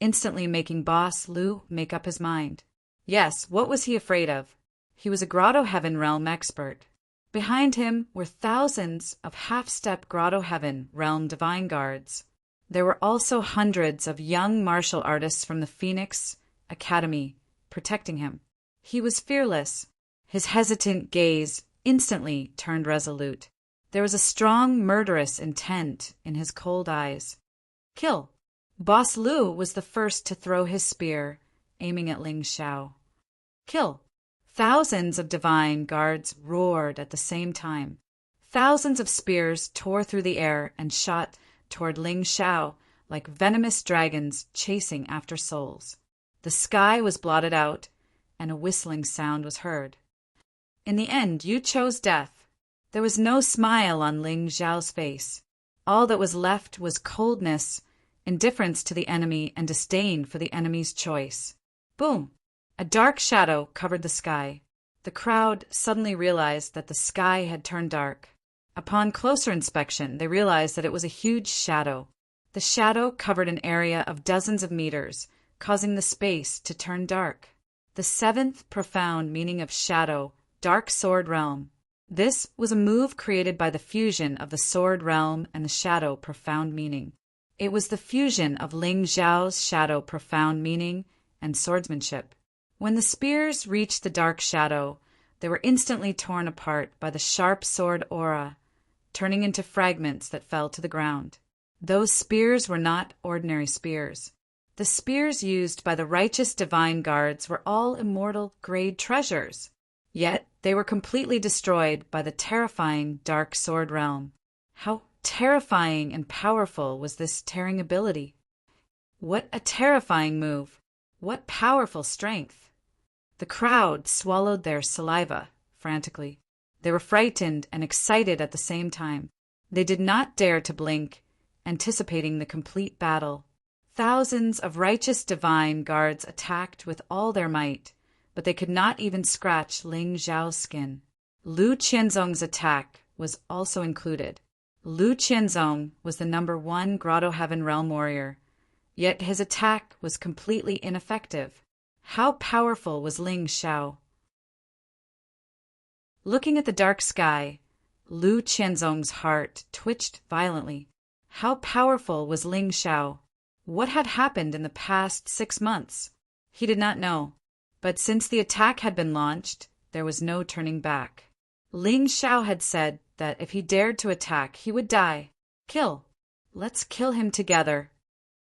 [SPEAKER 1] instantly making Boss Lu make up his mind. Yes, what was he afraid of? He was a Grotto Heaven Realm expert. Behind him were thousands of half-step Grotto Heaven Realm divine guards. There were also hundreds of young martial artists from the Phoenix Academy protecting him. He was fearless. His hesitant gaze instantly turned resolute. There was a strong, murderous intent in his cold eyes. Kill. Boss Lu was the first to throw his spear, aiming at Ling Xiao. Kill. Thousands of divine guards roared at the same time. Thousands of spears tore through the air and shot toward Ling Xiao like venomous dragons chasing after souls. The sky was blotted out, and a whistling sound was heard. In the end, you chose death. There was no smile on Ling Xiao's face. All that was left was coldness indifference to the enemy and disdain for the enemy's choice. Boom! A dark shadow covered the sky. The crowd suddenly realized that the sky had turned dark. Upon closer inspection, they realized that it was a huge shadow. The shadow covered an area of dozens of meters, causing the space to turn dark. The seventh profound meaning of shadow, dark sword realm. This was a move created by the fusion of the sword realm and the shadow profound meaning. It was the fusion of Ling Xiao's shadow profound meaning and swordsmanship. When the spears reached the dark shadow, they were instantly torn apart by the sharp sword aura, turning into fragments that fell to the ground. Those spears were not ordinary spears. The spears used by the righteous divine guards were all immortal grade treasures. Yet they were completely destroyed by the terrifying dark sword realm. How terrifying and powerful was this tearing ability? What a terrifying move! What powerful strength! The crowd swallowed their saliva frantically. They were frightened and excited at the same time. They did not dare to blink, anticipating the complete battle. Thousands of righteous divine guards attacked with all their might, but they could not even scratch Ling Xiao's skin. Lu Qianzong's attack was also included. Lu Qianzong was the #1 Grotto Heaven Realm warrior, yet his attack was completely ineffective. How powerful was Ling Xiao? Looking at the dark sky, Lu Qianzong's heart twitched violently. How powerful was Ling Xiao? What had happened in the past 6 months? He did not know. But since the attack had been launched, there was no turning back. Ling Xiao had said that if he dared to attack, he would die. Kill. Let's kill him together.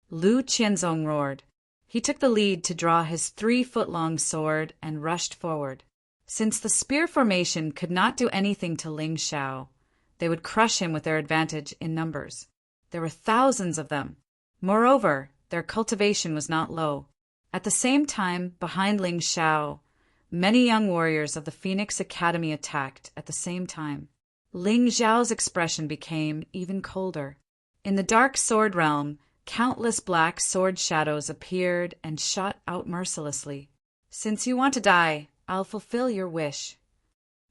[SPEAKER 1] Lu Qianzong roared. He took the lead to draw his 3-foot-long sword and rushed forward. Since the spear formation could not do anything to Ling Xiao, they would crush him with their advantage in numbers. There were thousands of them. Moreover, their cultivation was not low. At the same time, behind Ling Xiao, many young warriors of the Phoenix Academy attacked at the same time. Ling Xiao's expression became even colder. In the dark sword realm, countless black sword shadows appeared and shot out mercilessly. Since you want to die, I'll fulfill your wish.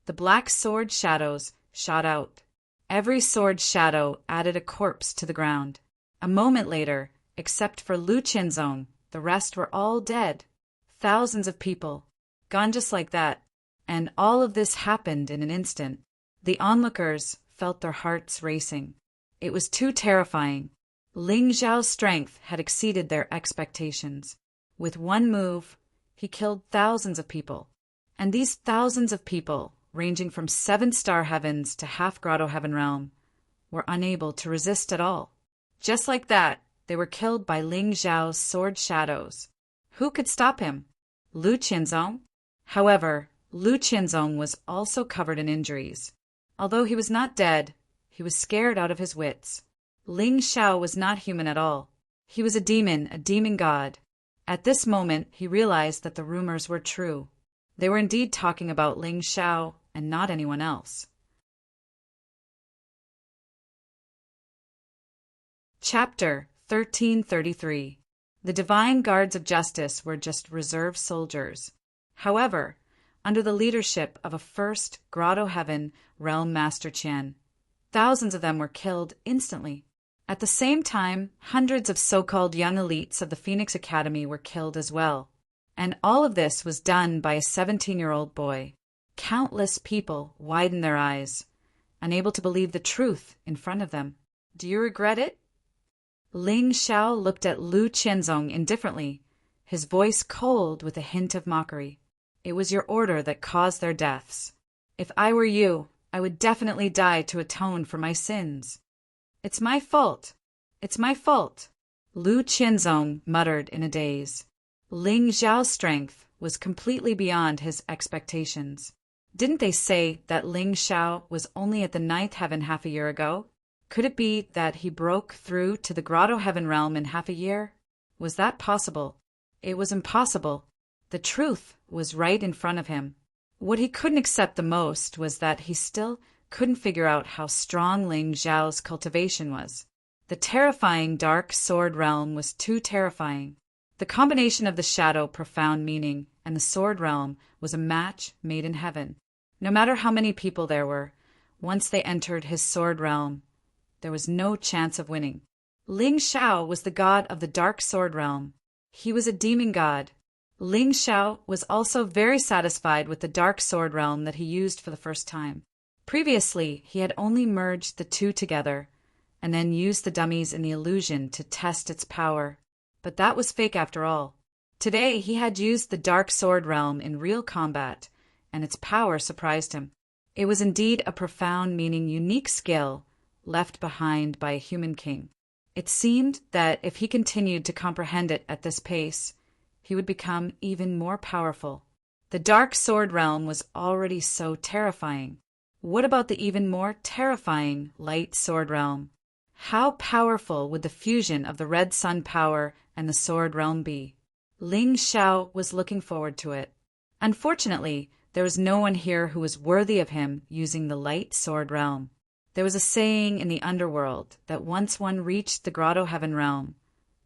[SPEAKER 1] The black sword shadows shot out. Every sword shadow added a corpse to the ground. A moment later, except for Lu Qianzong, the rest were all dead. Thousands of people, gone just like that. And all of this happened in an instant. The onlookers felt their hearts racing. It was too terrifying. Ling Xiao's strength had exceeded their expectations. With one move, he killed thousands of people. And these thousands of people, ranging from 7-star heavens to half Grotto Heaven Realm, were unable to resist at all. Just like that, they were killed by Ling Xiao's sword shadows. Who could stop him? Lu Qianzong? However, Lu Qianzong was also covered in injuries. Although he was not dead, he was scared out of his wits. Ling Xiao was not human at all. He was a demon god. At this moment, he realized that the rumors were true. They were indeed talking about Ling Xiao and not anyone else. Chapter 1333. The Divine Guards of Justice were just reserve soldiers. However, under the leadership of a first Grotto Heaven Realm Master Qian, thousands of them were killed instantly. At the same time, hundreds of so-called young elites of the Phoenix Academy were killed as well. And all of this was done by a 17-year-old boy. Countless people widened their eyes, unable to believe the truth in front of them. Do you regret it? Ling Xiao looked at Lu Qianzong indifferently, his voice cold with a hint of mockery. It was your order that caused their deaths. If I were you, I would definitely die to atone for my sins. It's my fault. It's my fault. Lu Qianzong muttered in a daze. Ling Xiao's strength was completely beyond his expectations. Didn't they say that Ling Xiao was only at the 9th heaven half a year ago? Could it be that he broke through to the Grotto Heaven realm in half a year? Was that possible? It was impossible. The truth was right in front of him. What he couldn't accept the most was that he still couldn't figure out how strong Ling Xiao's cultivation was. The terrifying dark sword realm was too terrifying. The combination of the shadow profound meaning and the sword realm was a match made in heaven. No matter how many people there were, once they entered his sword realm, there was no chance of winning. Ling Xiao was the god of the dark sword realm. He was a demon god. Ling Xiao was also very satisfied with the dark sword realm that he used for the first time. Previously, he had only merged the two together and then used the dummies in the illusion to test its power. But that was fake after all. Today, he had used the dark sword realm in real combat, and its power surprised him. It was indeed a profound meaning unique skill left behind by a human king. It seemed that if he continued to comprehend it at this pace, he would become even more powerful. The dark sword realm was already so terrifying. What about the even more terrifying light sword realm? How powerful would the fusion of the red sun power and the sword realm be? Ling Xiao was looking forward to it. Unfortunately, there was no one here who was worthy of him using the light sword realm. There was a saying in the underworld that once one reached the Grotto Heaven realm,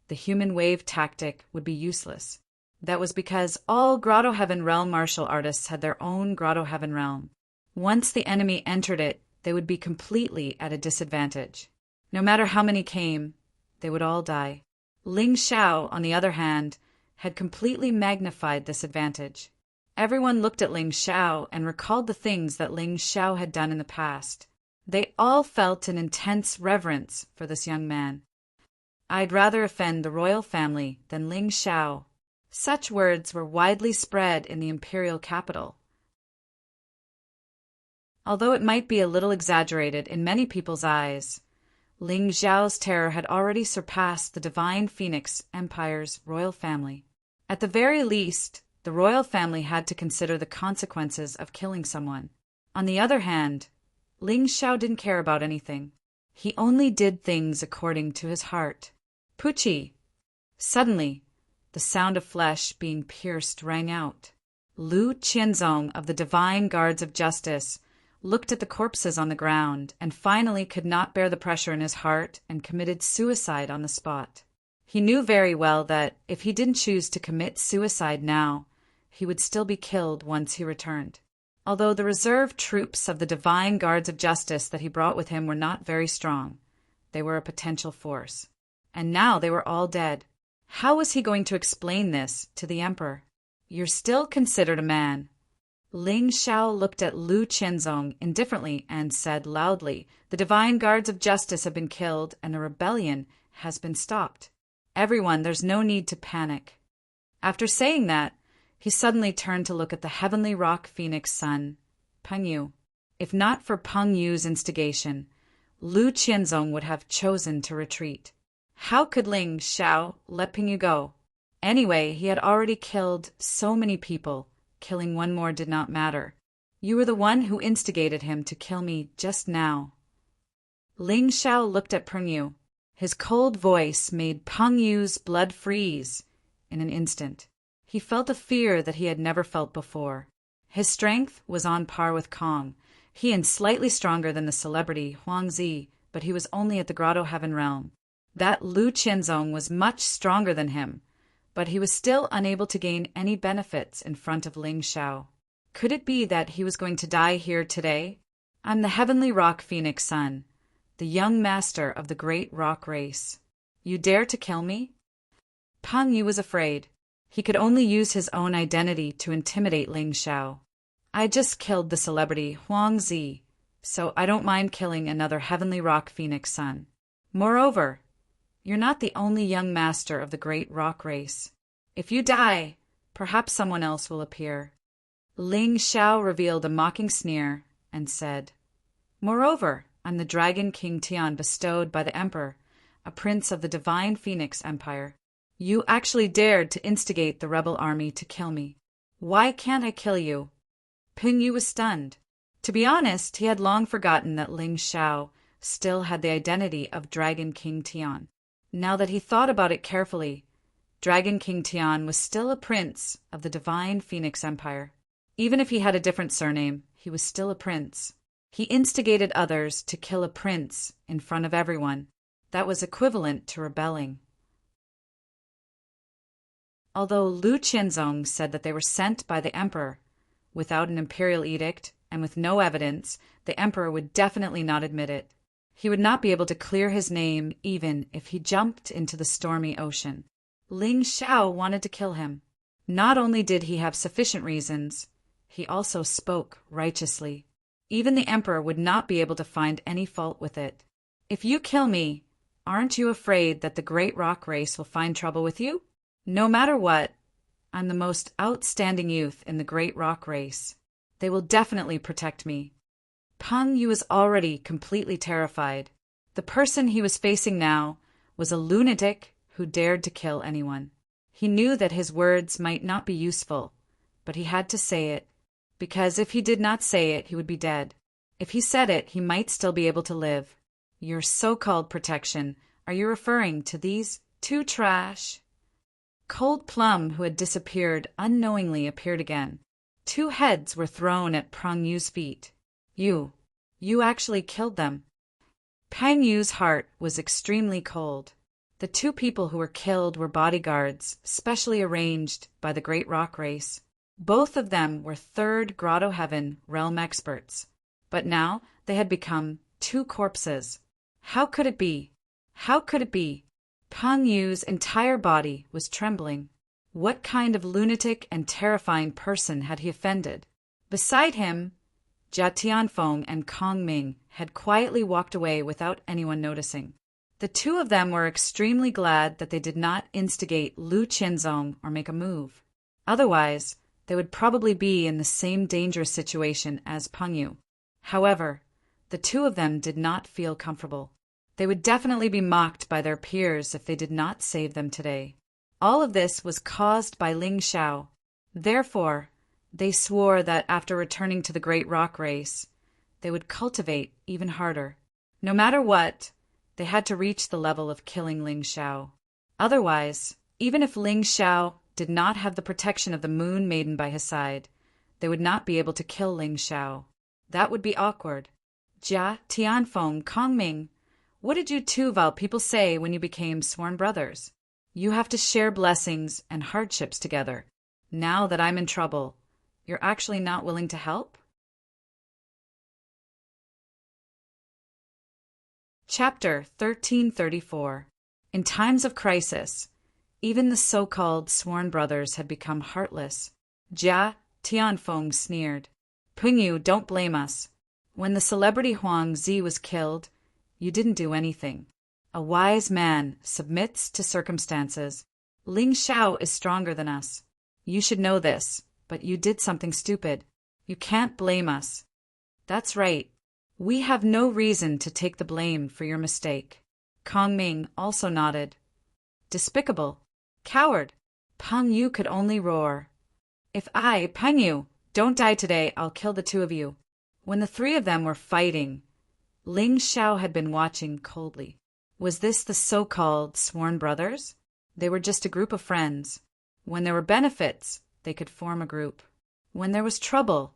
[SPEAKER 1] the human wave tactic would be useless. That was because all Grotto Heaven realm martial artists had their own Grotto Heaven realm. Once the enemy entered it, they would be completely at a disadvantage. No matter how many came, they would all die. Ling Xiao, on the other hand, had completely magnified this advantage. Everyone looked at Ling Xiao and recalled the things that Ling Xiao had done in the past. They all felt an intense reverence for this young man. I'd rather offend the royal family than Ling Xiao. Such words were widely spread in the imperial capital. Although it might be a little exaggerated in many people's eyes, Ling Xiao's terror had already surpassed the Divine Phoenix Empire's royal family. At the very least, the royal family had to consider the consequences of killing someone. On the other hand, Ling Xiao didn't care about anything. He only did things according to his heart. Puchi! Suddenly, the sound of flesh being pierced rang out. Lu Qianzong of the Divine Guards of Justice looked at the corpses on the ground and finally could not bear the pressure in his heart and committed suicide on the spot. He knew very well that if he didn't choose to commit suicide now, he would still be killed once he returned. Although the reserve troops of the Divine Guards of Justice that he brought with him were not very strong, they were a potential force. And now they were all dead. How was he going to explain this to the emperor? You're still considered a man. Ling Xiao looked at Lu Qianzong indifferently and said loudly, the Divine Guards of Justice have been killed and a rebellion has been stopped. Everyone, there's no need to panic. After saying that, he suddenly turned to look at the heavenly rock phoenix son, Peng Yu. If not for Peng Yu's instigation, Lu Qianzong would have chosen to retreat. How could Ling Xiao let Peng Yu go? Anyway, he had already killed so many people. Killing one more did not matter. You were the one who instigated him to kill me just now. Ling Xiao looked at Peng Yu. His cold voice made Peng Yu's blood freeze in an instant. He felt a fear that he had never felt before. His strength was on par with Kong. He and slightly stronger than the celebrity Huangzi, but he was only at the Grotto Heaven realm. That Lu Qianzong was much stronger than him, but he was still unable to gain any benefits in front of Ling Xiao. Could it be that he was going to die here today? I'm the heavenly rock phoenix son, the young master of the great rock race. You dare to kill me? Peng Yu was afraid. He could only use his own identity to intimidate Ling Xiao. I just killed the celebrity Huangzi, so I don't mind killing another heavenly rock phoenix son. Moreover, you're not the only young master of the great rock race. If you die, perhaps someone else will appear. Ling Xiao revealed a mocking sneer and said, Moreover, I'm the Dragon King Tian bestowed by the Emperor, a prince of the Divine Phoenix Empire. You actually dared to instigate the rebel army to kill me. Why can't I kill you? Peng Yu was stunned. To be honest, he had long forgotten that Ling Xiao still had the identity of Dragon King Tian. Now that he thought about it carefully, Dragon King Tian was still a prince of the Divine Phoenix Empire. Even if he had a different surname, he was still a prince. He instigated others to kill a prince in front of everyone. That was equivalent to rebelling. Although Lu Qianzong said that they were sent by the emperor, without an imperial edict and with no evidence, the emperor would definitely not admit it. He would not be able to clear his name even if he jumped into the stormy ocean. Ling Xiao wanted to kill him. Not only did he have sufficient reasons, he also spoke righteously. Even the emperor would not be able to find any fault with it. If you kill me, aren't you afraid that the Great Rock Race will find trouble with you? No matter what, I'm the most outstanding youth in the Great Rock Race. They will definitely protect me. Peng Yu was already completely terrified. The person he was facing now was a lunatic who dared to kill anyone. He knew that his words might not be useful, but he had to say it, because if he did not say it, he would be dead. If he said it, he might still be able to live. Your so-called protection, are you referring to these two trash? Cold Plum, who had disappeared unknowingly, appeared again. 2 heads were thrown at Peng Yu's feet. You actually killed them. Peng Yu's heart was extremely cold. The 2 people who were killed were bodyguards, specially arranged by the Great Rock Race. Both of them were 3rd Grotto Heaven realm experts. But now they had become 2 corpses. How could it be? How could it be? Peng Yu's entire body was trembling. What kind of lunatic and terrifying person had he offended? Beside him, Jia Tianfeng and Kong Ming had quietly walked away without anyone noticing. The 2 of them were extremely glad that they did not instigate Lu Qianzong or make a move. Otherwise, they would probably be in the same dangerous situation as Peng Yu. However, the 2 of them did not feel comfortable. They would definitely be mocked by their peers if they did not save them today. All of this was caused by Ling Xiao. Therefore, they swore that after returning to the Great Rock Race, they would cultivate even harder. No matter what, they had to reach the level of killing Ling Xiao. Otherwise, even if Ling Xiao did not have the protection of the Moon Maiden by his side, they would not be able to kill Ling Xiao. That would be awkward. Jia, Tianfeng, Kongming, what did you 2 Val people say when you became sworn brothers? You have to share blessings and hardships together. Now that I'm in trouble, you're actually not willing to help? Chapter 1334. In times of crisis, even the so-called sworn brothers had become heartless. Jia Tianfeng sneered. Peng Yu, don't blame us. When the celebrity Huang Zi was killed, you didn't do anything. A wise man submits to circumstances. Ling Xiao is stronger than us. You should know this, but you did something stupid. You can't blame us. That's right. We have no reason to take the blame for your mistake. Kong Ming also nodded. Despicable. Coward. Peng Yu could only roar. If I, Peng Yu, don't die today, I'll kill the 2 of you. When the 3 of them were fighting, Ling Xiao had been watching coldly. Was this the so-called sworn brothers? They were just a group of friends. When there were benefits, they could form a group. When there was trouble,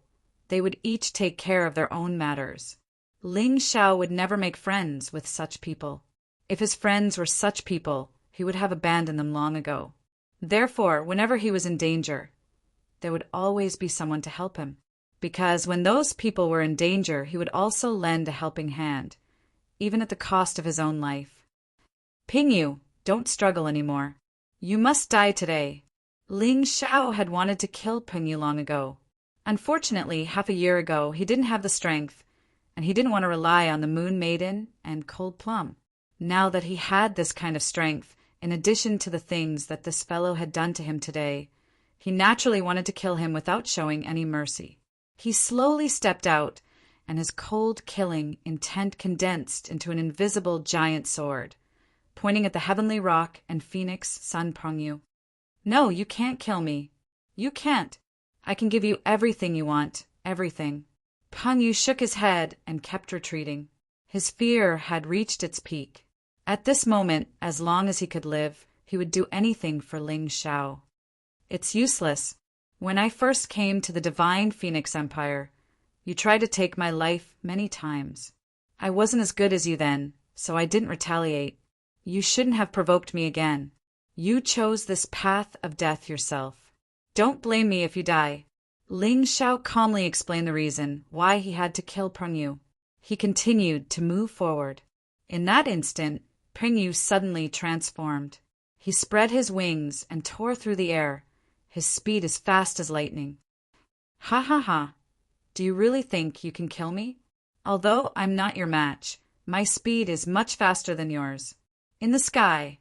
[SPEAKER 1] they would each take care of their own matters. Ling Xiao would never make friends with such people. If his friends were such people, he would have abandoned them long ago. Therefore, whenever he was in danger, there would always be someone to help him. Because when those people were in danger, he would also lend a helping hand, even at the cost of his own life. Peng Yu, don't struggle anymore. You must die today. Ling Xiao had wanted to kill Peng Yu long ago. Unfortunately, half a year ago, he didn't have the strength, and he didn't want to rely on the Moon Maiden and Cold Plum. Now that he had this kind of strength, in addition to the things that this fellow had done to him today, he naturally wanted to kill him without showing any mercy. He slowly stepped out, and his cold killing intent condensed into an invisible giant sword, pointing at the heavenly rock and phoenix Sun Peng Yu. No, you can't kill me. You can't. I can give you everything you want, everything. Peng Yu shook his head and kept retreating. His fear had reached its peak. At this moment, as long as he could live, he would do anything for Ling Xiao. It's useless. When I first came to the Divine Phoenix Empire, you tried to take my life many times. I wasn't as good as you then, so I didn't retaliate. You shouldn't have provoked me again. You chose this path of death yourself. Don't blame me if you die. Ling Xiao calmly explained the reason why he had to kill Peng Yu. He continued to move forward. In that instant, Peng Yu suddenly transformed. He spread his wings and tore through the air, his speed as fast as lightning. Ha ha ha! Do you really think you can kill me? Although I'm not your match, my speed is much faster than yours. In the sky,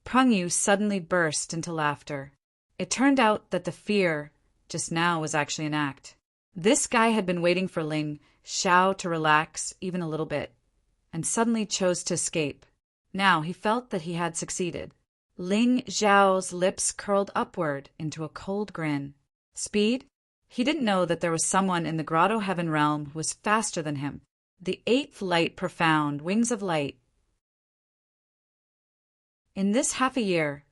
[SPEAKER 1] Peng Yu suddenly burst into laughter. It turned out that the fear just now was actually an act. This guy had been waiting for Ling Xiao to relax even a little bit, and suddenly chose to escape. Now he felt that he had succeeded. Ling Xiao's lips curled upward into a cold grin. Speed? He didn't know that there was someone in the Grotto Heaven realm who was faster than him. The eighth light profound, wings of light. In this half a year,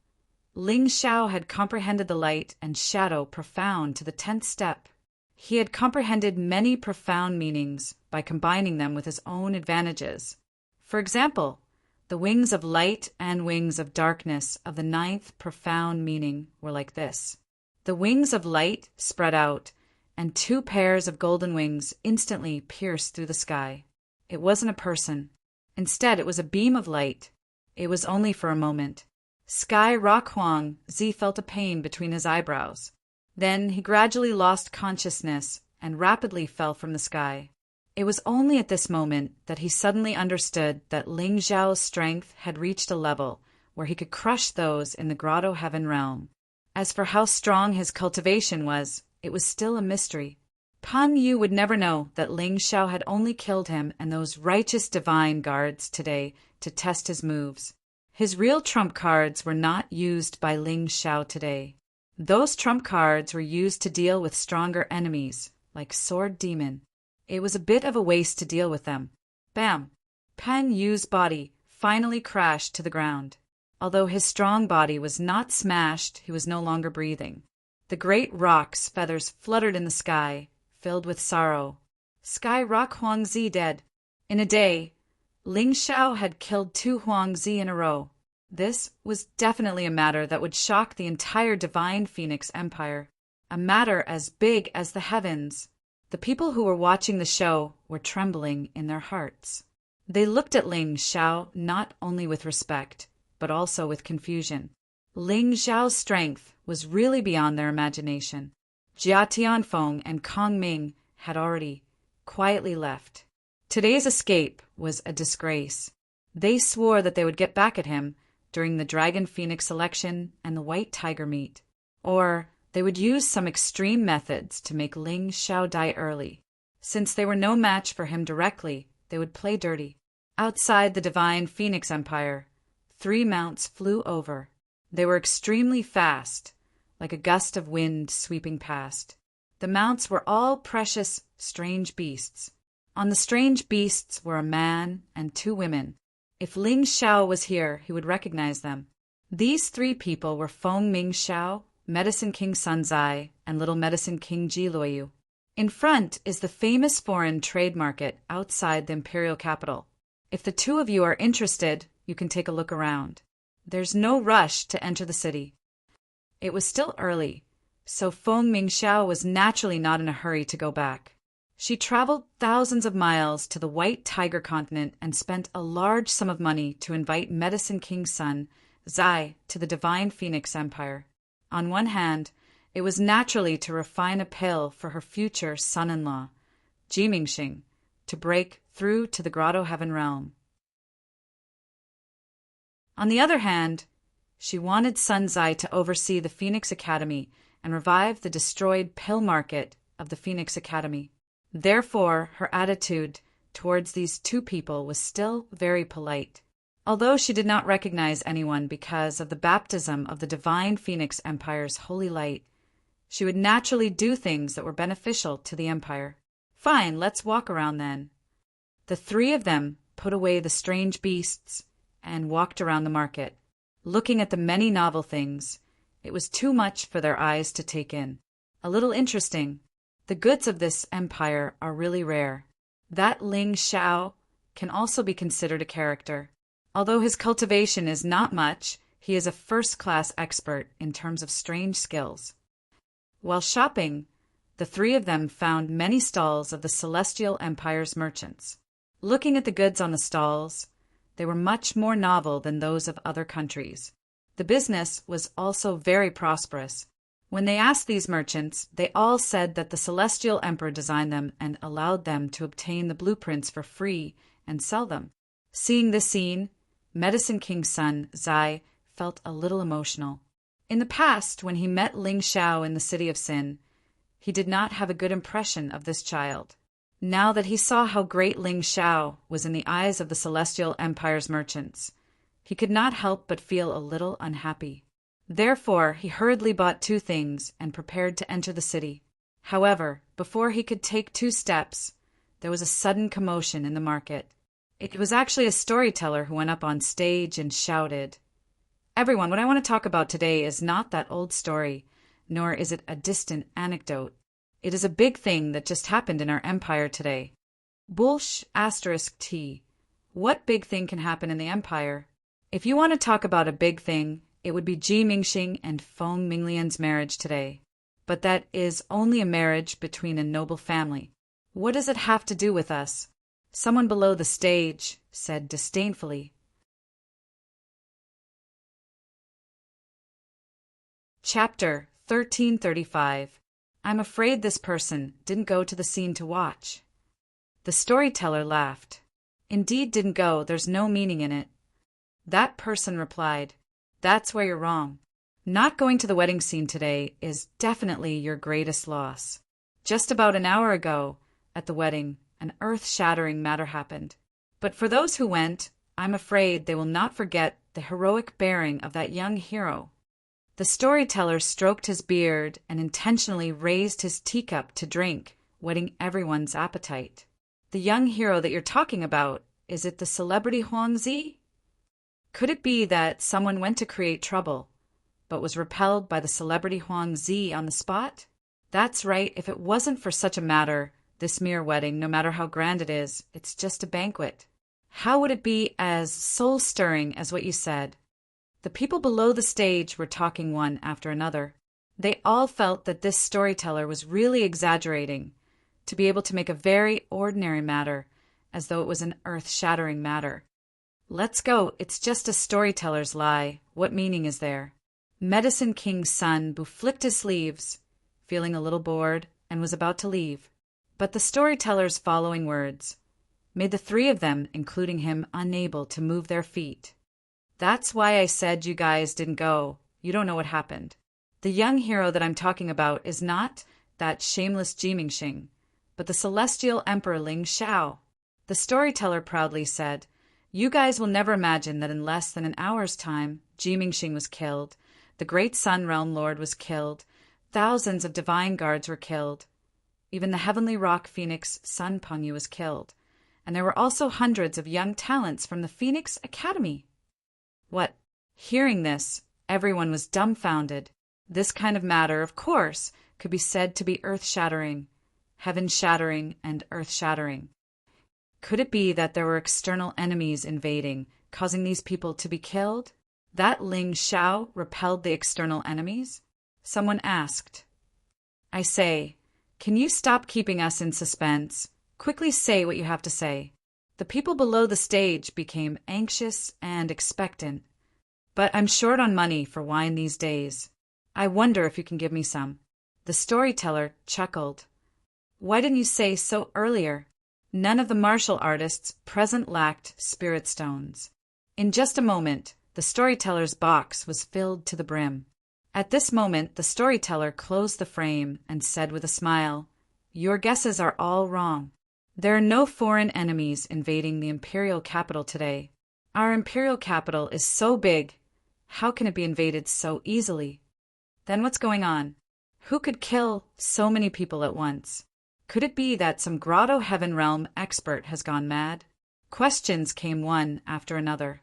[SPEAKER 1] Ling Xiao had comprehended the light and shadow profound to the 10th step. He had comprehended many profound meanings by combining them with his own advantages. For example, the wings of light and wings of darkness of the 9th profound meaning were like this. The wings of light spread out, and 2 pairs of golden wings instantly pierced through the sky. It wasn't a person. Instead, it was a beam of light. It was only for a moment. Sky Rock Huang Zi felt a pain between his eyebrows. Then he gradually lost consciousness and rapidly fell from the sky. It was only at this moment that he suddenly understood that Ling Xiao's strength had reached a level where he could crush those in the Grotto Heaven realm. As for how strong his cultivation was, it was still a mystery. Peng Yu would never know that Ling Xiao had only killed him and those righteous divine guards today to test his moves. His real trump cards were not used by Ling Xiao today. Those trump cards were used to deal with stronger enemies, like Sword Demon. It was a bit of a waste to deal with them. Bam! Peng Yu's body finally crashed to the ground. Although his strong body was not smashed, he was no longer breathing. The great rock's feathers fluttered in the sky, filled with sorrow. Sky Rock Huangzi dead. In a day, Ling Xiao had killed 2 Huangzi in a row. This was definitely a matter that would shock the entire Divine Phoenix Empire, a matter as big as the heavens. The people who were watching the show were trembling in their hearts. They looked at Ling Xiao not only with respect, but also with confusion. Ling Xiao's strength was really beyond their imagination. Jia Tianfeng and Kong Ming had already quietly left. Today's escape was a disgrace. They swore that they would get back at him during the Dragon Phoenix election and the White Tiger meet, or they would use some extreme methods to make Ling Xiao die early. Since they were no match for him directly, they would play dirty. Outside the Divine Phoenix Empire, 3 mounts flew over. They were extremely fast, like a gust of wind sweeping past. The mounts were all precious, strange beasts. On the strange beasts were a man and 2 women. If Ling Xiao was here, he would recognize them. These 3 people were Feng Ming Xiao, Medicine King Sun Zai, and Little Medicine King Ji Luoyu. In front is the famous foreign trade market outside the imperial capital. If the 2 of you are interested, you can take a look around. There's no rush to enter the city. It was still early, so Feng Ming Xiao was naturally not in a hurry to go back. She traveled thousands of miles to the White Tiger continent and spent a large sum of money to invite Medicine King Sun Zai to the Divine Phoenix Empire. On one hand, it was naturally to refine a pill for her future son-in-law, Ji Mingxing, to break through to the Grotto Heaven realm. On the other hand, she wanted Sun Zai to oversee the Phoenix Academy and revive the destroyed pill market of the Phoenix Academy. Therefore, her attitude towards these 2 people was still very polite. Although she did not recognize anyone because of the baptism of the Divine Phoenix Empire's holy light, she would naturally do things that were beneficial to the Empire. Fine, let's walk around then. The 3 of them put away the strange beasts and walked around the market, looking at the many novel things. It was too much for their eyes to take in. A little interesting. The goods of this empire are really rare. That Ling Xiao can also be considered a character. Although his cultivation is not much, he is a first-class expert in terms of strange skills. While shopping, the three of them found many stalls of the Celestial Empire's merchants. Looking at the goods on the stalls, they were much more novel than those of other countries. The business was also very prosperous. When they asked these merchants, they all said that the Celestial Emperor designed them and allowed them to obtain the blueprints for free and sell them. Seeing this scene, Medicine King's son, Zai, felt a little emotional. In the past, when he met Ling Xiao in the City of Sin, he did not have a good impression of this child. Now that he saw how great Ling Xiao was in the eyes of the Celestial Empire's merchants, he could not help but feel a little unhappy. Therefore, he hurriedly bought 2 things and prepared to enter the city. However, before he could take 2 steps, there was a sudden commotion in the market. It was actually a storyteller who went up on stage and shouted, "Everyone, what I want to talk about today is not that old story, nor is it a distant anecdote. It is a big thing that just happened in our empire today." *T. What big thing can happen in the empire? If you want to talk about a big thing, it would be Ji Mingxing and Feng Minglian's marriage today. But that is only a marriage between a noble family. What does it have to do with us? Someone below the stage said disdainfully. Chapter 1335. I'm afraid this person didn't go to the scene to watch. The storyteller laughed. Indeed didn't go, there's no meaning in it. That person replied, That's where you're wrong. Not going to the wedding scene today is definitely your greatest loss. Just about an hour ago, at the wedding, an earth-shattering matter happened. But for those who went, I'm afraid they will not forget the heroic bearing of that young hero. The storyteller stroked his beard and intentionally raised his teacup to drink, whetting everyone's appetite. The young hero that you're talking about, is it the celebrity Huangzi? Could it be that someone went to create trouble, but was repelled by the celebrity Huangzi on the spot? That's right, if it wasn't for such a matter, this mere wedding, no matter how grand it is, it's just a banquet. How would it be as soul-stirring as what you said? The people below the stage were talking one after another. They all felt that this storyteller was really exaggerating, to be able to make a very ordinary matter as though it was an earth-shattering matter. Let's go, it's just a storyteller's lie. What meaning is there? Medicine King's son flicked his sleeves, feeling a little bored, and was about to leave. But the storyteller's following words made the 3 of them, including him, unable to move their feet. That's why I said you guys didn't go. You don't know what happened. The young hero that I'm talking about is not that shameless Ji Mingxing, but the celestial emperor Ling Xiao. The storyteller proudly said, You guys will never imagine that in less than an hour's time, Ji Mingxing was killed, the great Sun Realm Lord was killed, thousands of divine guards were killed, even the heavenly rock phoenix Sun Pengyu was killed, and there were also hundreds of young talents from the Phoenix Academy. What? Hearing this, everyone was dumbfounded. This kind of matter, of course, could be said to be earth-shattering, heaven-shattering, and earth-shattering. Could it be that there were external enemies invading, causing these people to be killed? That Ling Xiao repelled the external enemies? Someone asked. I say, can you stop keeping us in suspense? Quickly say what you have to say. The people below the stage became anxious and expectant. But I'm short on money for wine these days. I wonder if you can give me some. The storyteller chuckled. Why didn't you say so earlier? None of the martial artists present lacked spirit stones. In just a moment, the storyteller's box was filled to the brim. At this moment, the storyteller closed the frame and said with a smile, Your guesses are all wrong. There are no foreign enemies invading the imperial capital today. Our imperial capital is so big. How can it be invaded so easily? Then what's going on? Who could kill so many people at once? Could it be that some Grotto Heaven Realm expert has gone mad? Questions came one after another.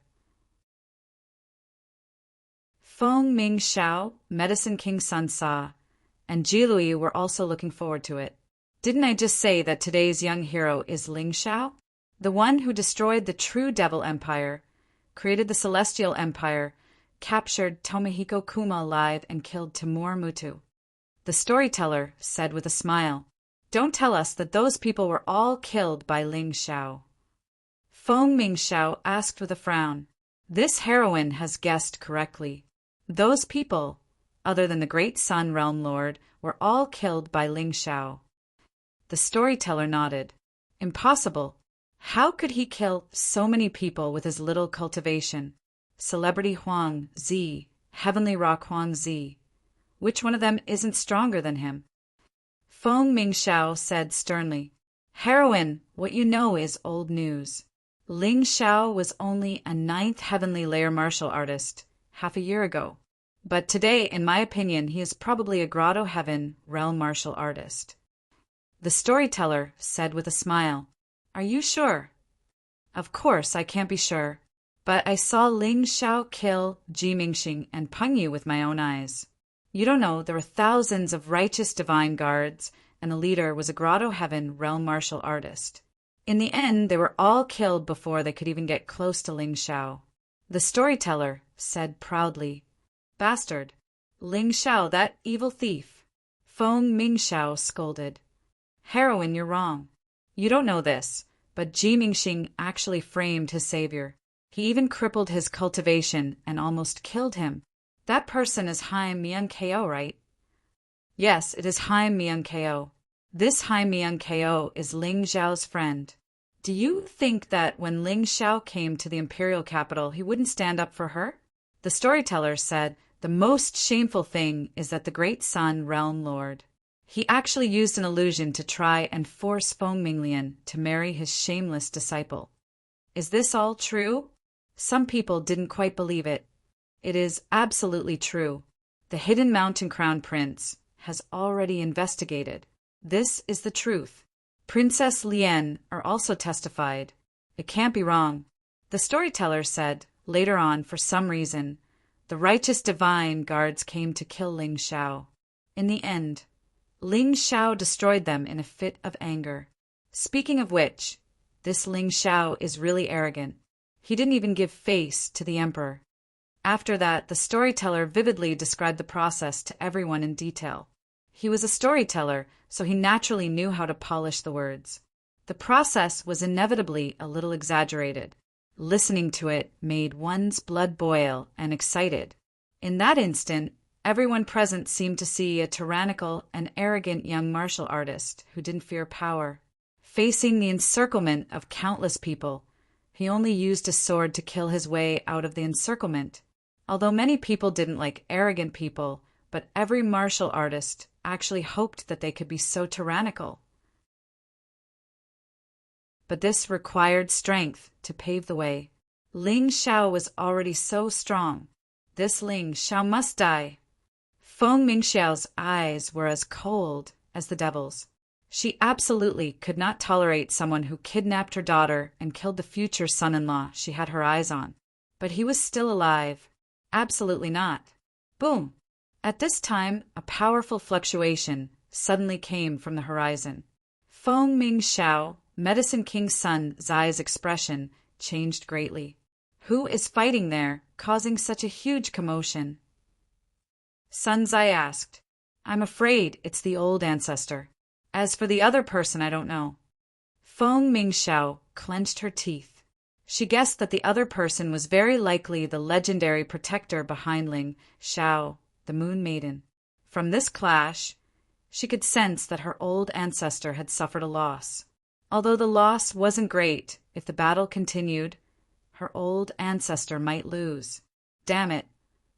[SPEAKER 1] Feng Ming Xiao, Medicine King's son saw, and Jilui were also looking forward to it. Didn't I just say that today's young hero is Ling Xiao? The one who destroyed the true Devil Empire, created the Celestial Empire, captured Tomohiko Kuma alive, and killed Timur Mutu. The storyteller said with a smile, "Don't tell us that those people were all killed by Ling Xiao." Feng Mingxiao asked with a frown. This heroine has guessed correctly. Those people, other than the Great Sun Realm Lord, were all killed by Ling Xiao. The storyteller nodded. Impossible. How could he kill so many people with his little cultivation? Celebrity Huang Zi, Heavenly Rock Huang Zi. Which one of them isn't stronger than him? Feng Mingxiao said sternly, "Heroine, what you know is old news. Ling Xiao was only a 9th heavenly layer martial artist half a year ago. But today, in my opinion, he is probably a Grotto Heaven realm martial artist." The storyteller said with a smile, "Are you sure?" "Of course, I can't be sure. But I saw Ling Xiao kill Ji Mingxing and Peng Yu with my own eyes. You don't know, there were thousands of righteous divine guards, and the leader was a Grotto Heaven realm martial artist. In the end, they were all killed before they could even get close to Ling Xiao." The storyteller said proudly, "Bastard! Ling Xiao, that evil thief!" Feng Mingxiao scolded. "Heroine, you're wrong. You don't know this, but Ji Mingxing actually framed his savior. He even crippled his cultivation and almost killed him. That person is Haim Mian Ko, right?" "Yes, it is Haim Mian Ko. This Haim Mian Ko is Ling Xiao's friend. Do you think that when Ling Xiao came to the imperial capital, he wouldn't stand up for her?" The storyteller said, "The most shameful thing is that the Great Sun Realm Lord, he actually used an illusion to try and force Feng Minglian to marry his shameless disciple. Is this all true?" Some people didn't quite believe it. It is absolutely true. The Hidden Mountain Crown Prince has already investigated. This is the truth. Princess Lien are also testified. It can't be wrong. The storyteller said, later on, for some reason, the righteous divine guards came to kill Ling Xiao. In the end, Ling Xiao destroyed them in a fit of anger. Speaking of which, this Ling Xiao is really arrogant. He didn't even give face to the emperor. After that, the storyteller vividly described the process to everyone in detail. He was a storyteller, so he naturally knew how to polish the words. The process was inevitably a little exaggerated. Listening to it made one's blood boil and excited. In that instant, everyone present seemed to see a tyrannical and arrogant young martial artist who didn't fear power. Facing the encirclement of countless people, he only used a sword to kill his way out of the encirclement. Although many people didn't like arrogant people, but every martial artist actually hoped that they could be so tyrannical. But this required strength to pave the way. Ling Xiao was already so strong. This Ling Xiao must die. Feng Mingxiao's eyes were as cold as the devil's. She absolutely could not tolerate someone who kidnapped her daughter and killed the future son-in-law she had her eyes on. But he was still alive. Absolutely not. Boom! At this time, a powerful fluctuation suddenly came from the horizon. Feng Mingxiao, Medicine King's son Zai's expression changed greatly. Who is fighting there, causing such a huge commotion? Sun Zai asked. I'm afraid it's the old ancestor. As for the other person, I don't know. Feng Mingxiao clenched her teeth. She guessed that the other person was very likely the legendary protector behind Ling Xiao, the Moon Maiden. From this clash, she could sense that her old ancestor had suffered a loss. Although the loss wasn't great, if the battle continued, her old ancestor might lose. Damn it!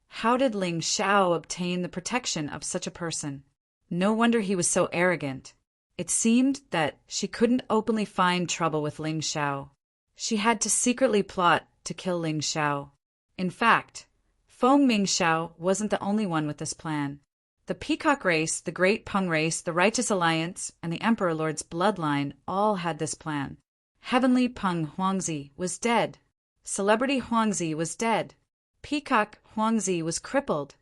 [SPEAKER 1] How did Ling Xiao obtain the protection of such a person? No wonder he was so arrogant. It seemed that she couldn't openly find trouble with Ling Xiao. She had to secretly plot to kill Ling Xiao. In fact, Feng Mingxiao wasn't the only one with this plan. The Peacock race, the Great Peng race, the Righteous Alliance, and the Emperor Lord's bloodline all had this plan. Heavenly Peng Huangzi was dead. Celebrity Huangzi was dead. Peacock Huangzi was crippled.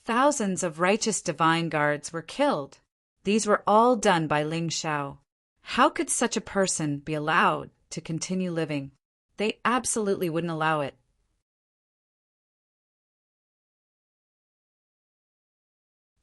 [SPEAKER 1] Thousands of righteous divine guards were killed. These were all done by Ling Xiao. How could such a person be allowed to continue living? They absolutely wouldn't allow it.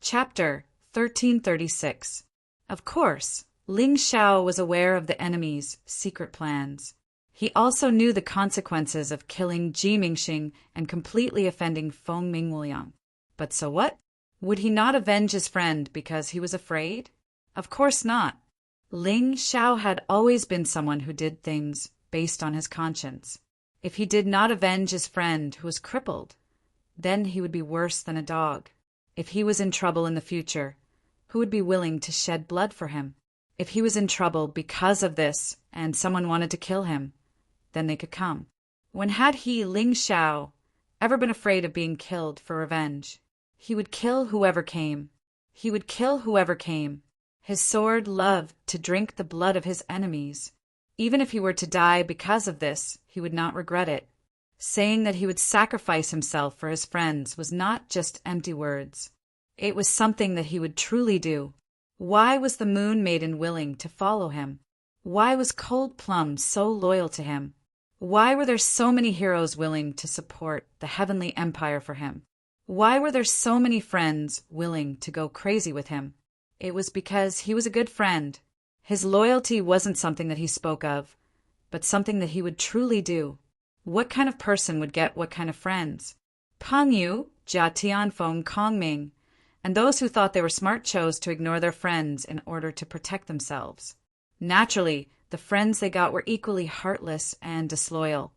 [SPEAKER 1] Chapter 1336. Of course, Ling Xiao was aware of the enemy's secret plans. He also knew the consequences of killing Ji Mingxing and completely offending Feng Mingwuliang. But so what? Would he not avenge his friend because he was afraid? Of course not. Ling Xiao had always been someone who did things based on his conscience. If he did not avenge his friend who was crippled, then he would be worse than a dog. If he was in trouble in the future, who would be willing to shed blood for him? If he was in trouble because of this and someone wanted to kill him, then they could come. When had he, Ling Xiao, ever been afraid of being killed for revenge? He would kill whoever came. He would kill whoever came. His sword loved to drink the blood of his enemies. Even if he were to die because of this, he would not regret it. Saying that he would sacrifice himself for his friends was not just empty words. It was something that he would truly do. Why was the Moon Maiden willing to follow him? Why was Cold Plum so loyal to him? Why were there so many heroes willing to support the Heavenly Empire for him? Why were there so many friends willing to go crazy with him? It was because he was a good friend. His loyalty wasn't something that he spoke of, but something that he would truly do. What kind of person would get what kind of friends? Peng Yu, Jia Tianfeng, Kongming, and those who thought they were smart chose to ignore their friends in order to protect themselves. Naturally, the friends they got were equally heartless and disloyal.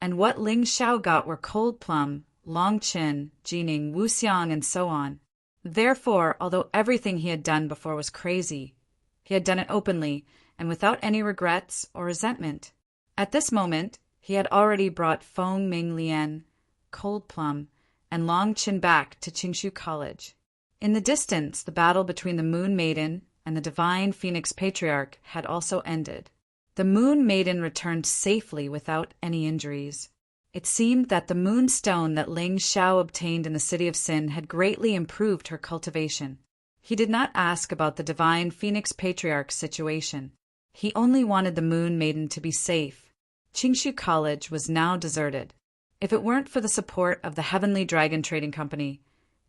[SPEAKER 1] And what Ling Xiao got were Cold Plum, Long Qin, Jining, Wu Xiang, and so on. Therefore, although everything he had done before was crazy, he had done it openly and without any regrets or resentment. At this moment, he had already brought Feng Minglian, Cold Plum, and Long Qin back to Qingshu College. In the distance, the battle between the Moon Maiden and the Divine Phoenix Patriarch had also ended. The Moon Maiden returned safely without any injuries. It seemed that the moonstone that Ling Xiao obtained in the City of Sin had greatly improved her cultivation. He did not ask about the Divine Phoenix Patriarch's situation. He only wanted the Moon Maiden to be safe. Qingshu College was now deserted. If it weren't for the support of the Heavenly Dragon Trading Company,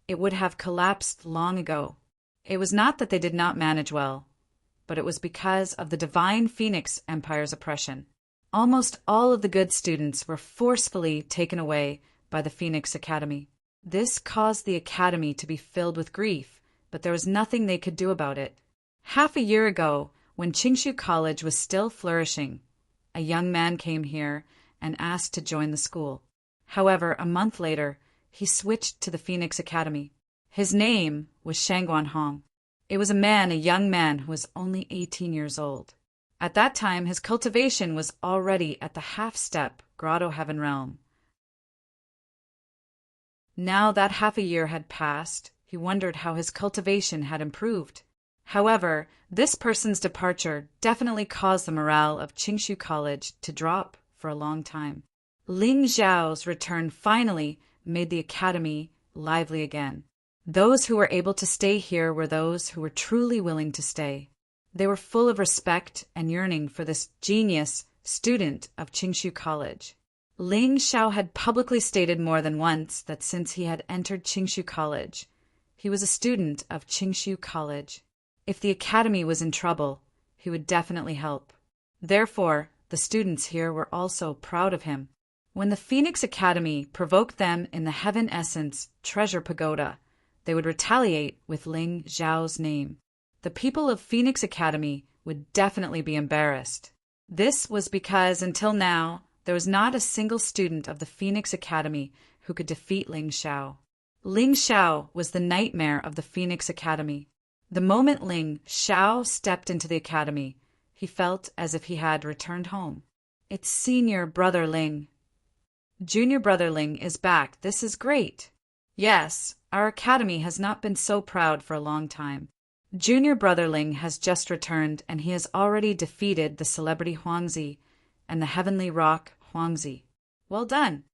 [SPEAKER 1] it would have collapsed long ago. It was not that they did not manage well, but it was because of the Divine Phoenix Empire's oppression. Almost all of the good students were forcefully taken away by the Phoenix Academy. This caused the academy to be filled with grief, but there was nothing they could do about it. Half a year ago, when Qingshu College was still flourishing, a young man came here and asked to join the school. However, a month later, he switched to the Phoenix Academy. His name was Shangguan Hong. It was a young man who was only 18 years old. At that time, his cultivation was already at the half-step Grotto Heaven realm. Now that half a year had passed, he wondered how his cultivation had improved. However, this person's departure definitely caused the morale of Qingshu College to drop for a long time. Ling Xiao's return finally made the academy lively again. Those who were able to stay here were those who were truly willing to stay. They were full of respect and yearning for this genius student of Qingshu College. Ling Xiao had publicly stated more than once that since he had entered Qingshu College, he was a student of Qingshu College. If the academy was in trouble, he would definitely help. Therefore, the students here were also proud of him. When the Phoenix Academy provoked them in the Heaven Essence Treasure Pagoda, they would retaliate with Ling Xiao's name. The people of Phoenix Academy would definitely be embarrassed. This was because until now, there was not a single student of the Phoenix Academy who could defeat Ling Xiao. Ling Xiao was the nightmare of the Phoenix Academy. The moment Ling Xiao stepped into the academy, he felt as if he had returned home. It's senior brother Ling. Junior brother Ling is back. This is great. Yes, our academy has not been so proud for a long time. Junior brother Ling has just returned, and he has already defeated the celebrity Huangzi and the heavenly rock Huangzi. Well done!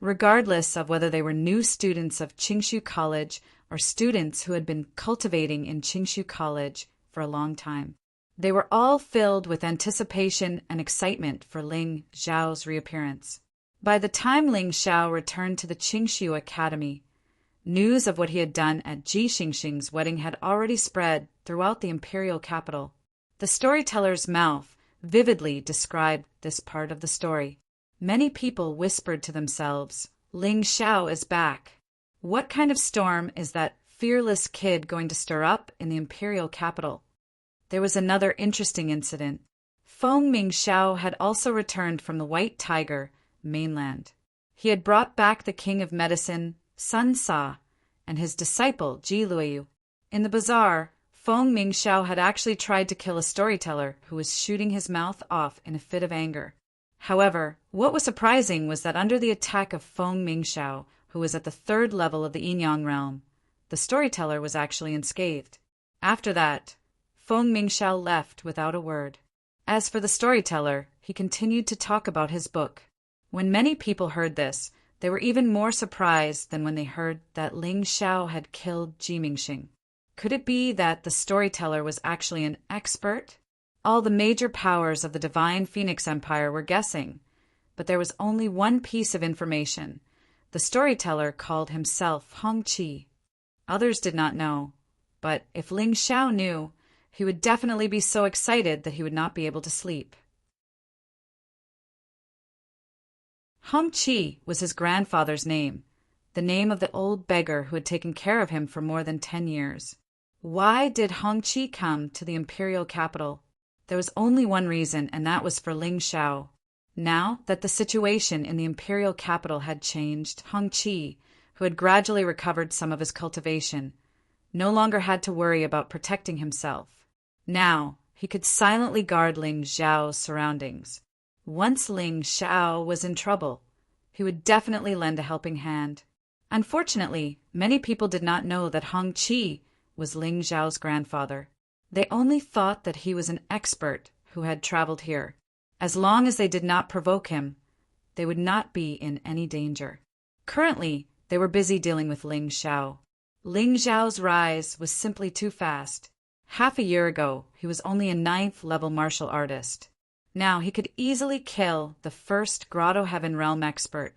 [SPEAKER 1] Regardless of whether they were new students of Qingshu College or students who had been cultivating in Qingshu College for a long time, they were all filled with anticipation and excitement for Ling Xiao's reappearance. By the time Ling Xiao returned to the Qingshu Academy, News of what he had done at Ji Xingxing's wedding had already spread throughout the imperial capital. The storyteller's mouth vividly described this part of the story. Many people whispered to themselves, "Ling Xiao is back. What kind of storm is that fearless kid going to stir up in the imperial capital?" There was another interesting incident. Feng Mingxiao had also returned from the White Tiger mainland. He had brought back the king of medicine, Sun Sa, and his disciple, Ji Luoyu. In the bazaar, Feng Mingxiao had actually tried to kill a storyteller who was shooting his mouth off in a fit of anger. However, what was surprising was that under the attack of Feng Mingxiao, who was at the 3rd level of the Yinyang realm, the storyteller was actually unscathed. After that, Feng Mingxiao left without a word. As for the storyteller, he continued to talk about his book. When many people heard this, they were even more surprised than when they heard that Ling Xiao had killed Ji Mingxing. Could it be that the storyteller was actually an expert? All the major powers of the Divine Phoenix Empire were guessing, but there was only one piece of information. The storyteller called himself Hong Qi. Others did not know, but if Ling Xiao knew, he would definitely be so excited that he would not be able to sleep. Hong Qi was his grandfather's name, the name of the old beggar who had taken care of him for more than 10 years. Why did Hong Qi come to the imperial capital? There was only one reason, and that was for Ling Xiao. Now that the situation in the imperial capital had changed, Hong Qi, who had gradually recovered some of his cultivation, no longer had to worry about protecting himself. Now he could silently guard Ling Xiao's surroundings. Once Ling Xiao was in trouble, he would definitely lend a helping hand. Unfortunately, many people did not know that Hong Qi was Ling Xiao's grandfather. They only thought that he was an expert who had traveled here. As long as they did not provoke him, they would not be in any danger. Currently, they were busy dealing with Ling Xiao. Ling Xiao's rise was simply too fast. Half a year ago, he was only a 9th level martial artist. Now he could easily kill the first Grotto Heaven Realm expert,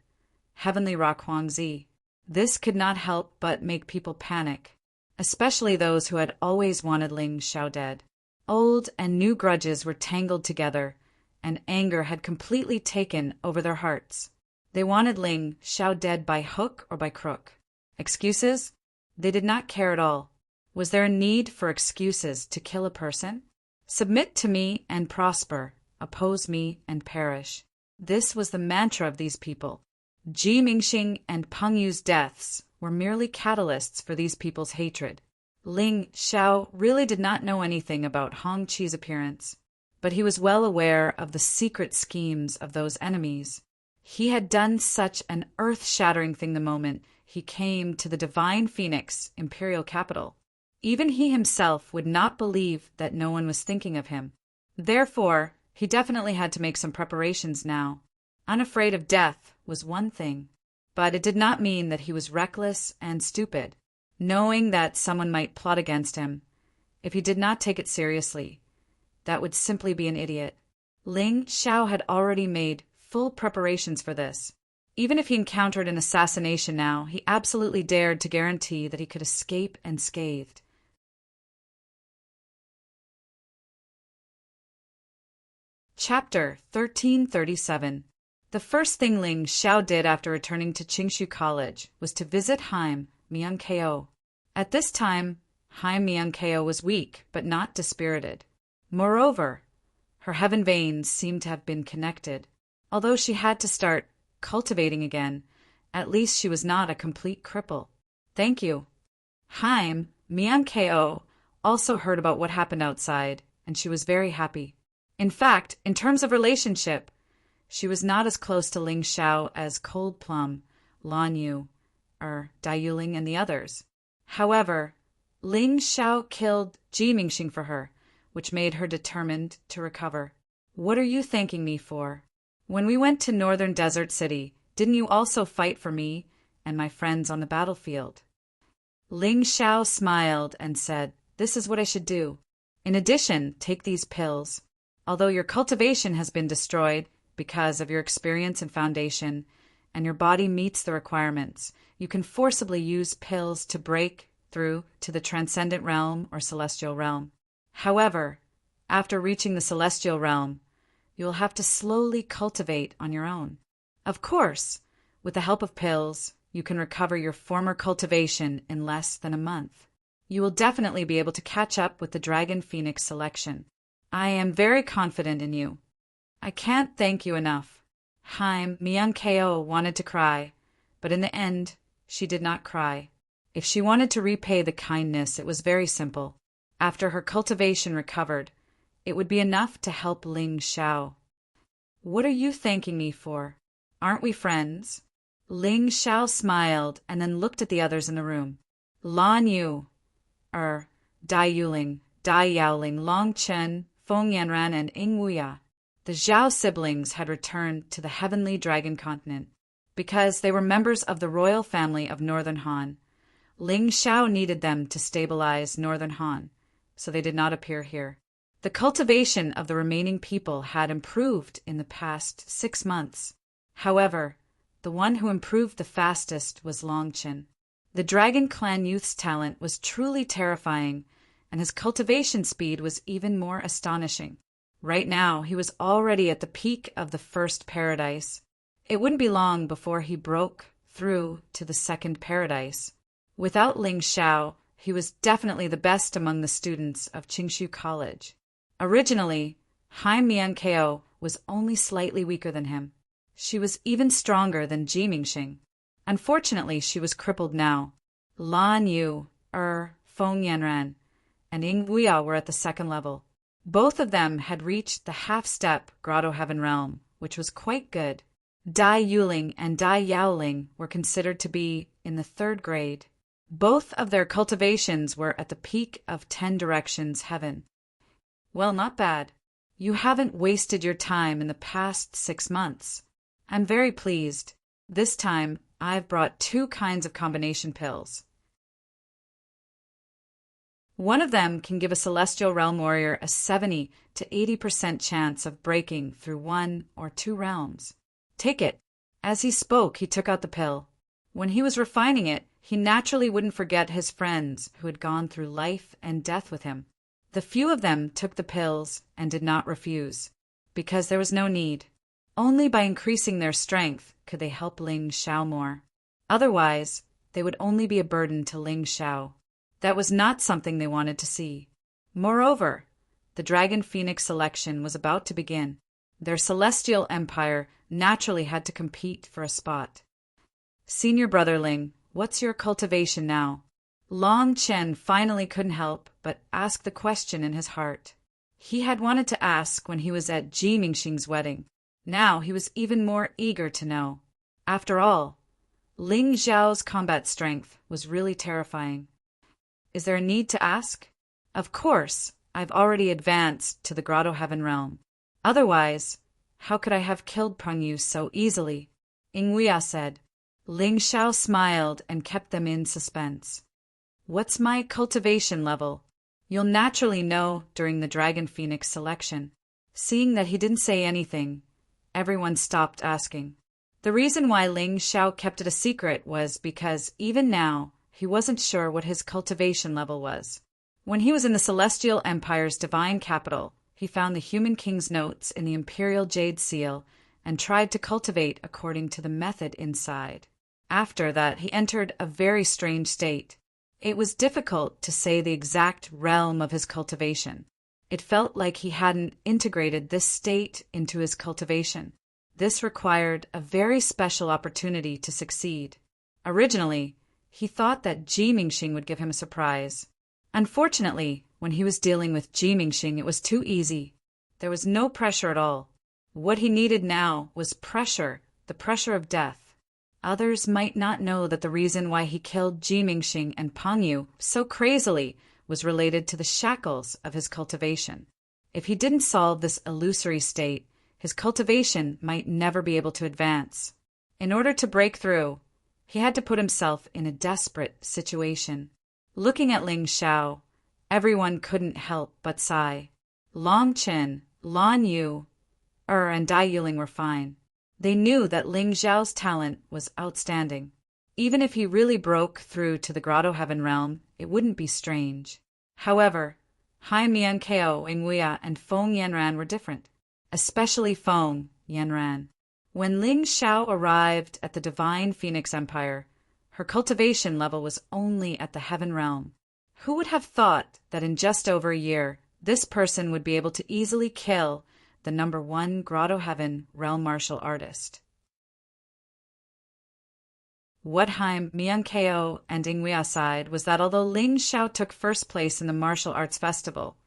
[SPEAKER 1] Heavenly Rock Huangzi. This could not help but make people panic, especially those who had always wanted Ling Xiao dead. Old and new grudges were tangled together, and anger had completely taken over their hearts. They wanted Ling Xiao dead by hook or by crook. Excuses? They did not care at all. Was there a need for excuses to kill a person? Submit to me and prosper. Oppose me and perish. This was the mantra of these people. Ji Mingxing and Peng Yu's deaths were merely catalysts for these people's hatred. Ling Xiao really did not know anything about Hong Qi's appearance, but he was well aware of the secret schemes of those enemies. He had done such an earth-shattering thing the moment he came to the Divine Phoenix imperial capital. Even he himself would not believe that no one was thinking of him. Therefore, he definitely had to make some preparations now. Unafraid of death was one thing, but it did not mean that he was reckless and stupid. Knowing that someone might plot against him, if he did not take it seriously, that would simply be an idiot. Ling Xiao had already made full preparations for this. Even if he encountered an assassination now, he absolutely dared to guarantee that he could escape unscathed. Chapter 1337. The first thing Ling Xiao did after returning to Qingshu College was to visit Haim Miankeo. At this time, Haim Miankeo was weak but not dispirited. Moreover, her heaven veins seemed to have been connected. Although she had to start cultivating again, at least she was not a complete cripple. Thank you. Haim Miankeo also heard about what happened outside, and she was very happy. In fact, in terms of relationship, she was not as close to Ling Xiao as Cold Plum, Lan Yu, Dai Yuling, and the others. However, Ling Xiao killed Ji Mingxing for her, which made her determined to recover. What are you thanking me for? When we went to Northern Desert City, didn't you also fight for me and my friends on the battlefield? Ling Xiao smiled and said, "This is what I should do. In addition, take these pills. Although your cultivation has been destroyed because of your experience and foundation, and your body meets the requirements, you can forcibly use pills to break through to the transcendent realm or celestial realm. However, after reaching the celestial realm, you will have to slowly cultivate on your own. Of course, with the help of pills, you can recover your former cultivation in less than a month. You will definitely be able to catch up with the Dragon Phoenix selection. I am very confident in you. I can't thank you enough. Haim Mian-Ko wanted to cry, but in the end, she did not cry. If she wanted to repay the kindness, it was very simple. After her cultivation recovered, it would be enough to help Ling Xiao. What are you thanking me for? Aren't we friends? Ling Xiao smiled and then looked at the others in the room. Lan Yu, Dai Yuling, Dai Yaoling, Long Chen, Feng Yanran, and Ying Wuya. The Zhao siblings had returned to the heavenly dragon continent. Because they were members of the royal family of Northern Han, Ling Xiao needed them to stabilize Northern Han, so they did not appear here. The cultivation of the remaining people had improved in the past 6 months. However, the one who improved the fastest was Long Chen. The Dragon Clan youth's talent was truly terrifying, and his cultivation speed was even more astonishing. Right now, he was already at the peak of the first paradise. It wouldn't be long before he broke through to the second paradise. Without Ling Xiao, he was definitely the best among the students of Qingshu College. Originally, Haim Mian-Ko was only slightly weaker than him. She was even stronger than Ji Mingxing. Unfortunately, she was crippled now. Lan Yu, Feng Yanran, and Ying Wuya were at the second level. Both of them had reached the half-step Grotto Heaven realm, which was quite good. Dai Yuling and Dai Yaoling were considered to be in the 3rd grade. Both of their cultivations were at the peak of 10 directions heaven. Well, not bad. You haven't wasted your time in the past 6 months. I'm very pleased. This time, I've brought 2 kinds of combination pills. One of them can give a Celestial Realm warrior a 70 to 80% chance of breaking through 1 or 2 realms. Take it. As he spoke, he took out the pill. When he was refining it, he naturally wouldn't forget his friends who had gone through life and death with him. The few of them took the pills and did not refuse, because there was no need. Only by increasing their strength could they help Ling Xiao more. Otherwise, they would only be a burden to Ling Xiao. That was not something they wanted to see. Moreover, the Dragon Phoenix selection was about to begin. Their celestial empire naturally had to compete for a spot. Senior brother Ling, what's your cultivation now? Long Chen finally couldn't help but ask the question in his heart. He had wanted to ask when he was at Ji Mingxing's wedding. Now he was even more eager to know. After all, Ling Xiao's combat strength was really terrifying. Is there a need to ask? Of course, I've already advanced to the Grotto Heaven realm. Otherwise, how could I have killed Peng Yu so easily? Ying Wuya said. Ling Xiao smiled and kept them in suspense. What's my cultivation level? You'll naturally know during the Dragon Phoenix selection. Seeing that he didn't say anything, everyone stopped asking. The reason why Ling Xiao kept it a secret was because even now, he wasn't sure what his cultivation level was. When he was in the Celestial Empire's divine capital, he found the Human King's notes in the Imperial Jade Seal and tried to cultivate according to the method inside. After that, he entered a very strange state. It was difficult to say the exact realm of his cultivation. It felt like he hadn't integrated this state into his cultivation. This required a very special opportunity to succeed. Originally, he thought that Ji Mingxing would give him a surprise. Unfortunately, when he was dealing with Ji Mingxing, it was too easy. There was no pressure at all. What he needed now was pressure, the pressure of death. Others might not know that the reason why he killed Ji Mingxing and Peng Yu so crazily was related to the shackles of his cultivation. If he didn't solve this illusory state, his cultivation might never be able to advance. In order to break through, he had to put himself in a desperate situation. Looking at Ling Xiao, everyone couldn't help but sigh. Long Chen, Lan Yu, and Dai Yuling were fine. They knew that Ling Xiao's talent was outstanding. Even if he really broke through to the Grotto Heaven realm, it wouldn't be strange. However, Hai Miankeo, Ingwea, and Feng Yanran were different, especially Feng Yanran. When Ling Xiao arrived at the Divine Phoenix Empire, her cultivation level was only at the Heaven realm. Who would have thought that in just over a year, this person would be able to easily kill the #1 Grotto Heaven realm martial artist? What Hai Miankeo and Ingwea side was that although Ling Xiao took first place in the martial arts festival,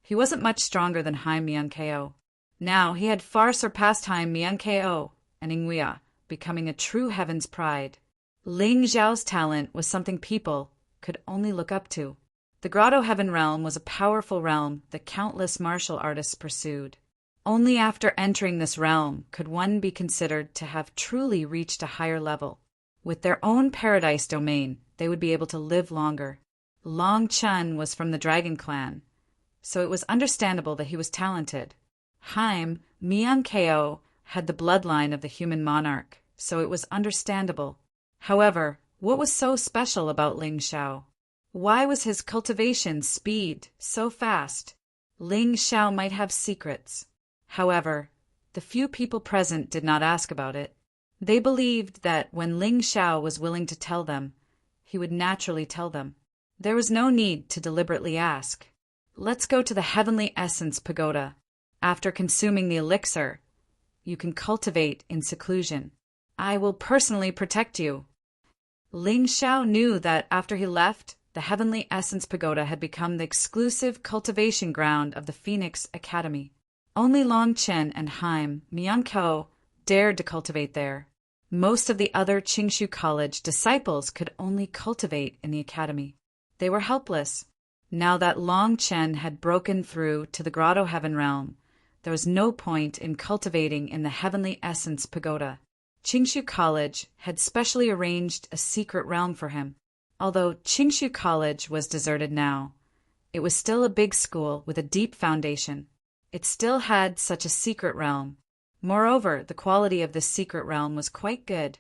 [SPEAKER 1] he wasn't much stronger than Hai Miankeo. Now he had far surpassed Hai Miankeo and Ingwea, becoming a true heaven's pride. Ling Xiao's talent was something people could only look up to. The Grotto Heaven realm was a powerful realm that countless martial artists pursued. Only after entering this realm could one be considered to have truly reached a higher level. With their own paradise domain, they would be able to live longer. Long Chen was from the Dragon Clan, so it was understandable that he was talented. Hai Miankeo had the bloodline of the human monarch, so it was understandable. However, what was so special about Ling Xiao? Why was his cultivation speed so fast? Ling Xiao might have secrets. However, the few people present did not ask about it. They believed that when Ling Xiao was willing to tell them, he would naturally tell them. There was no need to deliberately ask. Let's go to the Heavenly Essence Pagoda. After consuming the elixir, you can cultivate in seclusion. I will personally protect you. Ling Xiao knew that after he left, the Heavenly Essence Pagoda had become the exclusive cultivation ground of the Phoenix Academy. Only Long Chen and Hai Miankeo dared to cultivate there. Most of the other Qingshu College disciples could only cultivate in the academy. They were helpless. Now that Long Chen had broken through to the Grotto Heaven realm, there was no point in cultivating in the Heavenly Essence Pagoda. Qingshu College had specially arranged a secret realm for him. Although Qingshu College was deserted now, it was still a big school with a deep foundation. It still had such a secret realm. Moreover, the quality of this secret realm was quite good.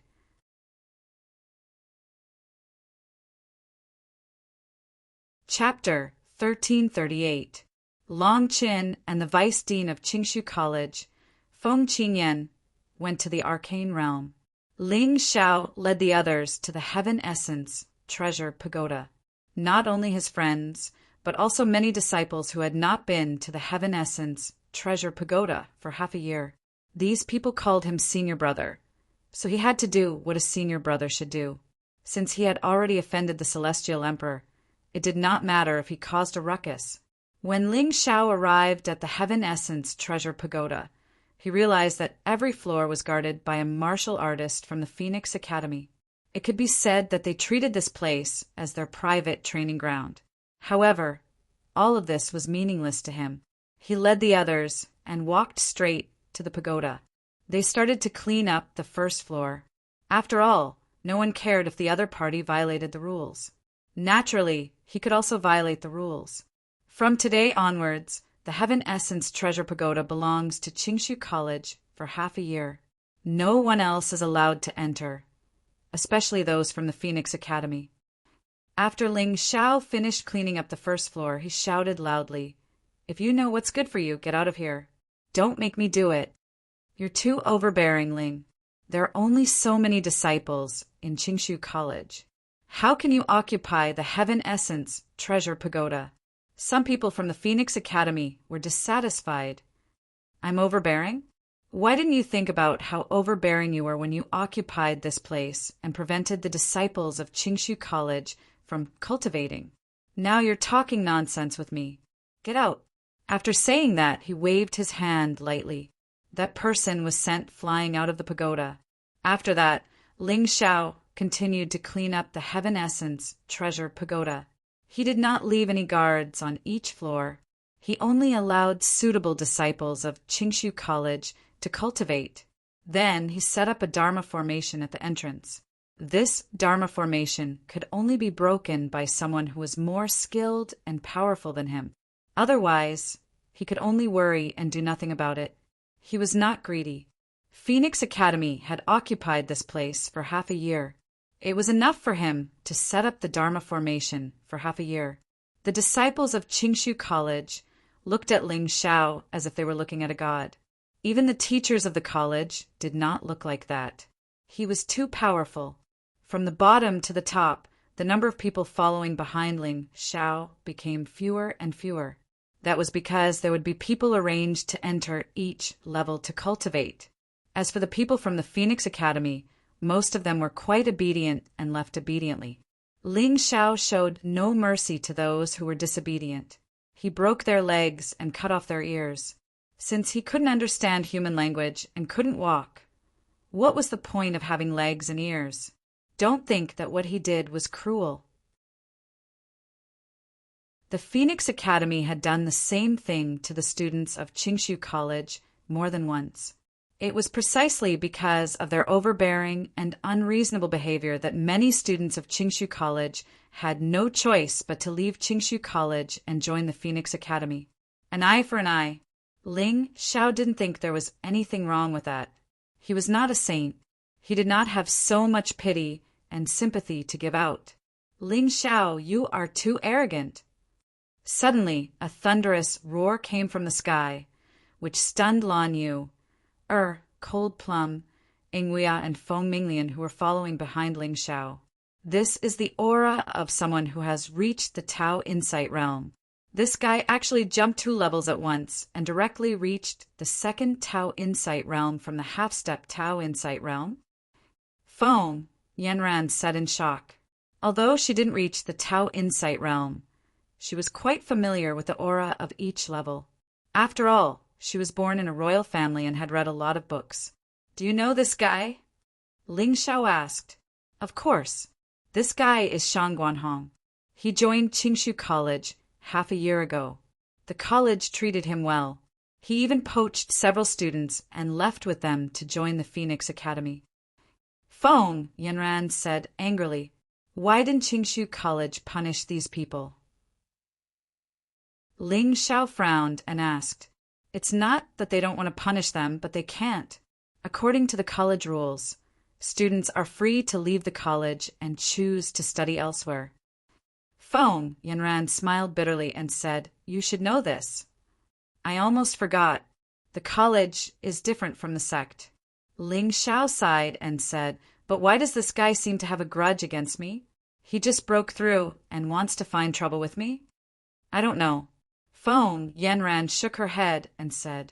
[SPEAKER 1] Chapter 1338. Long Qin and the Vice Dean of Qingshu College, Feng Qingyan, went to the Arcane Realm. Ling Xiao led the others to the Heaven Essence Treasure Pagoda. Not only his friends, but also many disciples who had not been to the Heaven Essence Treasure Pagoda for half a year. These people called him Senior Brother, so he had to do what a senior brother should do. Since he had already offended the Celestial Emperor, it did not matter if he caused a ruckus. When Ling Xiao arrived at the Heaven Essence Treasure Pagoda, he realized that every floor was guarded by a martial artist from the Phoenix Academy. It could be said that they treated this place as their private training ground. However, all of this was meaningless to him. He led the others and walked straight to the pagoda. They started to clean up the first floor. After all, no one cared if the other party violated the rules. Naturally, he could also violate the rules. From today onwards, the Heaven Essence Treasure Pagoda belongs to Qingshu College for half a year. No one else is allowed to enter, especially those from the Phoenix Academy. After Ling Xiao finished cleaning up the first floor, he shouted loudly, "If you know what's good for you, get out of here. Don't make me do it. You're too overbearing, Ling. There are only so many disciples in Qingshu College. How can you occupy the Heaven Essence Treasure Pagoda?" Some people from the Phoenix Academy were dissatisfied. "I'm overbearing? Why didn't you think about how overbearing you were when you occupied this place and prevented the disciples of Qingshu College from cultivating? Now you're talking nonsense with me. Get out." After saying that, he waved his hand lightly. That person was sent flying out of the pagoda. After that, Ling Xiao continued to clean up the Heaven Essence Treasure Pagoda. He did not leave any guards on each floor. He only allowed suitable disciples of Qingshu College to cultivate. Then he set up a Dharma formation at the entrance. This Dharma formation could only be broken by someone who was more skilled and powerful than him. Otherwise, he could only worry and do nothing about it. He was not greedy. Phoenix Academy had occupied this place for half a year. It was enough for him to set up the Dharma formation for half a year. The disciples of Qingshu College looked at Ling Shao as if they were looking at a god. Even the teachers of the college did not look like that. He was too powerful. From the bottom to the top, the number of people following behind Ling Shao became fewer and fewer. That was because there would be people arranged to enter each level to cultivate. As for the people from the Phoenix Academy, most of them were quite obedient and left obediently. Ling Shao showed no mercy to those who were disobedient. He broke their legs and cut off their ears. Since he couldn't understand human language and couldn't walk, what was the point of having legs and ears? Don't think that what he did was cruel. The Phoenix Academy had done the same thing to the students of Qingshu College more than once. It was precisely because of their overbearing and unreasonable behavior that many students of Qingshu College had no choice but to leave Qingshu College and join the Phoenix Academy. An eye for an eye. Ling Shao didn't think there was anything wrong with that. He was not a saint. He did not have so much pity and sympathy to give out. Ling Shao, you are too arrogant. Suddenly, a thunderous roar came from the sky, which stunned Lan Yu, Cold Plum, Ingwea, and Feng Minglian, who were following behind Ling Shao. This is the aura of someone who has reached the Tao Insight realm. This guy actually jumped 2 levels at once and directly reached the second Tao Insight realm from the half-step Tao Insight realm. Feng, Yanran said in shock. Although she didn't reach the Tao Insight realm, she was quite familiar with the aura of each level. After all, she was born in a royal family and had read a lot of books. Do you know this guy? Ling Shao asked. Of course. This guy is Shang Guanhong. He joined Qingshu College half a year ago. The college treated him well. He even poached several students and left with them to join the Phoenix Academy. Feng, Yanran said angrily. Why didn't Qingshu College punish these people? Ling Shao frowned and asked. It's not that they don't want to punish them, but they can't. According to the college rules, students are free to leave the college and choose to study elsewhere. Feng, Yanran smiled bitterly and said, You should know this. I almost forgot. The college is different from the sect. Ling Shao sighed and said, But why does this guy seem to have a grudge against me? He just broke through and wants to find trouble with me? I don't know. Feng, Yanran shook her head and said,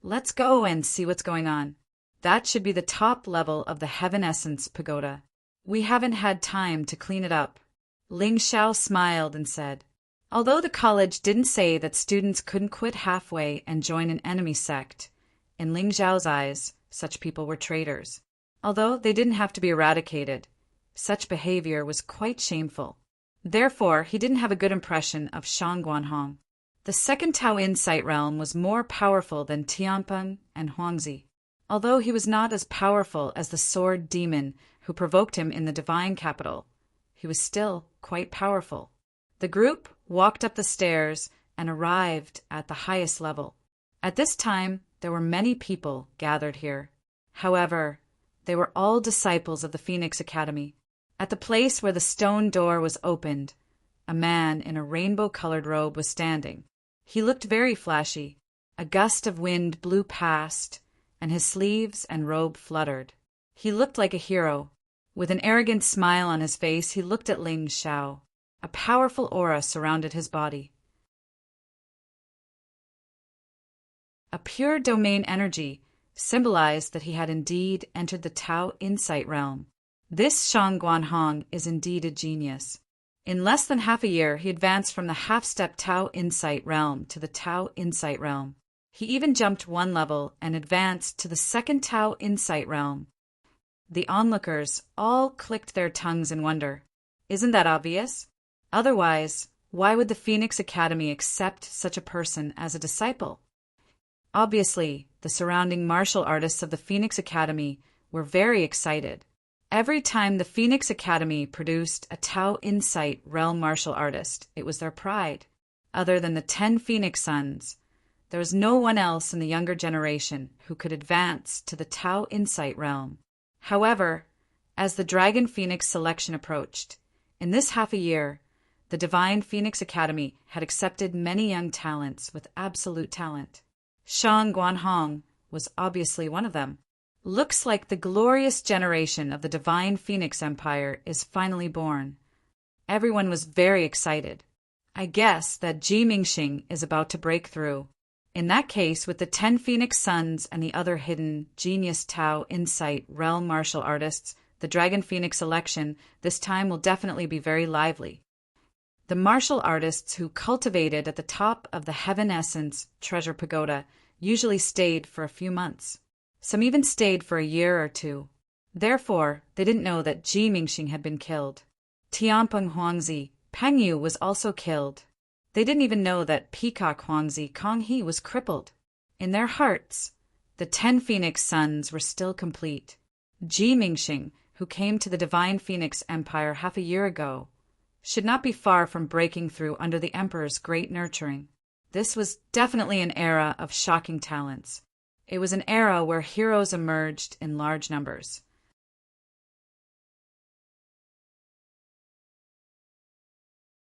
[SPEAKER 1] Let's go and see what's going on. That should be the top level of the Heaven Essence Pagoda. We haven't had time to clean it up. Ling Shao smiled and said, Although the college didn't say that students couldn't quit halfway and join an enemy sect, in Ling Zhao's eyes, such people were traitors. Although they didn't have to be eradicated, such behavior was quite shameful. Therefore, he didn't have a good impression of Shang Guanhong. The second Tao Insight realm was more powerful than Tianpeng and Huangzi. Although he was not as powerful as the sword demon who provoked him in the divine capital, he was still quite powerful. The group walked up the stairs and arrived at the highest level. At this time, there were many people gathered here. However, they were all disciples of the Phoenix Academy. At the place where the stone door was opened, a man in a rainbow-colored robe was standing. He looked very flashy. A gust of wind blew past, and his sleeves and robe fluttered. He looked like a hero. With an arrogant smile on his face, he looked at Ling Shao. A powerful aura surrounded his body. A pure domain energy symbolized that he had indeed entered the Tao Insight realm. This Shang Guanhong is indeed a genius. In less than half a year, he advanced from the half-step Tao Insight realm to the Tao Insight realm. He even jumped 1 level and advanced to the second Tao Insight realm. The onlookers all clicked their tongues in wonder. Isn't that obvious? Otherwise, why would the Phoenix Academy accept such a person as a disciple? Obviously, the surrounding martial artists of the Phoenix Academy were very excited. Every time the Phoenix Academy produced a Tao Insight realm martial artist, it was their pride. Other than the 10 Phoenix Sons, There was no one else in the younger generation who could advance to the Tao Insight realm. However, as the Dragon Phoenix selection approached, in this half a year, the Divine Phoenix Academy had accepted many young talents with absolute talent. Shang Guanhong was obviously one of them. Looks like the glorious generation of the Divine Phoenix Empire is finally born. Everyone was very excited. I guess that Ji Mingxing is about to break through. In that case, with the 10 Phoenix Sons and the other hidden Genius Tao Insight Realm martial artists, the Dragon Phoenix election this time will definitely be very lively. The martial artists who cultivated at the top of the Heaven Essence Treasure Pagoda usually stayed for a few months. Some even stayed for a year or two. Therefore, they didn't know that Ji Mingxing had been killed. Tianpeng Huangzi, Peng Yu was also killed. They didn't even know that Peacock Huangzi Kong He was crippled. In their hearts, the 10 Phoenix Sons were still complete. Ji Mingxing, who came to the Divine Phoenix Empire half a year ago, should not be far from breaking through under the Emperor's great nurturing. This was definitely an era of shocking talents. It was an era where heroes emerged in large numbers.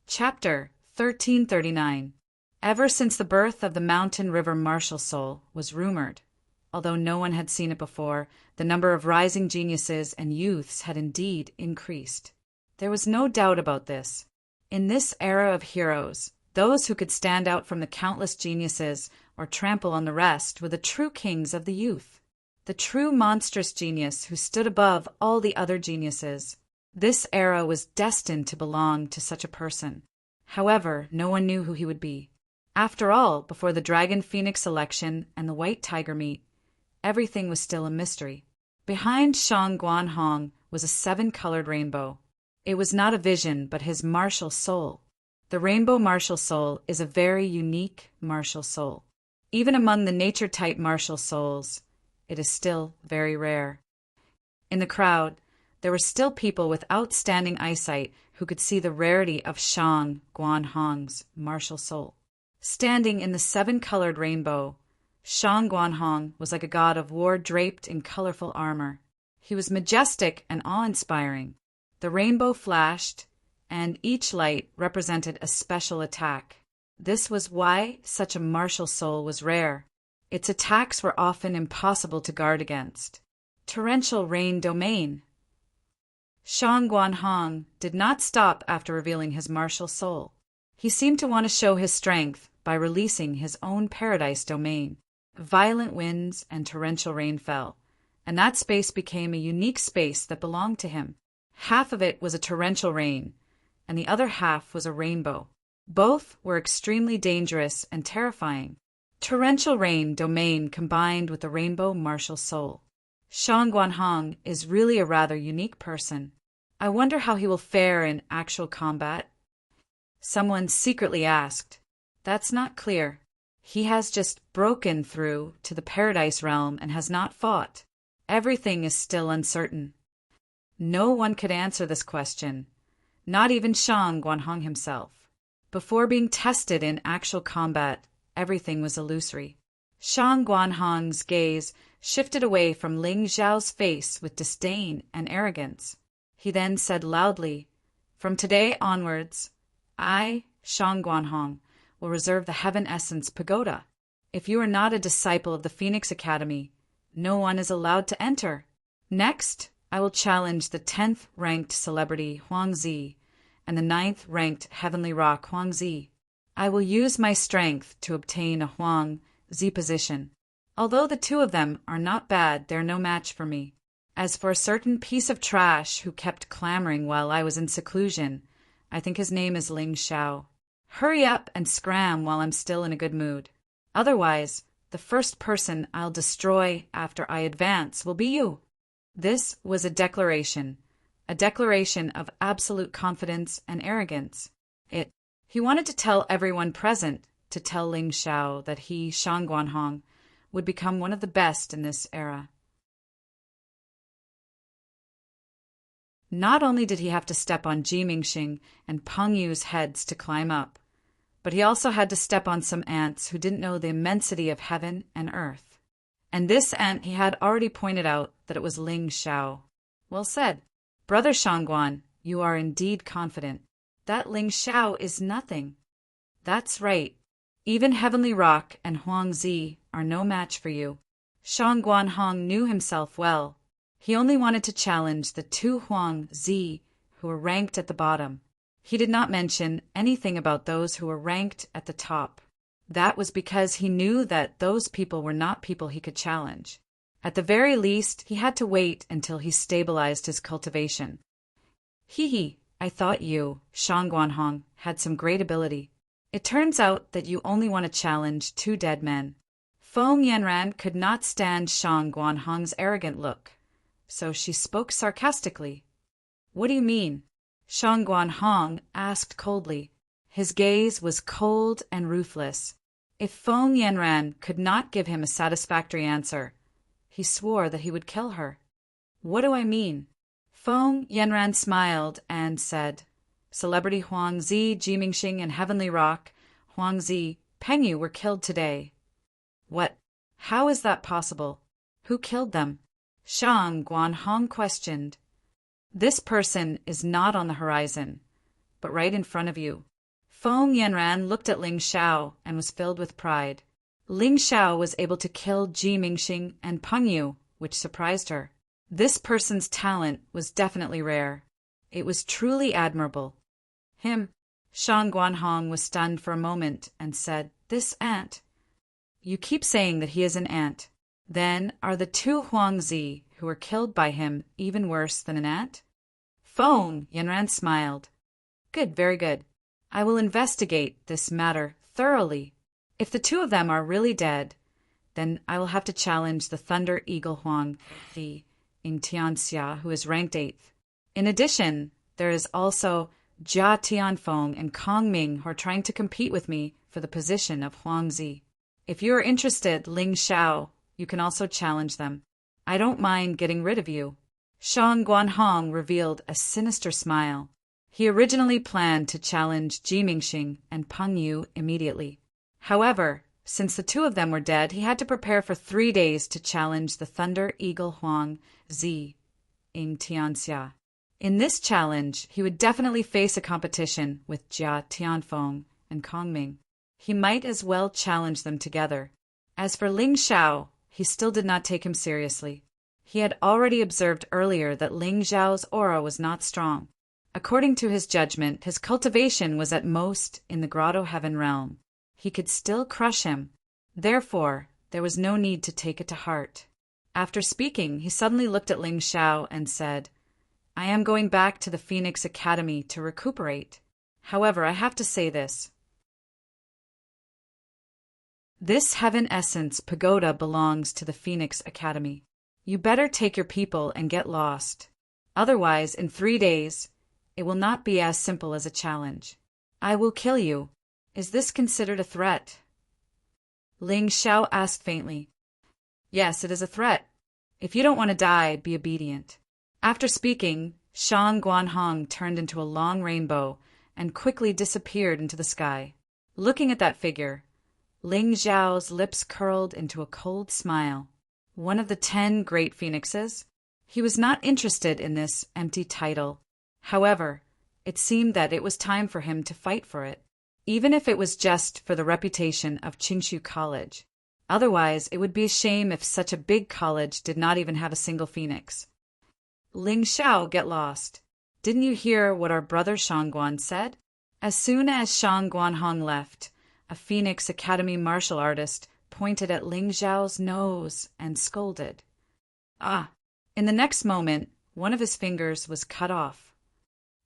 [SPEAKER 1] Chapter 1339. Ever since the birth of the Mountain River Martial Soul was rumored, although no one had seen it before, the number of rising geniuses and youths had indeed increased. There was no doubt about this. In this era of heroes, those who could stand out from the countless geniuses or trample on the rest were the true kings of the youth, the true monstrous genius who stood above all the other geniuses. This era was destined to belong to such a person. However, no one knew who he would be. After all, before the Dragon Phoenix election and the White Tiger meet, everything was still a mystery. Behind Shang Guanhong was a 7-colored rainbow. It was not a vision, but his martial soul. The Rainbow Martial Soul is a very unique martial soul. Even among the nature-type martial souls, it is still very rare. In the crowd, there were still people with outstanding eyesight who could see the rarity of Shang Guanhong's martial soul. Standing in the 7-colored rainbow, Shang Guanhong was like a god of war draped in colorful armor. He was majestic and awe-inspiring. The rainbow flashed, and each light represented a special attack. This was why such a martial soul was rare. Its attacks were often impossible to guard against. Torrential rain domain. Shang Guanhong did not stop after revealing his martial soul. He seemed to want to show his strength by releasing his own paradise domain. Violent winds and torrential rain fell, and that space became a unique space that belonged to him. Half of it was a torrential rain, and the other half was a rainbow. Both were extremely dangerous and terrifying. Torrential rain domain combined with the rainbow martial soul. Shang Guanhong is really a rather unique person. I wonder how he will fare in actual combat. Someone secretly asked. That's not clear. He has just broken through to the Paradise Realm and has not fought. Everything is still uncertain. No one could answer this question, not even Shang Guanhong himself. Before being tested in actual combat, everything was illusory. Shang Guanhong's gaze shifted away from Ling Zhao's face with disdain and arrogance. He then said loudly, "From today onwards, I, Shang Guanhong, will reserve the Heaven Essence Pagoda. If you are not a disciple of the Phoenix Academy, no one is allowed to enter. Next, I will challenge the 10th ranked celebrity Huangzi and the 9th ranked Heavenly Rock Huangzi. I will use my strength to obtain a Huangzi position. Although the two of them are not bad, they're no match for me. As for a certain piece of trash who kept clamoring while I was in seclusion, I think his name is Ling Xiao. Hurry up and scram while I'm still in a good mood. Otherwise, the first person I'll destroy after I advance will be you." This was a declaration of absolute confidence and arrogance. He wanted to tell everyone present, to tell Ling Xiao that he, Shang Guanhong, would become one of the best in this era. Not only did he have to step on Ji Mingxing and Peng Yu's heads to climb up, but he also had to step on some ants who didn't know the immensity of heaven and earth. And this ant he had already pointed out that it was Ling Xiao. Well said. Brother Shangguan, you are indeed confident. That Ling Xiao is nothing. That's right. Even Heavenly Rock and Huang Zi are no match for you. Shangguan Hong knew himself well. He only wanted to challenge the two Huang Zi who were ranked at the bottom. He did not mention anything about those who were ranked at the top. That was because he knew that those people were not people he could challenge. At the very least, he had to wait until he stabilized his cultivation. Hee, I thought you, Shangguan Hong, had some great ability. It turns out that you only want to challenge two dead men. Feng Yanran could not stand Shangguan Hong's arrogant look, so she spoke sarcastically. What do you mean? Shangguan Hong asked coldly. His gaze was cold and ruthless. If Feng Yanran could not give him a satisfactory answer, he swore that he would kill her. What do I mean? Feng Yanran smiled and said, Celebrity Huang Zi, Jimingxing, and Heavenly Rock, Huang Zi, Pengyu were killed today. What? How is that possible? Who killed them? Shangguan Hong questioned. This person is not on the horizon, but right in front of you. Feng Yanran looked at Ling Xiao and was filled with pride. Ling Xiao was able to kill Ji Mingxing and Peng Yu, which surprised her. This person's talent was definitely rare. It was truly admirable. Shangguan Hong was stunned for a moment and said, This ant. You keep saying that he is an ant. Then are the two Huang Zi who were killed by him even worse than an ant? Feng Yanran smiled. Good, very good. I will investigate this matter thoroughly. If the two of them are really dead, then I will have to challenge the Thunder Eagle Huang Zi in Tianxia, who is ranked 8th. In addition, there is also Jia Tianfeng and Kong Ming who are trying to compete with me for the position of Huang Zi. If you are interested, Ling Xiao, you can also challenge them. I don't mind getting rid of you. Shangguan Hong revealed a sinister smile. He originally planned to challenge Ji Mingxing and Peng Yu immediately. However, since the two of them were dead, he had to prepare for 3 days to challenge the Thunder Eagle Huang Zi in Tianxia. In this challenge, he would definitely face a competition with Jia Tianfeng and Kong Ming. He might as well challenge them together. As for Ling Xiao, he still did not take him seriously. He had already observed earlier that Ling Xiao's aura was not strong. According to his judgment, his cultivation was at most in the Grotto Heaven realm. He could still crush him. Therefore, there was no need to take it to heart. After speaking, he suddenly looked at Ling Xiao and said, I am going back to the Phoenix Academy to recuperate. However, I have to say this. This Heaven Essence Pagoda belongs to the Phoenix Academy. You better take your people and get lost. Otherwise, in 3 days, it will not be as simple as a challenge. I will kill you. Is this considered a threat? Ling Xiao asked faintly. Yes, it is a threat. If you don't want to die, be obedient. After speaking, Shangguan Hong turned into a long rainbow and quickly disappeared into the sky. Looking at that figure, Ling Xiao's lips curled into a cold smile. One of the 10 great phoenixes? He was not interested in this empty title. However, it seemed that it was time for him to fight for it, even if it was just for the reputation of Qingshu College. Otherwise, it would be a shame if such a big college did not even have a single phoenix. Ling Xiao, get lost. Didn't you hear what our brother Shangguan said? As soon as Shangguan Hong left, a Phoenix Academy martial artist pointed at Ling Xiao's nose and scolded. Ah! In the next moment, one of his fingers was cut off.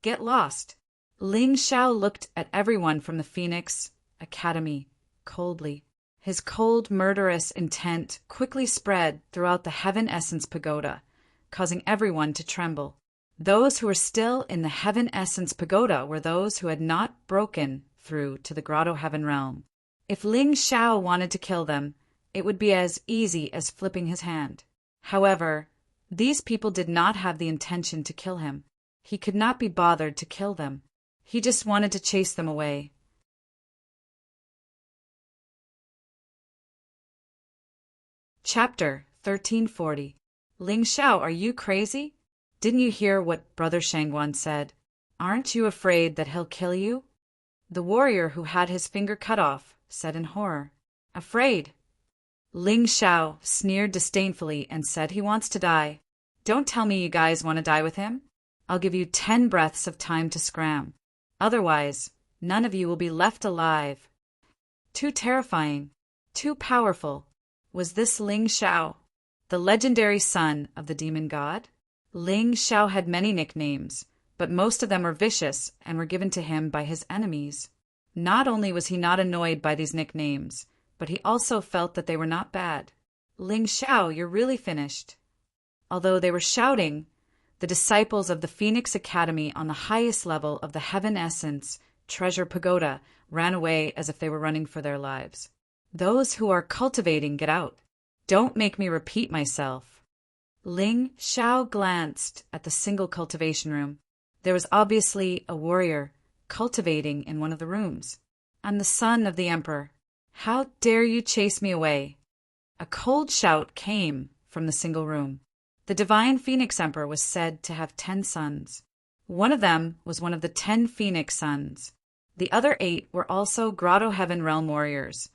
[SPEAKER 1] Get lost. Ling Xiao looked at everyone from the Phoenix Academy coldly. His cold, murderous intent quickly spread throughout the Heaven Essence Pagoda, causing everyone to tremble. Those who were still in the Heaven Essence Pagoda were those who had not broken through to the Grotto Heaven realm. If Ling Xiao wanted to kill them, it would be as easy as flipping his hand. However, these people did not have the intention to kill him. He could not be bothered to kill them. He just wanted to chase them away. Chapter 1340. Ling Xiao, are you crazy? Didn't you hear what Brother Shangguan said? Aren't you afraid that he'll kill you? The warrior who had his finger cut off said in horror. Afraid? Ling Xiao sneered disdainfully and said he wants to die. Don't tell me you guys want to die with him. I'll give you 10 breaths of time to scram. Otherwise, none of you will be left alive. Too terrifying, too powerful. Was this Ling Xiao, the legendary son of the demon god? Ling Xiao had many nicknames, but most of them were vicious and were given to him by his enemies. Not only was he not annoyed by these nicknames, but he also felt that they were not bad. Ling Xiao, you're really finished. Although they were shouting, the disciples of the Phoenix Academy on the highest level of the Heaven Essence Treasure Pagoda ran away as if they were running for their lives. Those who are cultivating, get out. Don't make me repeat myself. Ling Xiao glanced at the single cultivation room. There was obviously a warrior cultivating in one of the rooms. I'm the son of the emperor. How dare you chase me away? A cold shout came from the single room. The divine Phoenix Emperor was said to have 10 sons. One of them was one of the 10 Phoenix sons. The other 8 were also Grotto Heaven Realm warriors,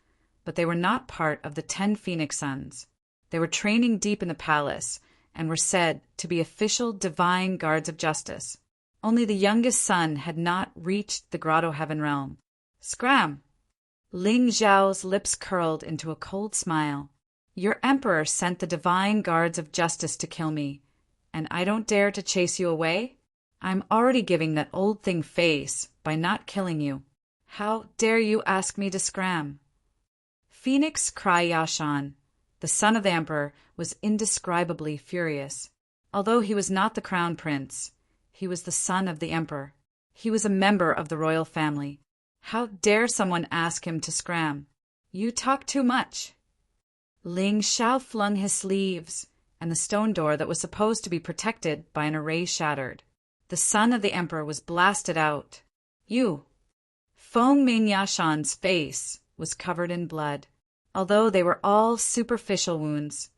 [SPEAKER 1] but they were not part of the 10 Phoenix sons. They were training deep in the palace and were said to be official divine guards of justice. Only the youngest son had not reached the Grotto Heaven Realm. Scram! Ling Xiao's lips curled into a cold smile. Your emperor sent the divine guards of justice to kill me, and I don't dare to chase you away? I'm already giving that old thing face by not killing you. How dare you ask me to scram? Phoenix Cry Yashan, the son of the emperor, was indescribably furious. Although he was not the crown prince, he was the son of the emperor. He was a member of the royal family. How dare someone ask him to scram? You talk too much. Ling Xiao flung his sleeves, and the stone door that was supposed to be protected by an array shattered. The son of the emperor was blasted out. You! Feng Mingyashan's face was covered in blood. Although they were all superficial wounds,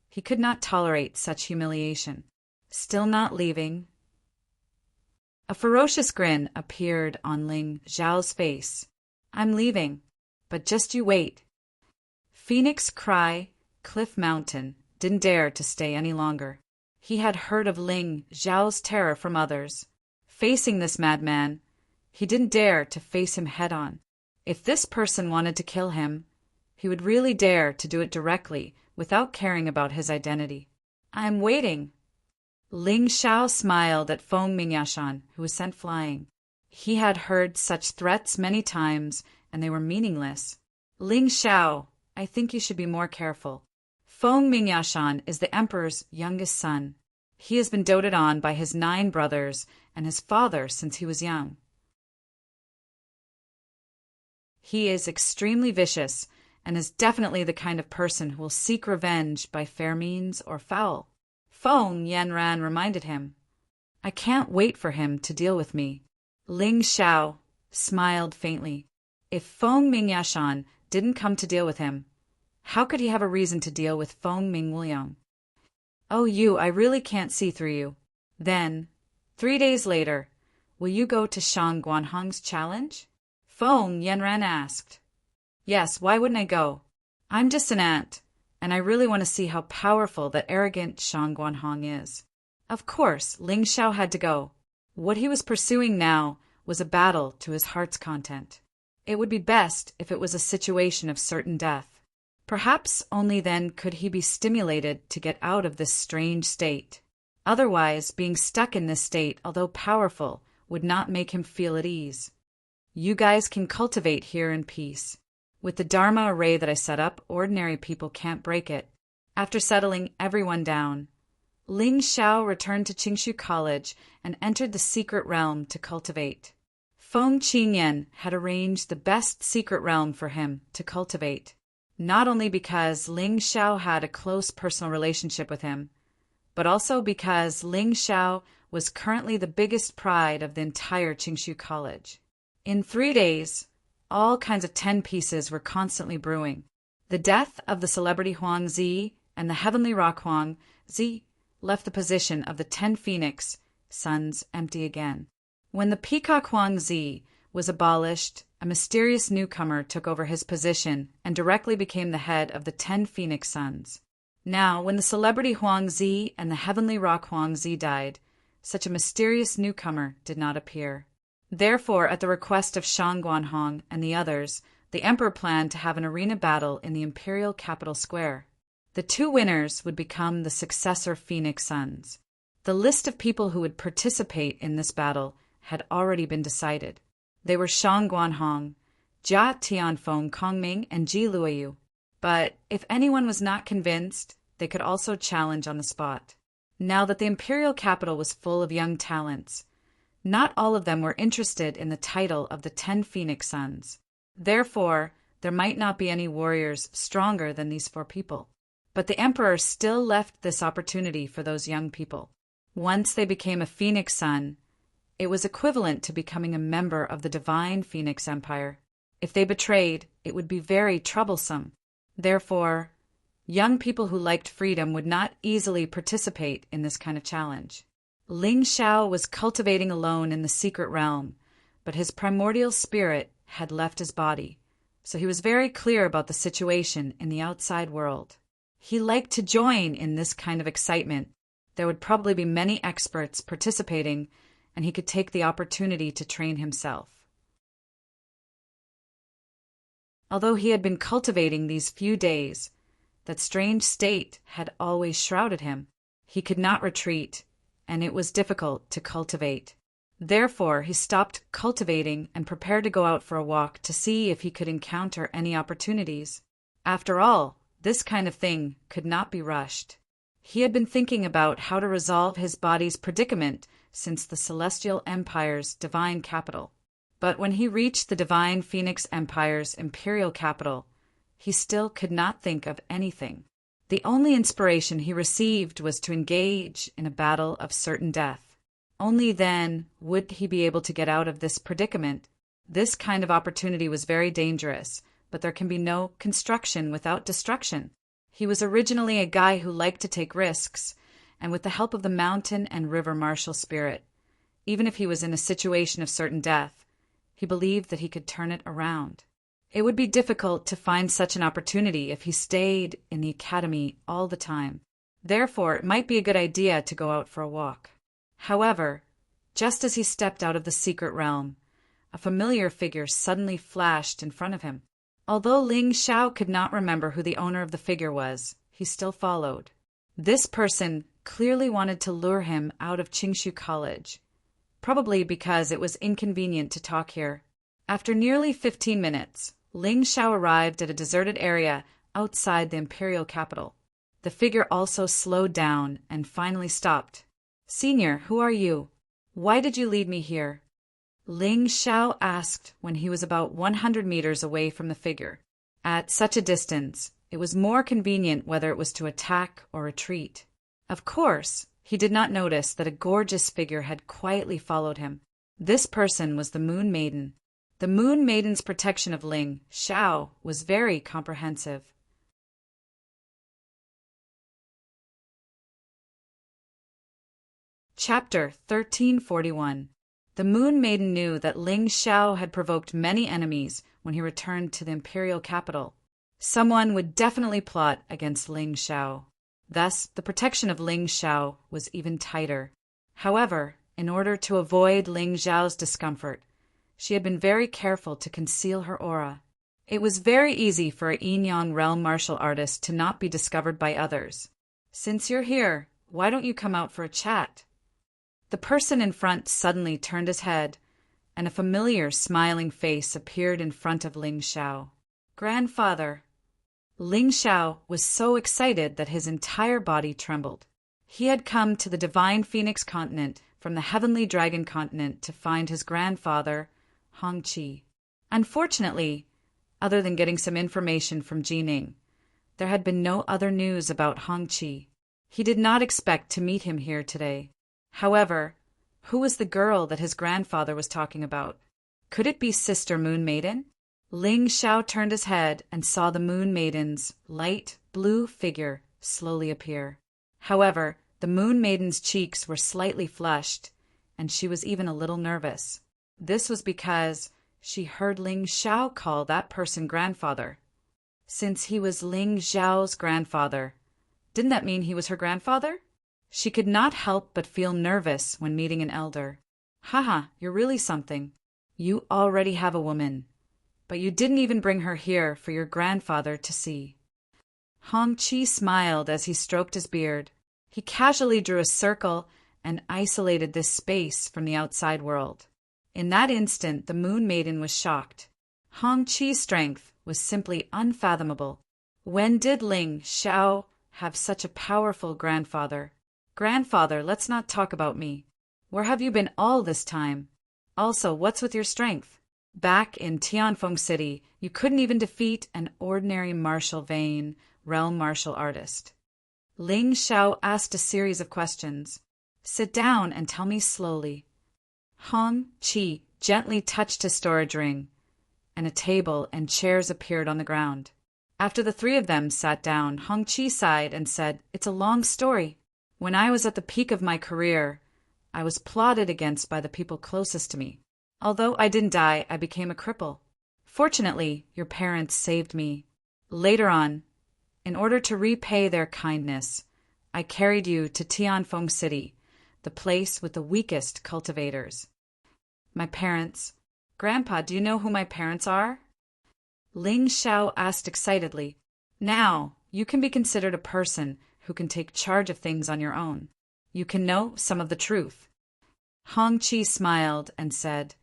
[SPEAKER 1] he could not tolerate such humiliation. Still not leaving. A ferocious grin appeared on Ling Xiao's face. I'm leaving, but just you wait. Phoenix Cry, Cliff Mountain, didn't dare to stay any longer. He had heard of Ling Xiao's terror from others. Facing this madman, he didn't dare to face him head-on. If this person wanted to kill him, he would really dare to do it directly without caring about his identity. I'm waiting. Ling Xiao smiled at Feng Mingyashan, who was sent flying. He had heard such threats many times, and they were meaningless. Ling Xiao, I think you should be more careful. Feng Mingyashan is the emperor's youngest son. He has been doted on by his 9 brothers and his father since he was young. He is extremely vicious and is definitely the kind of person who will seek revenge by fair means or foul. Feng Yanran reminded him. I can't wait for him to deal with me. Ling Xiao smiled faintly. If Feng Mingyashan didn't come to deal with him, how could he have a reason to deal with Feng Mingwuyang? Oh, you, I really can't see through you. Then, 3 days later, will you go to Shang Guanhong's challenge? Feng Yanran asked. Yes, why wouldn't I go? I'm just an ant, and I really want to see how powerful that arrogant Shang Guanhong is. Of course, Ling Xiao had to go. What he was pursuing now was a battle to his heart's content. It would be best if it was a situation of certain death. Perhaps only then could he be stimulated to get out of this strange state. Otherwise, being stuck in this state, although powerful, would not make him feel at ease. You guys can cultivate here in peace. With the Dharma array that I set up, ordinary people can't break it. After settling everyone down, Ling Xiao returned to Qingshu College and entered the secret realm to cultivate. Feng Qingyan had arranged the best secret realm for him to cultivate, not only because Ling Xiao had a close personal relationship with him, but also because Ling Xiao was currently the biggest pride of the entire Qingshu College. In 3 days, all kinds of 10 pieces were constantly brewing. The death of the celebrity Huang Zi and the heavenly rock Huang Zi left the position of the 10 phoenix suns empty again. When the peacock Huang Zi was abolished, a mysterious newcomer took over his position and directly became the head of the 10 phoenix suns. Now, when the celebrity Huang Zi and the heavenly rock Huang Zi died, such a mysterious newcomer did not appear. Therefore, at the request of Shang Guanhong and the others, the emperor planned to have an arena battle in the imperial capital square. The 2 winners would become the successor Phoenix Suns. The list of people who would participate in this battle had already been decided. They were Shang Guanhong, Jia Tianfeng Kongming, and Ji Luoyu. But if anyone was not convinced, they could also challenge on the spot. Now that the imperial capital was full of young talents, not all of them were interested in the title of the 10 Phoenix Suns. Therefore, there might not be any warriors stronger than these 4 people. But the emperor still left this opportunity for those young people. Once they became a Phoenix Sun, it was equivalent to becoming a member of the divine Phoenix Empire. If they betrayed, it would be very troublesome. Therefore, young people who liked freedom would not easily participate in this kind of challenge. Ling Xiao was cultivating alone in the secret realm, but his primordial spirit had left his body, so he was very clear about the situation in the outside world. He liked to join in this kind of excitement. There would probably be many experts participating, and he could take the opportunity to train himself. Although he had been cultivating these few days, that strange state had always shrouded him. He could not retreat, and it was difficult to cultivate. Therefore, he stopped cultivating and prepared to go out for a walk to see if he could encounter any opportunities. After all, this kind of thing could not be rushed. He had been thinking about how to resolve his body's predicament since the Celestial Empire's divine capital. But when he reached the divine Phoenix Empire's imperial capital, he still could not think of anything. The only inspiration he received was to engage in a battle of certain death. Only then would he be able to get out of this predicament. This kind of opportunity was very dangerous, but there can be no construction without destruction. He was originally a guy who liked to take risks, and with the help of the mountain and river martial spirit, even if he was in a situation of certain death, he believed that he could turn it around. It would be difficult to find such an opportunity if he stayed in the academy all the time. Therefore, it might be a good idea to go out for a walk. However, just as he stepped out of the secret realm, a familiar figure suddenly flashed in front of him. Although Ling Xiao could not remember who the owner of the figure was, he still followed. This person clearly wanted to lure him out of Qingshu College, probably because it was inconvenient to talk here. After nearly 15 minutes, Ling Xiao arrived at a deserted area outside the imperial capital. The figure also slowed down and finally stopped. "Senior, who are you? Why did you lead me here?" Ling Xiao asked when he was about 100 meters away from the figure. At such a distance, it was more convenient whether it was to attack or retreat. Of course, he did not notice that a gorgeous figure had quietly followed him. This person was the Moon Maiden. The Moon Maiden's protection of Ling Xiao was very comprehensive. Chapter 1341. The Moon Maiden knew that Ling Xiao had provoked many enemies when he returned to the imperial capital. Someone would definitely plot against Ling Xiao. Thus, the protection of Ling Xiao was even tighter. However, in order to avoid Ling Xiao's discomfort, she had been very careful to conceal her aura. It was very easy for a Yin-Yang realm martial artist to not be discovered by others. "Since you're here, why don't you come out for a chat?" The person in front suddenly turned his head, and a familiar smiling face appeared in front of Ling Xiao. "Grandfather." Ling Xiao was so excited that his entire body trembled. He had come to the divine Phoenix continent from the heavenly dragon continent to find his grandfather, Hong Qi. Unfortunately, other than getting some information from Jining, there had been no other news about Hong Qi. He did not expect to meet him here today. However, who was the girl that his grandfather was talking about? Could it be Sister Moon Maiden? Ling Xiao turned his head and saw the Moon Maiden's light blue figure slowly appear. However, the Moon Maiden's cheeks were slightly flushed, and she was even a little nervous. This was because she heard Ling Xiao call that person grandfather. Since he was Ling Xiao's grandfather, didn't that mean he was her grandfather? She could not help but feel nervous when meeting an elder. Haha, you're really something. You already have a woman, but you didn't even bring her here for your grandfather to see. Hong Qi smiled as he stroked his beard. He casually drew a circle and isolated this space from the outside world. In that instant, the Moon Maiden was shocked. Hong Qi's strength was simply unfathomable. When did Ling Xiao have such a powerful grandfather? Grandfather, let's not talk about me. Where have you been all this time? Also, what's with your strength? Back in Tianfeng City, you couldn't even defeat an ordinary martial vein realm martial artist. Ling Xiao asked a series of questions. Sit down and tell me slowly. Hong Qi gently touched his storage ring, and a table and chairs appeared on the ground. After the three of them sat down, Hong Qi sighed and said, It's a long story. When I was at the peak of my career, I was plotted against by the people closest to me. Although I didn't die, I became a cripple. Fortunately, your parents saved me. Later on, in order to repay their kindness, I carried you to Tianfeng City, the place with the weakest cultivators. My parents. Grandpa, do you know who my parents are? Ling Xiao asked excitedly. Now, you can be considered a person who can take charge of things on your own. You can know some of the truth. Hong Qi smiled and said,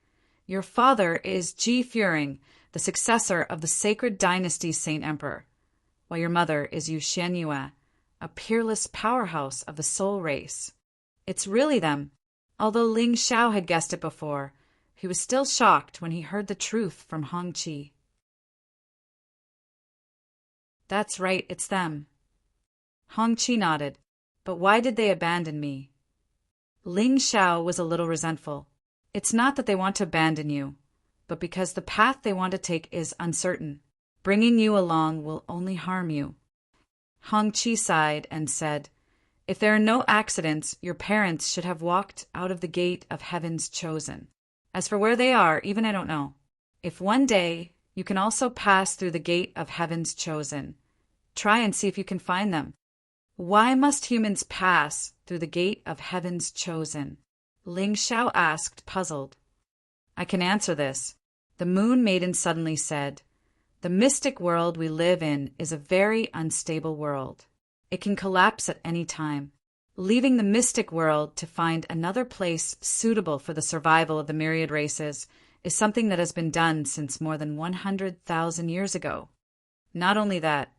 [SPEAKER 1] Your father is Ji Furing, the successor of the sacred dynasty's Saint Emperor, while your mother is Yu Xianyue, a peerless powerhouse of the soul race. It's really them. Although Ling Xiao had guessed it before, he was still shocked when he heard the truth from Hong Qi. That's right, it's them. Hong Qi nodded. But why did they abandon me? Ling Xiao was a little resentful. It's not that they want to abandon you, but because the path they want to take is uncertain. Bringing you along will only harm you. Hong Qi sighed and said, If there are no accidents, your parents should have walked out of the gate of heaven's chosen. As for where they are, even I don't know. If one day you can also pass through the gate of heaven's chosen, try and see if you can find them. Why must humans pass through the gate of heaven's chosen? Ling Xiao asked, puzzled. I can answer this. The Moon Maiden suddenly said, The mystic world we live in is a very unstable world. It can collapse at any time. Leaving the mystic world to find another place suitable for the survival of the myriad races is something that has been done since more than 100,000 years ago. Not only that,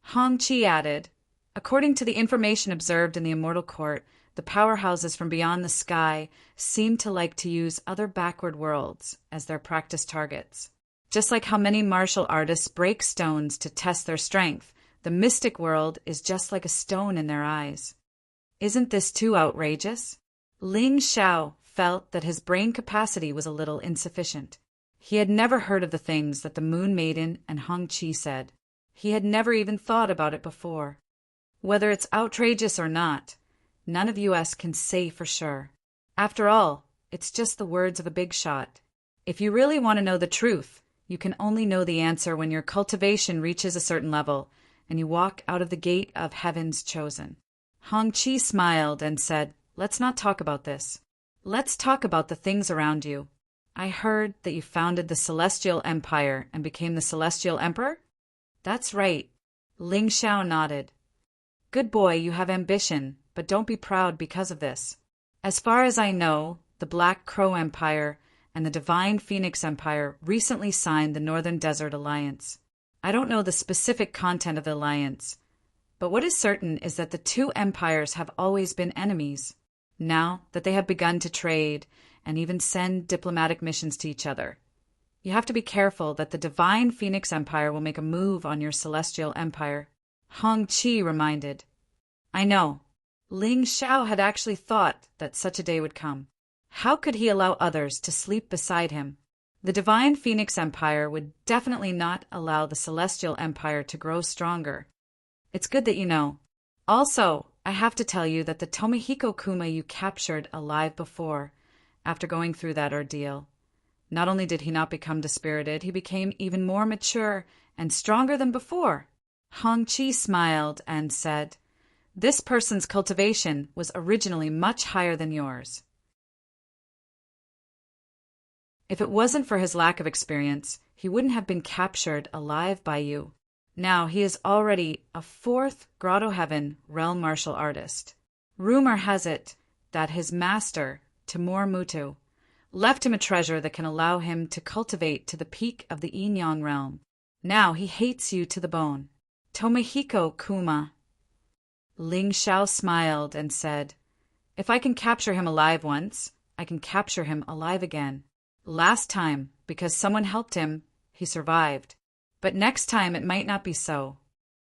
[SPEAKER 1] Hong Qi added, According to the information observed in the Immortal Court, the powerhouses from beyond the sky seem to like to use other backward worlds as their practice targets. Just like how many martial artists break stones to test their strength, the mystic world is just like a stone in their eyes. Isn't this too outrageous? Ling Xiao felt that his brain capacity was a little insufficient. He had never heard of the things that the Moon Maiden and Hong Qi said. He had never even thought about it before. Whether it's outrageous or not, none of us can say for sure. After all, it's just the words of a big shot. If you really want to know the truth, you can only know the answer when your cultivation reaches a certain level and you walk out of the gate of heaven's chosen. Hong Qi smiled and said, Let's not talk about this. Let's talk about the things around you. I heard that you founded the Celestial Empire and became the Celestial Emperor? That's right. Ling Xiao nodded. Good boy, you have ambition, but don't be proud because of this. As far as I know, the Black Crow Empire and the Divine Phoenix Empire recently signed the Northern Desert Alliance. I don't know the specific content of the alliance, but what is certain is that the two empires have always been enemies. Now that they have begun to trade and even send diplomatic missions to each other, you have to be careful that the Divine Phoenix Empire will make a move on your Celestial Empire. Hong Qi reminded. I know. Ling Xiao had actually thought that such a day would come. How could he allow others to sleep beside him? The Divine Phoenix Empire would definitely not allow the Celestial Empire to grow stronger. It's good that you know. Also, I have to tell you that the Tomohiko Kuma you captured alive before, after going through that ordeal, not only did he not become dispirited, he became even more mature and stronger than before. Hong-Chi smiled and said, "This person's cultivation was originally much higher than yours. If it wasn't for his lack of experience, he wouldn't have been captured alive by you. Now he is already a 4th Grotto Heaven realm martial artist. Rumor has it that his master, Timur Mutu, left him a treasure that can allow him to cultivate to the peak of the Inyang realm. Now he hates you to the bone. Tomohiko Kuma." Ling Xiao smiled and said, "If I can capture him alive once, I can capture him alive again. Last time, because someone helped him, he survived. But next time it might not be so.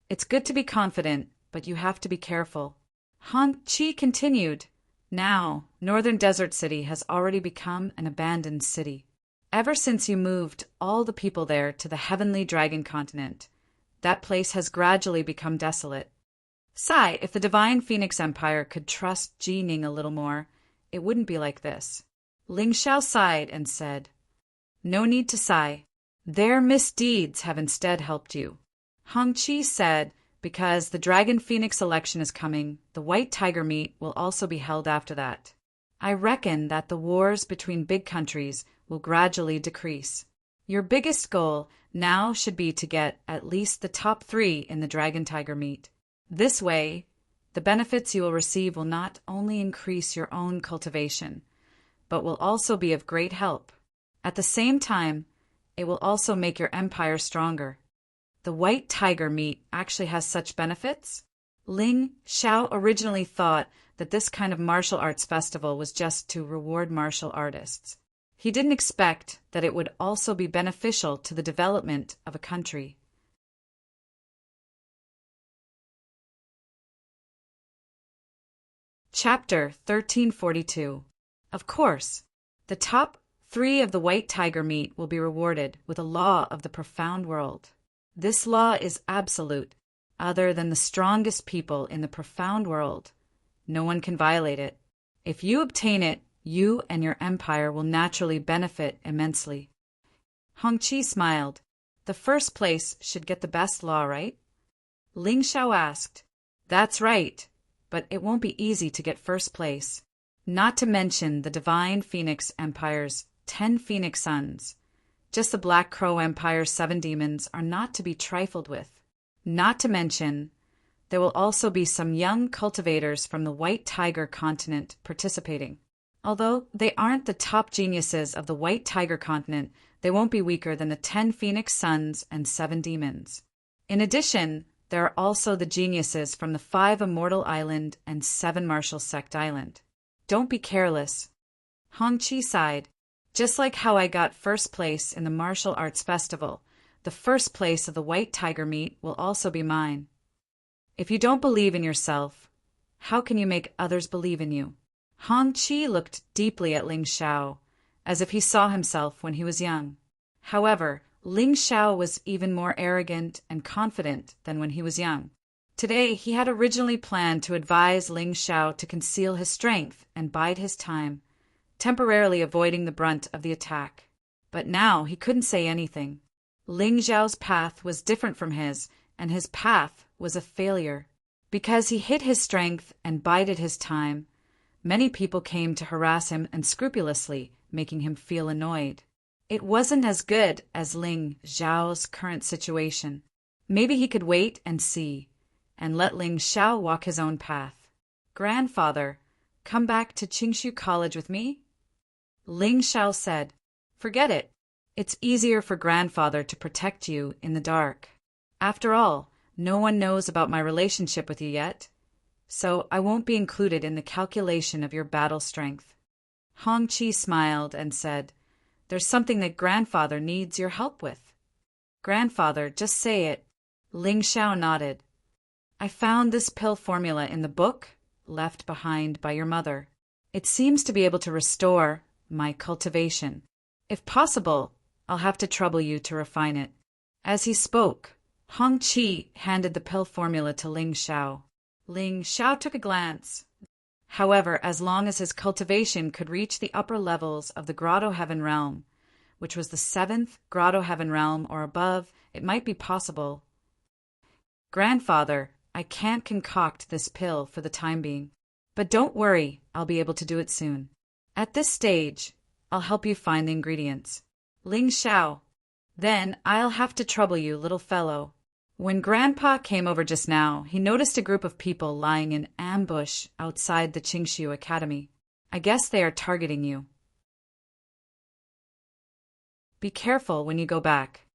[SPEAKER 1] It's good to be confident, but you have to be careful." Hong-Chi continued, "Now, Northern Desert City has already become an abandoned city. Ever since you moved all the people there to the Heavenly Dragon Continent, that place has gradually become desolate. Sigh, if the Divine Phoenix Empire could trust Jining a little more, it wouldn't be like this." Ling Xiao sighed and said, "No need to sigh. Their misdeeds have instead helped you." Hong-Chi said, "Because the Dragon Phoenix election is coming, the White Tiger meet will also be held after that. I reckon that the wars between big countries will gradually decrease. Your biggest goal now should be to get at least the top 3 in the Dragon Tiger meet. This way, the benefits you will receive will not only increase your own cultivation, but will also be of great help. At the same time, it will also make your empire stronger." "The White Tiger meet actually has such benefits?" Ling Xiao originally thought that this kind of martial arts festival was just to reward martial artists. He didn't expect that it would also be beneficial to the development of a country. Chapter 1342. Of course, the top 3 of the White Tiger meet will be rewarded with a law of the profound world. This law is absolute. Other than the strongest people in the profound world, no one can violate it. If you obtain it, you and your empire will naturally benefit immensely." Hong-Chi smiled. "The first place should get the best law, right?" Ling Xiao asked. "That's right, but it won't be easy to get first place. Not to mention the Divine Phoenix Empire's 10 Phoenix Sons. Just the Black Crow Empire's 7 demons are not to be trifled with. Not to mention, there will also be some young cultivators from the White Tiger continent participating. Although they aren't the top geniuses of the White Tiger continent, they won't be weaker than the 10 Phoenix Sons and 7 demons. In addition, there are also the geniuses from the 5 Immortal Island and 7 Martial Sect Island. Don't be careless." Hong-Chi sighed. "Just like how I got first place in the Martial Arts Festival, the first place of the White Tiger meet will also be mine. If you don't believe in yourself, how can you make others believe in you?" Hong-Chi looked deeply at Ling Xiao, as if he saw himself when he was young. However, Ling Xiao was even more arrogant and confident than when he was young. Today, he had originally planned to advise Ling Xiao to conceal his strength and bide his time, temporarily avoiding the brunt of the attack. But now he couldn't say anything. Ling Xiao's path was different from his, and his path was a failure. Because he hid his strength and bided his time, many people came to harass him unscrupulously, making him feel annoyed. It wasn't as good as Ling Xiao's current situation. Maybe he could wait and see, and let Ling Xiao walk his own path. "Grandfather, come back to Qingshu College with me?" Ling Xiao said, "Forget it. It's easier for grandfather to protect you in the dark. After all, no one knows about my relationship with you yet, so I won't be included in the calculation of your battle strength." Hong-Chi smiled and said, "There's something that grandfather needs your help with." "Grandfather, just say it." Ling Xiao nodded. "I found this pill formula in the book left behind by your mother. It seems to be able to restore my cultivation. If possible, I'll have to trouble you to refine it." As he spoke, Hong-Chi handed the pill formula to Ling Xiao. Ling Xiao took a glance. However, as long as his cultivation could reach the upper levels of the Grotto Heaven realm, which was the 7th Grotto Heaven realm or above, it might be possible. Grandfather, I can't concoct this pill for the time being. But don't worry, I'll be able to do it soon. At this stage, I'll help you find the ingredients. Ling Xiao. Then I'll have to trouble you, little fellow. When Grandpa came over just now, he noticed a group of people lying in ambush outside the Qingshu Academy. I guess they are targeting you. Be careful when you go back.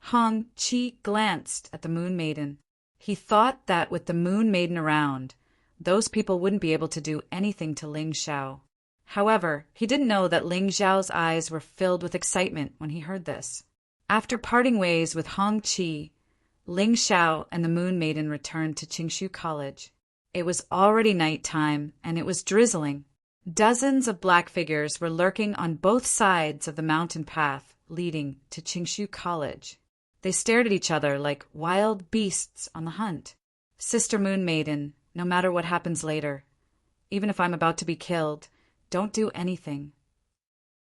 [SPEAKER 1] Hong Qi glanced at the Moon Maiden. He thought that with the Moon Maiden around, those people wouldn't be able to do anything to Ling Xiao. However, he didn't know that Ling Xiao's eyes were filled with excitement when he heard this. After parting ways with Hong Qi, Ling Xiao and the Moon Maiden returned to Qingshu College. It was already night time, and it was drizzling. Dozens of black figures were lurking on both sides of the mountain path leading to Qingshu College. They stared at each other like wild beasts on the hunt. Sister Moon Maiden, no matter what happens later, even if I'm about to be killed, don't do anything.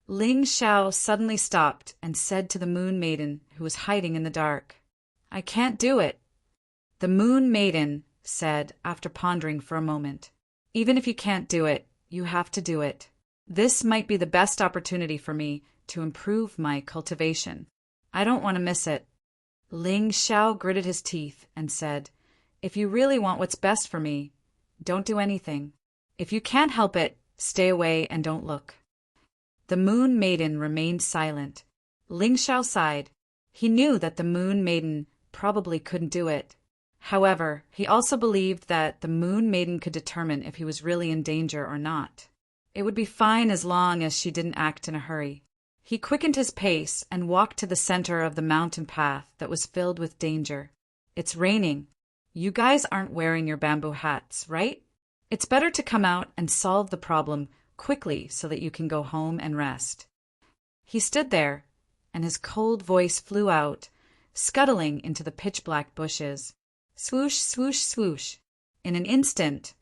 [SPEAKER 1] Ling Xiao suddenly stopped and said to the Moon Maiden, who was hiding in the dark, I can't do it. The Moon Maiden said, after pondering for a moment, even if you can't do it, you have to do it. This might be the best opportunity for me to improve my cultivation. I don't want to miss it. Ling Xiao gritted his teeth and said, if you really want what's best for me, don't do anything. If you can't help it, stay away and don't look. The Moon Maiden remained silent. Ling Xiao sighed. He knew that the Moon Maiden probably couldn't do it. However, he also believed that the Moon Maiden could determine if he was really in danger or not. It would be fine as long as she didn't act in a hurry. He quickened his pace and walked to the center of the mountain path that was filled with danger. It's raining. You guys aren't wearing your bamboo hats, right? It's better to come out and solve the problem quickly so that you can go home and rest. He stood there, and his cold voice flew out, scuttling into the pitch-black bushes. Swoosh, swoosh, swoosh. In an instant,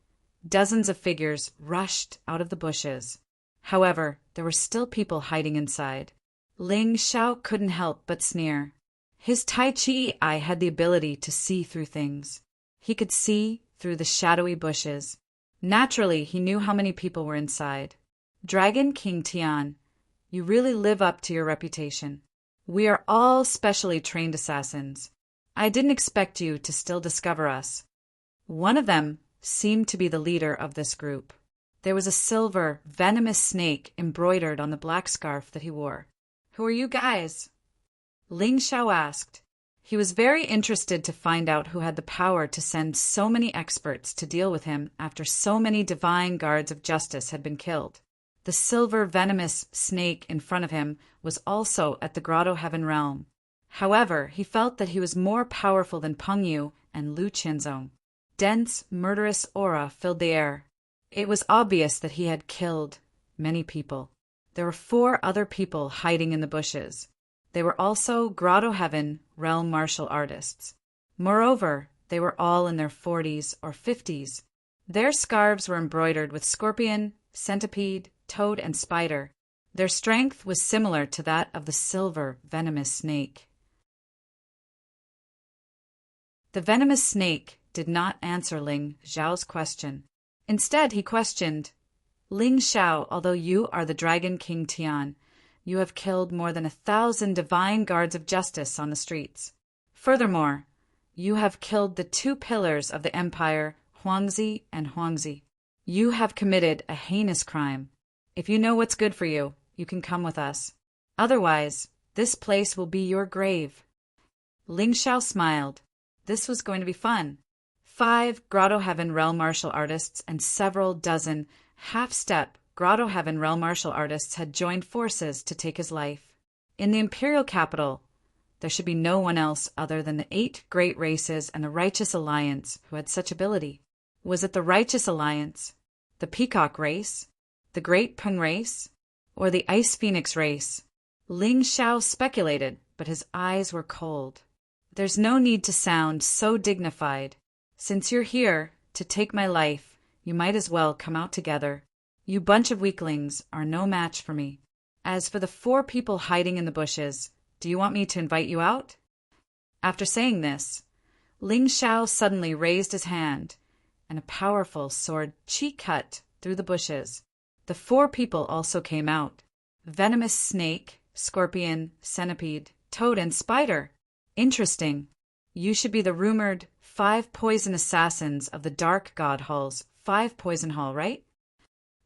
[SPEAKER 1] dozens of figures rushed out of the bushes. However, there were still people hiding inside. Ling Xiao couldn't help but sneer. His Tai Chi eye had the ability to see through things. He could see through the shadowy bushes. Naturally, he knew how many people were inside. Dragon King Tian, you really live up to your reputation. We are all specially trained assassins. I didn't expect you to still discover us. One of them seemed to be the leader of this group. There was a silver, venomous snake embroidered on the black scarf that he wore. Who are you guys? Ling Xiao asked. He was very interested to find out who had the power to send so many experts to deal with him after so many divine guards of justice had been killed. The silver venomous snake in front of him was also at the Grotto Heaven realm. However, he felt that he was more powerful than Peng Yu and Lu Qianzong. Dense, murderous aura filled the air. It was obvious that he had killed many people. There were 4 other people hiding in the bushes. They were also Grotto Heaven realm martial artists. Moreover, they were all in their 40s or 50s. Their scarves were embroidered with scorpion, centipede, toad, and spider. Their strength was similar to that of the silver venomous snake. The venomous snake did not answer Ling Xiao's question. Instead, he questioned, Ling Xiao, although you are the Dragon King Tian, you have killed more than 1,000 divine guards of justice on the streets. Furthermore, you have killed the 2 pillars of the empire, Huangzi and Huangzi. You have committed a heinous crime. If you know what's good for you, you can come with us. Otherwise, this place will be your grave. Ling Xiao smiled. This was going to be fun. 5 Grotto Heaven realm martial artists and several dozen half-step Grotto Heaven realm martial artists had joined forces to take his life. In the imperial capital, there should be no one else other than the 8 great races and the Righteous Alliance who had such ability. Was it the Righteous Alliance, the Peacock race, the Great Peng race, or the Ice Phoenix race? Ling Xiao speculated, but his eyes were cold. There's no need to sound so dignified. Since you're here, to take my life, you might as well come out together. You bunch of weaklings are no match for me. As for the 4 people hiding in the bushes, do you want me to invite you out?" After saying this, Ling Xiao suddenly raised his hand, and a powerful sword cut through the bushes. The 4 people also came out. Venomous snake, scorpion, centipede, toad, and spider. Interesting. You should be the rumored 5 poison assassins of the Dark God Hall's 5 Poison Hall, right?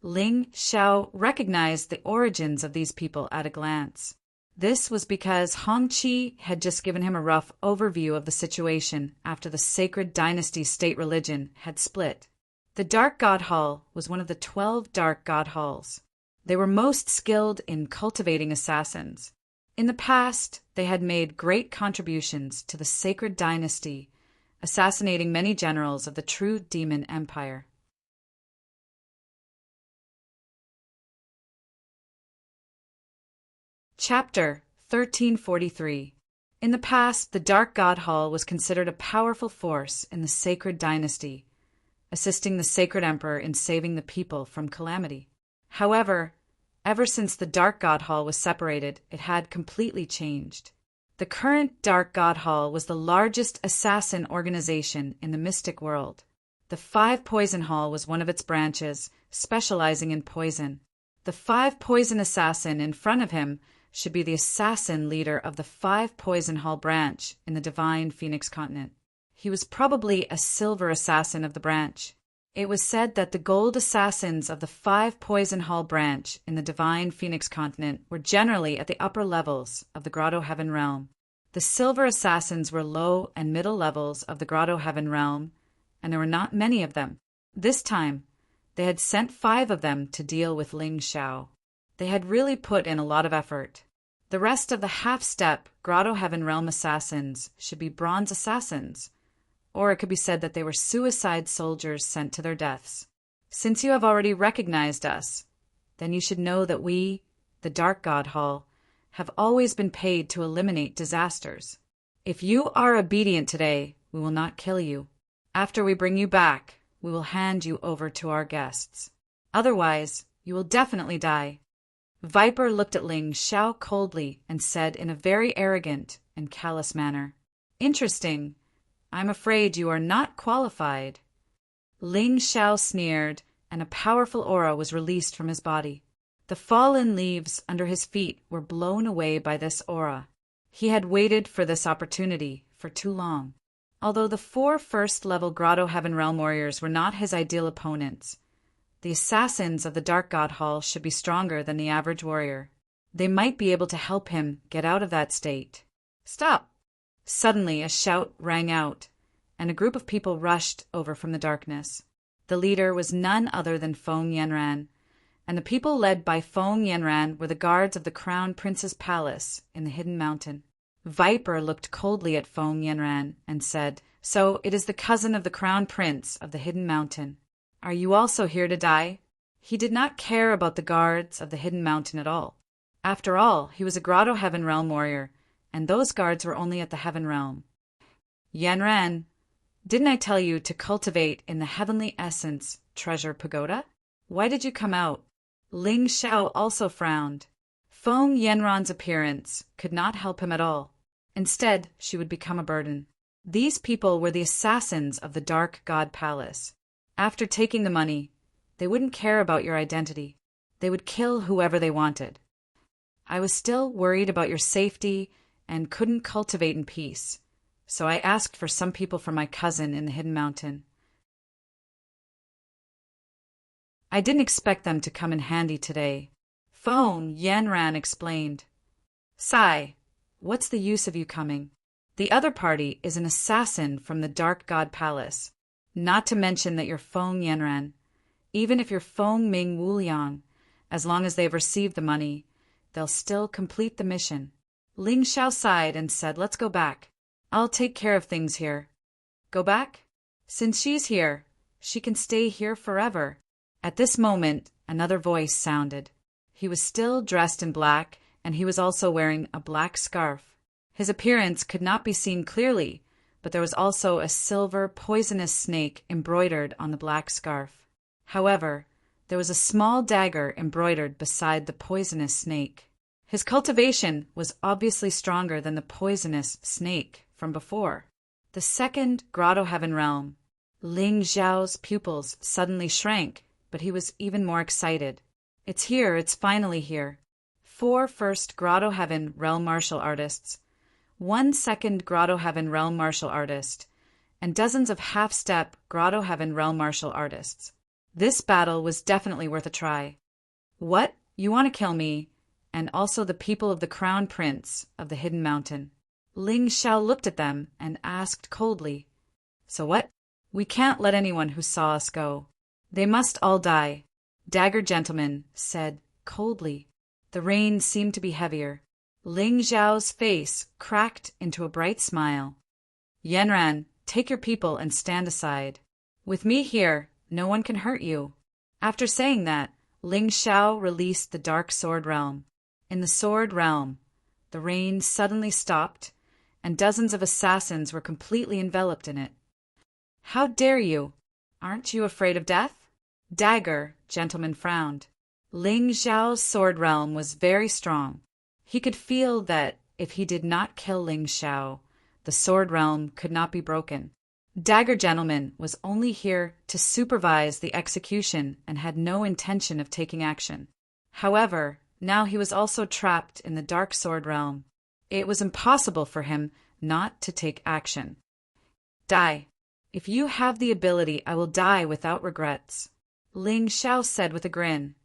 [SPEAKER 1] Ling Xiao recognized the origins of these people at a glance. This was because Hong Qi had just given him a rough overview of the situation after the Sacred Dynasty state religion had split. The Dark God Hall was one of the 12 Dark God Halls. They were most skilled in cultivating assassins. In the past, they had made great contributions to the Sacred Dynasty, assassinating many generals of the true Demon Empire. Chapter 1343. In the past, the Dark God Hall was considered a powerful force in the Sacred Dynasty, assisting the Sacred Emperor in saving the people from calamity. However, ever since the Dark God Hall was separated, it had completely changed. The current Dark God Hall was the largest assassin organization in the mystic world. The 5 Poison Hall was one of its branches, specializing in poison. The 5 Poison Assassin in front of him should be the assassin leader of the 5 Poison Hall branch in the Divine Phoenix Continent. He was probably a silver assassin of the branch. It was said that the gold assassins of the 5 Poison Hall branch in the Divine Phoenix Continent were generally at the upper levels of the Grotto Heaven realm. The silver assassins were low and middle levels of the Grotto Heaven realm, and there were not many of them. This time, they had sent 5 of them to deal with Ling Xiao. They had really put in a lot of effort. The rest of the half-step Grotto Heaven realm assassins should be bronze assassins, or it could be said that they were suicide soldiers sent to their deaths. Since you have already recognized us, then you should know that we, the Dark God Hall, have always been paid to eliminate disasters. If you are obedient today, we will not kill you. After we bring you back, we will hand you over to our guests. Otherwise, you will definitely die. Viper looked at Ling Xiao coldly and said in a very arrogant and callous manner, "Interesting. I'm afraid you are not qualified." Ling Xiao sneered, and a powerful aura was released from his body. The fallen leaves under his feet were blown away by this aura. He had waited for this opportunity for too long. Although the 4 first-level Grotto Heaven Realm warriors were not his ideal opponents, the assassins of the Dark God Hall should be stronger than the average warrior. They might be able to help him get out of that state. "Stop!" Suddenly a shout rang out, and a group of people rushed over from the darkness. The leader was none other than Feng Yanran, and the people led by Feng Yanran were the guards of the Crown Prince's palace in the Hidden Mountain. Viper looked coldly at Feng Yanran and said, "So it is the cousin of the Crown Prince of the Hidden Mountain. Are you also here to die?" He did not care about the guards of the Hidden Mountain at all. After all, he was a Grotto Heaven Realm warrior, and those guards were only at the Heaven Realm. "Yanran, didn't I tell you to cultivate in the Heavenly Essence Treasure Pagoda? Why did you come out?" Ling Xiao also frowned. Feng Yanran's appearance could not help him at all. Instead, she would become a burden. These people were the assassins of the Dark God Palace. After taking the money, they wouldn't care about your identity. They would kill whoever they wanted. I was still worried about your safety and couldn't cultivate in peace, so I asked for some people from my cousin in the Hidden Mountain. I didn't expect them to come in handy today. Feng Yanran explained. "Sai, what's the use of you coming? The other party is an assassin from the Dark God Palace. Not to mention that you're Feng Yanran. Even if you're Feng Ming Wuliang, as long as they've received the money, they'll still complete the mission." Ling Xiao sighed and said, "Let's go back. I'll take care of things here." "Go back? Since she's here, she can stay here forever." At this moment, another voice sounded. He was still dressed in black, and he was also wearing a black scarf. His appearance could not be seen clearly, but there was also a silver, poisonous snake embroidered on the black scarf. However, there was a small dagger embroidered beside the poisonous snake. His cultivation was obviously stronger than the poisonous snake from before. The second Grotto Heaven realm. Ling Xiao's pupils suddenly shrank, but he was even more excited. It's here, it's finally here. 4 first Grotto Heaven realm martial artists, 1 second Grotto Heaven realm martial artist, and dozens of half-step Grotto Heaven realm martial artists. This battle was definitely worth a try. What? You want to kill me? And also the people of the Crown Prince of the Hidden Mountain. Ling Xiao looked at them and asked coldly, So what? We can't let anyone who saw us go. They must all die, Dagger Gentleman said coldly. The rain seemed to be heavier. Ling Xiao's face cracked into a bright smile. Yanran, take your people and stand aside. With me here, no one can hurt you. After saying that, Ling Xiao released the Dark Sword Realm. In the Sword Realm, the rain suddenly stopped, and dozens of assassins were completely enveloped in it. How dare you? Aren't you afraid of death? Dagger Gentleman frowned. Ling Xiao's sword realm was very strong. He could feel that if he did not kill Ling Xiao, the sword realm could not be broken. Dagger Gentleman was only here to supervise the execution and had no intention of taking action. However, now he was also trapped in the Dark Sword Realm. It was impossible for him not to take action. Die. If you have the ability, I will die without regrets, Ling Xiao said with a grin.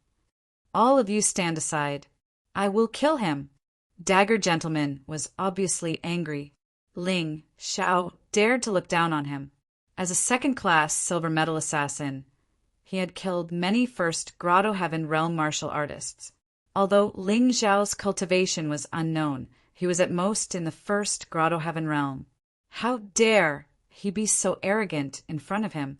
[SPEAKER 1] All of you stand aside. I will kill him. Dagger Gentleman was obviously angry. Ling Xiao dared to look down on him. As a second-class silver medal assassin, he had killed many first Grotto Heaven realm martial artists. Although Ling Xiao's cultivation was unknown, he was at most in the first Grotto Heaven realm. How dare he be so arrogant in front of him?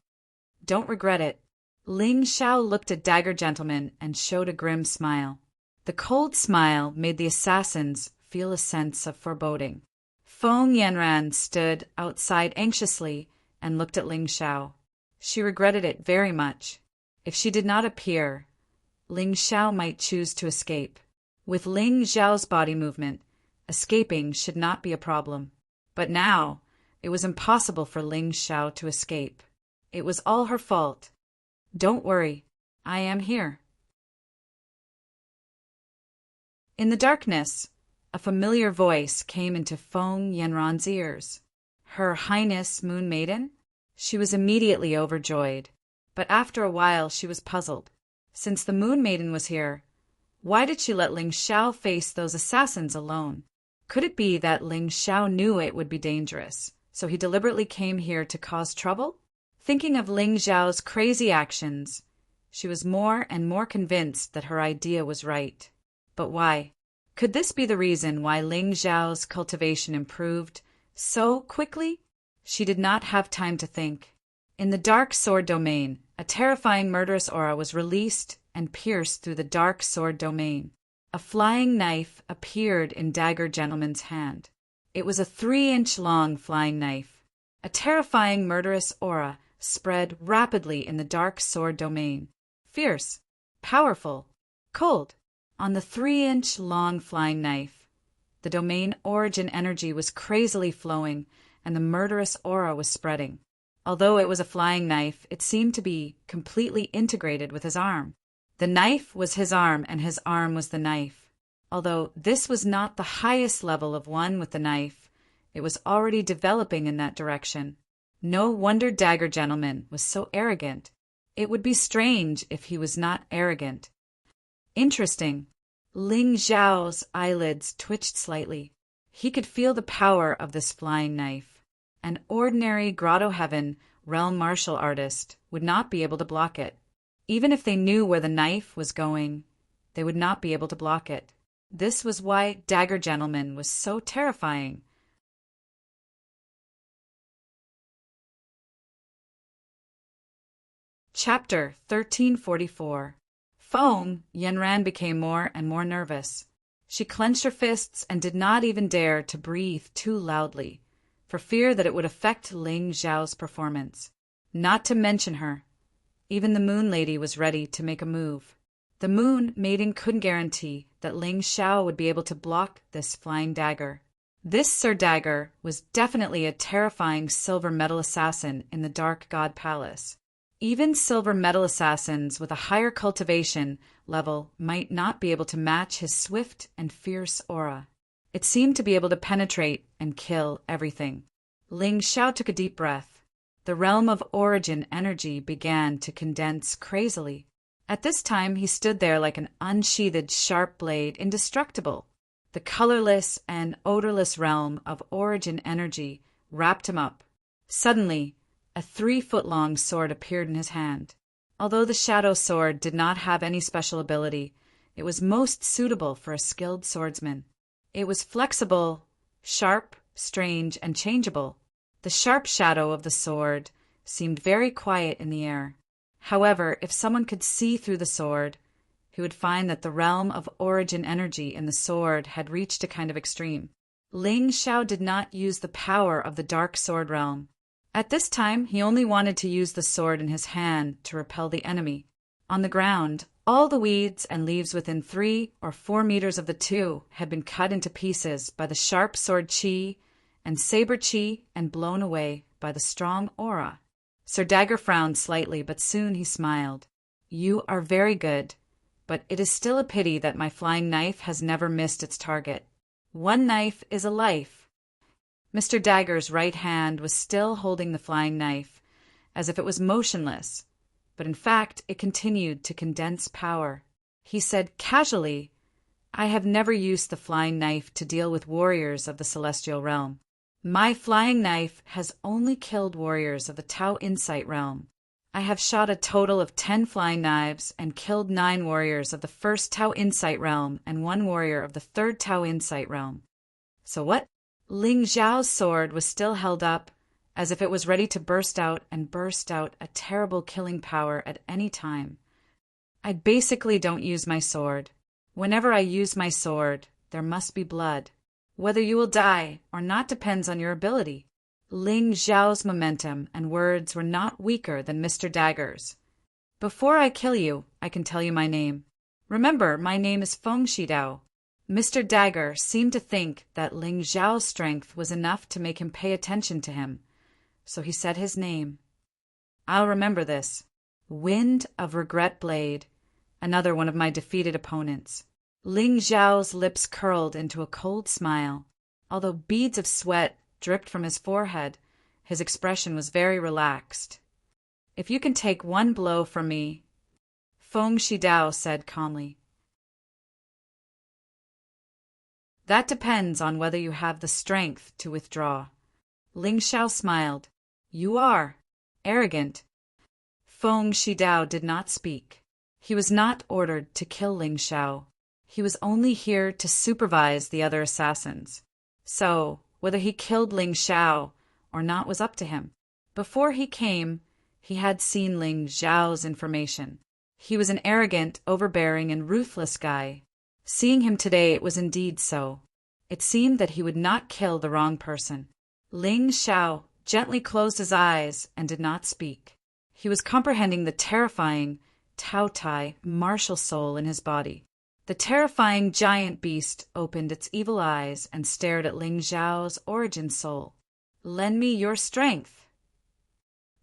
[SPEAKER 1] Don't regret it. Ling Xiao looked at Dagger Gentleman and showed a grim smile. The cold smile made the assassins feel a sense of foreboding. Feng Yanran stood outside anxiously and looked at Ling Xiao. She regretted it very much. If she did not appear, Ling Xiao might choose to escape. With Ling Xiao's body movement, escaping should not be a problem. But now, it was impossible for Ling Xiao to escape. It was all her fault. Don't worry, I am here. In the darkness, a familiar voice came into Feng Yanran's ears. Her Highness Moon Maiden? She was immediately overjoyed, but after a while she was puzzled. Since the Moon Maiden was here, why did she let Ling Xiao face those assassins alone? Could it be that Ling Xiao knew it would be dangerous, so he deliberately came here to cause trouble? Thinking of Ling Xiao's crazy actions, she was more and more convinced that her idea was right. But why? Could this be the reason why Ling Xiao's cultivation improved so quickly? She did not have time to think. In the Dark Sword Domain, a terrifying murderous aura was released and pierced through the Dark Sword Domain. A flying knife appeared in Dagger Gentleman's hand. It was a 3-inch long flying knife. A terrifying murderous aura spread rapidly in the Dark Sword Domain. Fierce, powerful, cold. On the 3-inch long flying knife, the domain origin energy was crazily flowing, and the murderous aura was spreading. Although it was a flying knife, it seemed to be completely integrated with his arm. The knife was his arm, and his arm was the knife. Although this was not the highest level of one with the knife, it was already developing in that direction. No wonder Dagger Gentleman was so arrogant. It would be strange if he was not arrogant. Interesting. Ling Xiao's eyelids twitched slightly. He could feel the power of this flying knife. An ordinary Grotto Heaven realm martial artist would not be able to block it. Even if they knew where the knife was going, they would not be able to block it. This was why Dagger Gentleman was so terrifying. Chapter 1344. Feng Yanran became more and more nervous. She clenched her fists and did not even dare to breathe too loudly. for fear that it would affect Ling Xiao's performance. Not to mention her. Even the Moon Lady was ready to make a move. The Moon Maiden couldn't guarantee that Ling Xiao would be able to block this flying dagger. This Sir Dagger was definitely a terrifying silver metal assassin in the Dark God Palace. Even silver metal assassins with a higher cultivation level might not be able to match his swift and fierce aura. It seemed to be able to penetrate and kill everything. Ling Xiao took a deep breath. The realm of origin energy began to condense crazily. At this time he stood there like an unsheathed sharp blade, indestructible. The colorless and odorless realm of origin energy wrapped him up. Suddenly, a 3-foot-long sword appeared in his hand. Although the shadow sword did not have any special ability, it was most suitable for a skilled swordsman. It was flexible, sharp, strange, and changeable. The sharp shadow of the sword seemed very quiet in the air. However, if someone could see through the sword, he would find that the realm of origin energy in the sword had reached a kind of extreme. Ling Xiao did not use the power of the dark sword realm. At this time, he only wanted to use the sword in his hand to repel the enemy. On the ground, all the weeds and leaves within 3 or 4 meters of the two had been cut into pieces by the sharp sword qi and saber qi and blown away by the strong aura. Sir Dagger frowned slightly, but soon he smiled. "You are very good, but it is still a pity that my flying knife has never missed its target. One knife is a life." Mr. Dagger's right hand was still holding the flying knife, as if it was motionless, but in fact it continued to condense power. He said casually, "I have never used the flying knife to deal with warriors of the celestial realm. My flying knife has only killed warriors of the Tao Insight realm. I have shot a total of 10 flying knives and killed 9 warriors of the first Tao Insight realm and 1 warrior of the third Tao Insight realm." "So what?" Ling Xiao's sword was still held up, as if it was ready to burst out a terrible killing power at any time. "I basically don't use my sword. Whenever I use my sword, there must be blood. Whether you will die or not depends on your ability." Ling Xiao's momentum and words were not weaker than Mr. Dagger's. "Before I kill you, I can tell you my name. Remember, my name is Feng Shidao." Mr. Dagger seemed to think that Ling Xiao's strength was enough to make him pay attention to him, so he said his name. "I'll remember this. Wind of Regret Blade, another one of my defeated opponents." Ling Xiao's lips curled into a cold smile. Although beads of sweat dripped from his forehead, his expression was very relaxed. "If you can take 1 blow from me," Feng Shidao said calmly. "That depends on whether you have the strength to withdraw." Ling Xiao smiled. "You are arrogant." Feng Shidao did not speak. He was not ordered to kill Ling Xiao. He was only here to supervise the other assassins. So, whether he killed Ling Xiao or not was up to him. Before he came, he had seen Ling Xiao's information. He was an arrogant, overbearing, and ruthless guy. Seeing him today, it was indeed so. It seemed that he would not kill the wrong person. Ling Xiao gently closed his eyes and did not speak. He was comprehending the terrifying Tao Tai martial soul in his body. The terrifying giant beast opened its evil eyes and stared at Ling Xiao's origin soul. "Lend me your strength."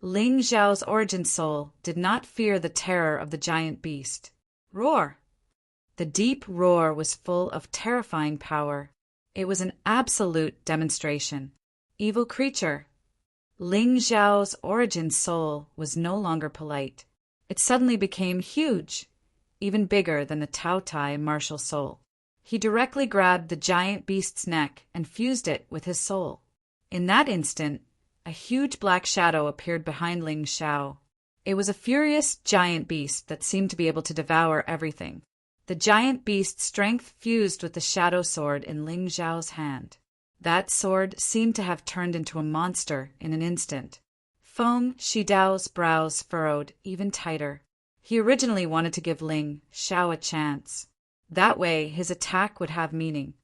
[SPEAKER 1] Ling Xiao's origin soul did not fear the terror of the giant beast. "Roar!" The deep roar was full of terrifying power. It was an absolute demonstration. "Evil creature." Ling Xiao's origin soul was no longer polite. It suddenly became huge, even bigger than the Tao Tai martial soul. He directly grabbed the giant beast's neck and fused it with his soul. In that instant, a huge black shadow appeared behind Ling Xiao. It was a furious giant beast that seemed to be able to devour everything. The giant beast's strength fused with the shadow sword in Ling Xiao's hand. That sword seemed to have turned into a monster in an instant. Feng Shidao's brows furrowed even tighter. He originally wanted to give Ling Xiao a chance. That way his attack would have meaning.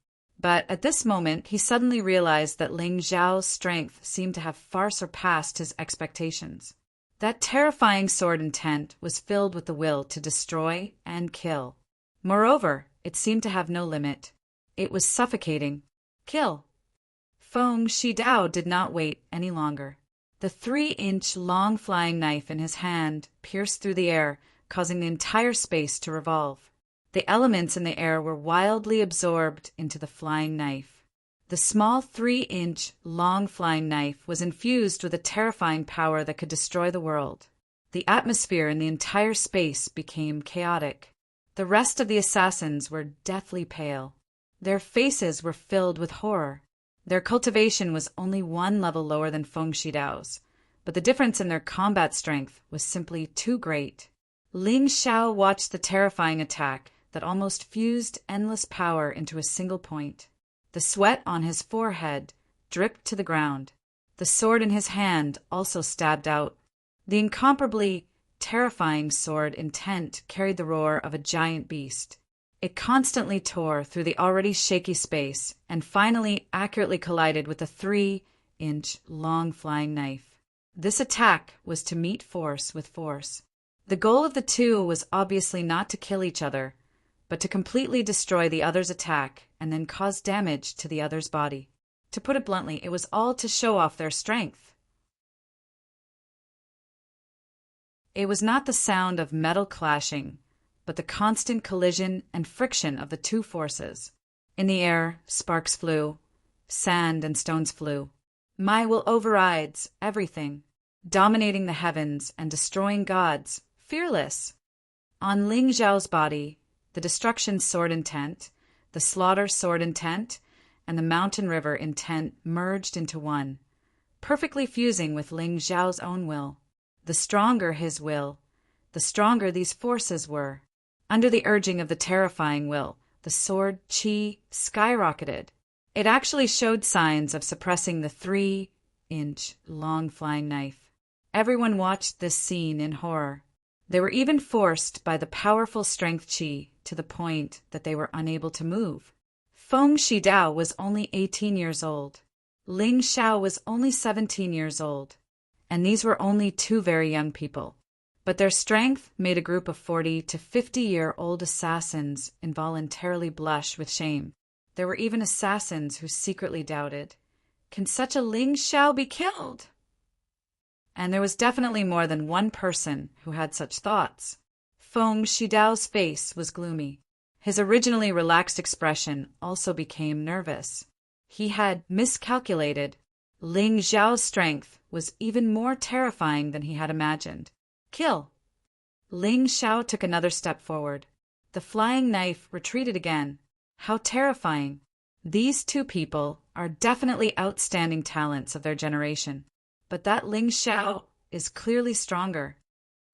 [SPEAKER 1] But at this moment, he suddenly realized that Ling Xiao's strength seemed to have far surpassed his expectations. That terrifying sword intent was filled with the will to destroy and kill. Moreover, it seemed to have no limit. It was suffocating. Kill. Feng Shidao did not wait any longer. The 3-inch long flying knife in his hand pierced through the air, causing the entire space to revolve. The elements in the air were wildly absorbed into the flying knife. The small 3-inch long flying knife was infused with a terrifying power that could destroy the world. The atmosphere in the entire space became chaotic. The rest of the assassins were deathly pale. Their faces were filled with horror. Their cultivation was only one level lower than Feng Shidao's, but the difference in their combat strength was simply too great. Ling Xiao watched the terrifying attack that almost fused endless power into a single point. The sweat on his forehead dripped to the ground. The sword in his hand also stabbed out. The incomparably terrifying sword intent carried the roar of a giant beast. It constantly tore through the already shaky space and finally accurately collided with the 3-inch long flying knife. This attack was to meet force with force. The goal of the two was obviously not to kill each other, but to completely destroy the other's attack and then cause damage to the other's body. To put it bluntly, it was all to show off their strength. It was not the sound of metal clashing, but the constant collision and friction of the two forces. In the air, sparks flew, sand and stones flew. My will overrides everything, dominating the heavens and destroying gods, fearless. On Ling Xiao's body, the destruction sword intent, the slaughter sword intent, and the mountain river intent merged into one, perfectly fusing with Ling Xiao's own will. The stronger his will, the stronger these forces were. Under the urging of the terrifying will, the sword qi skyrocketed. It actually showed signs of suppressing the 3-inch long flying knife. Everyone watched this scene in horror. They were even forced by the powerful strength qi to the point that they were unable to move. Feng Shidao was only 18 years old. Ling Xiao was only 17 years old. And these were only two very young people. But their strength made a group of 40 to 50-year-old assassins involuntarily blush with shame. There were even assassins who secretly doubted, "Can such a Ling Xiao be killed?" And there was definitely more than one person who had such thoughts. Feng Shidao's face was gloomy. His originally relaxed expression also became nervous. He had miscalculated. Ling Xiao's strength was even more terrifying than he had imagined. Kill! Ling Xiao took another step forward. The flying knife retreated again. How terrifying! These two people are definitely outstanding talents of their generation. But that Ling Xiao is clearly stronger.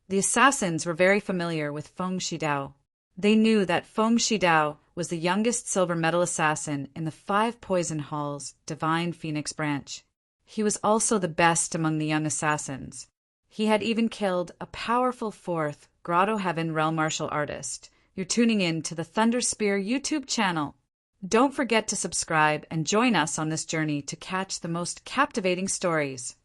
[SPEAKER 1] The assassins were very familiar with Feng Shidao. They knew that Feng Shidao was the youngest silver medal assassin in the 5 Poison Hall's Divine Phoenix branch. He was also the best among the young assassins. He had even killed a powerful 4th Grotto Heaven realm martial artist. You're tuning in to the Thunder Spear YouTube channel. Don't forget to subscribe and join us on this journey to catch the most captivating stories.